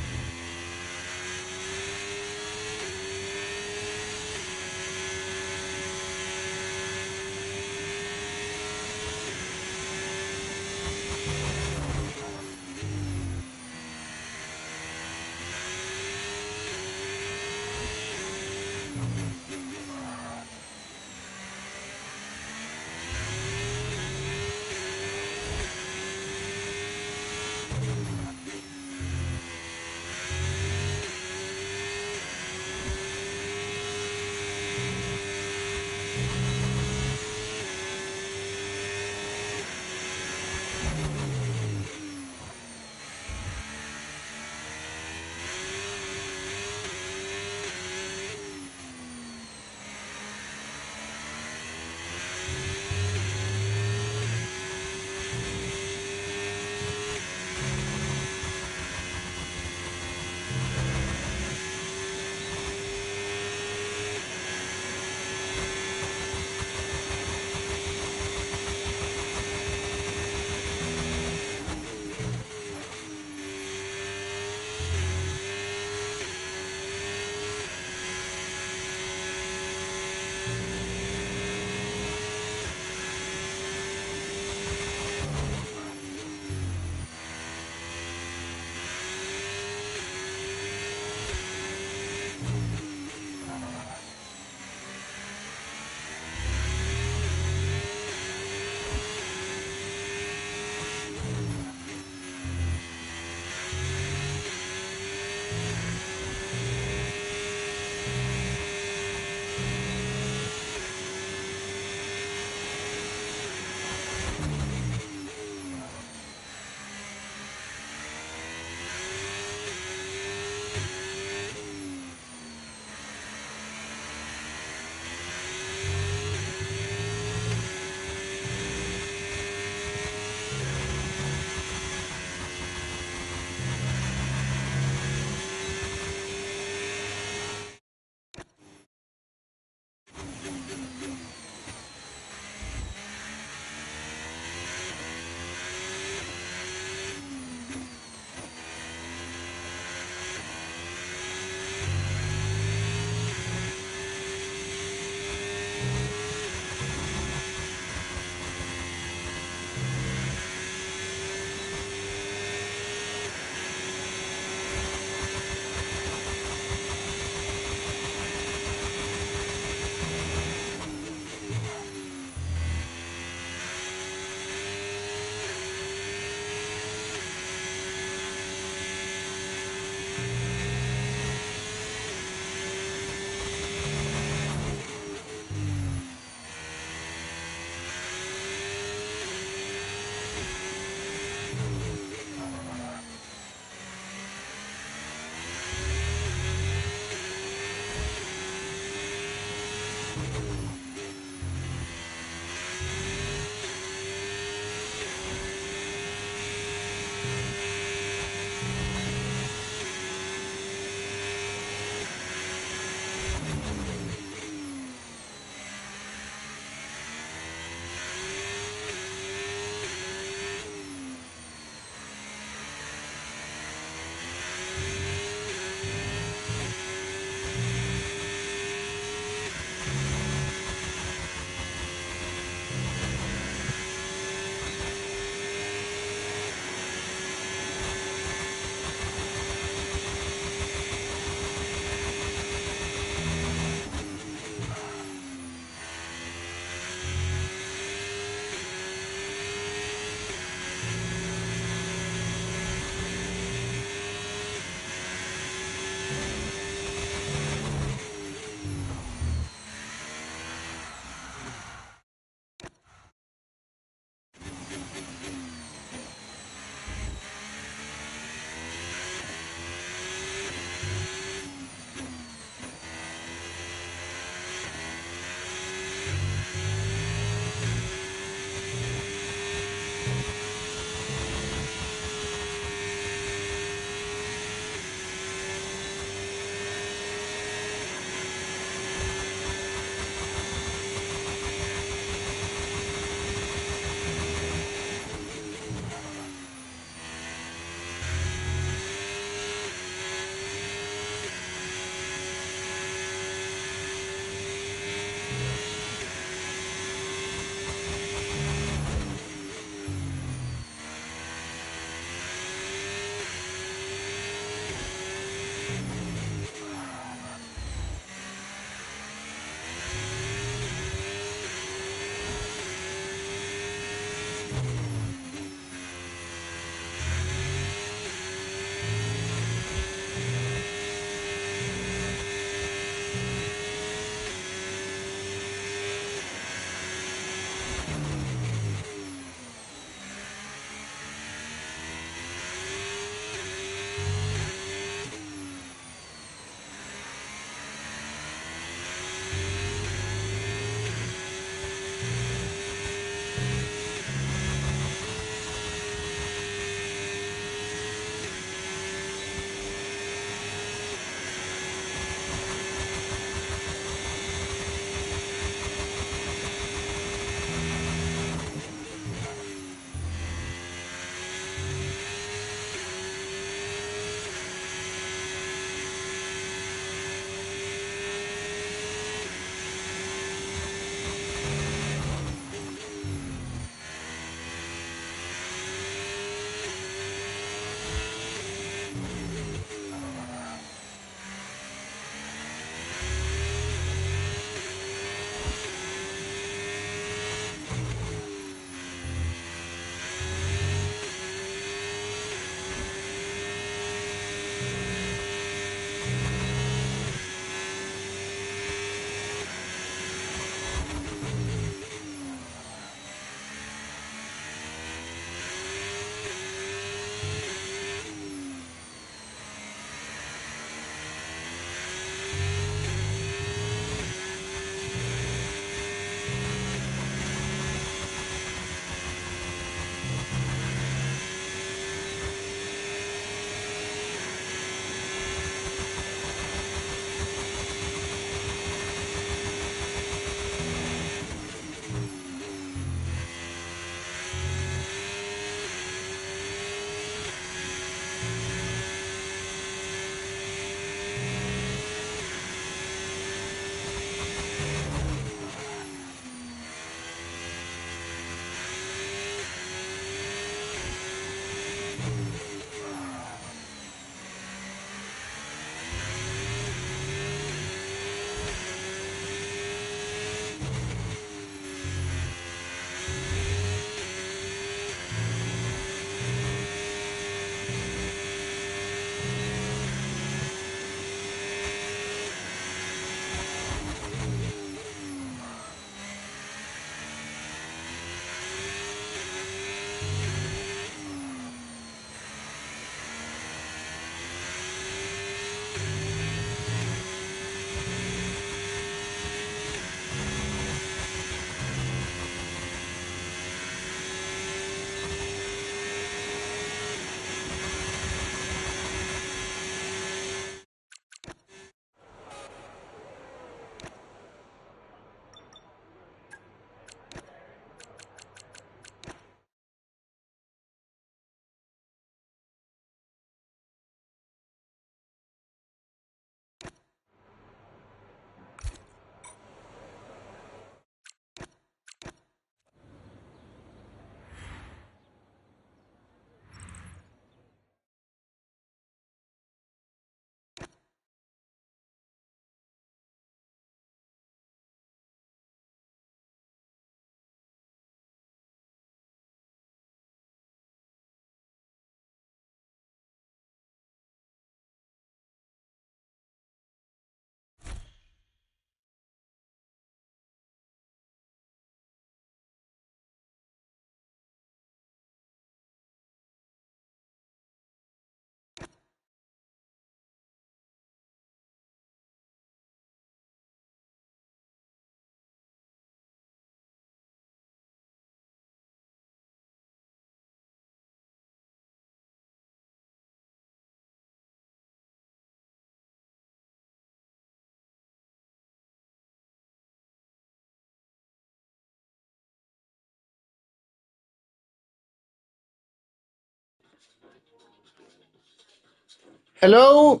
A: Hello.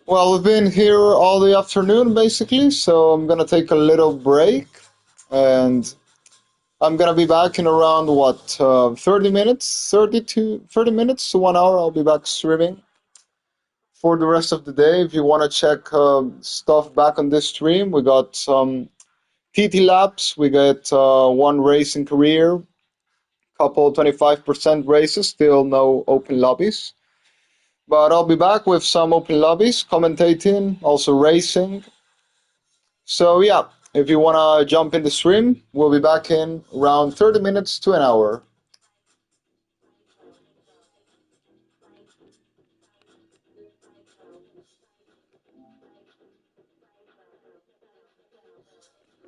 A: Well, we've been here all the afternoon basically, so I'm gonna take a little break, and I'm gonna be back in around what 30 minutes, 30 minutes to 1 hour. I'll be back streaming for the rest of the day. If you want to check stuff back on this stream, we got some TT laps, we got one racing career, couple 25% races, still no open lobbies. But I'll be back with some open lobbies, commentating, also racing. So yeah, if you want to jump in the stream, we'll be back in around 30 minutes to 1 hour.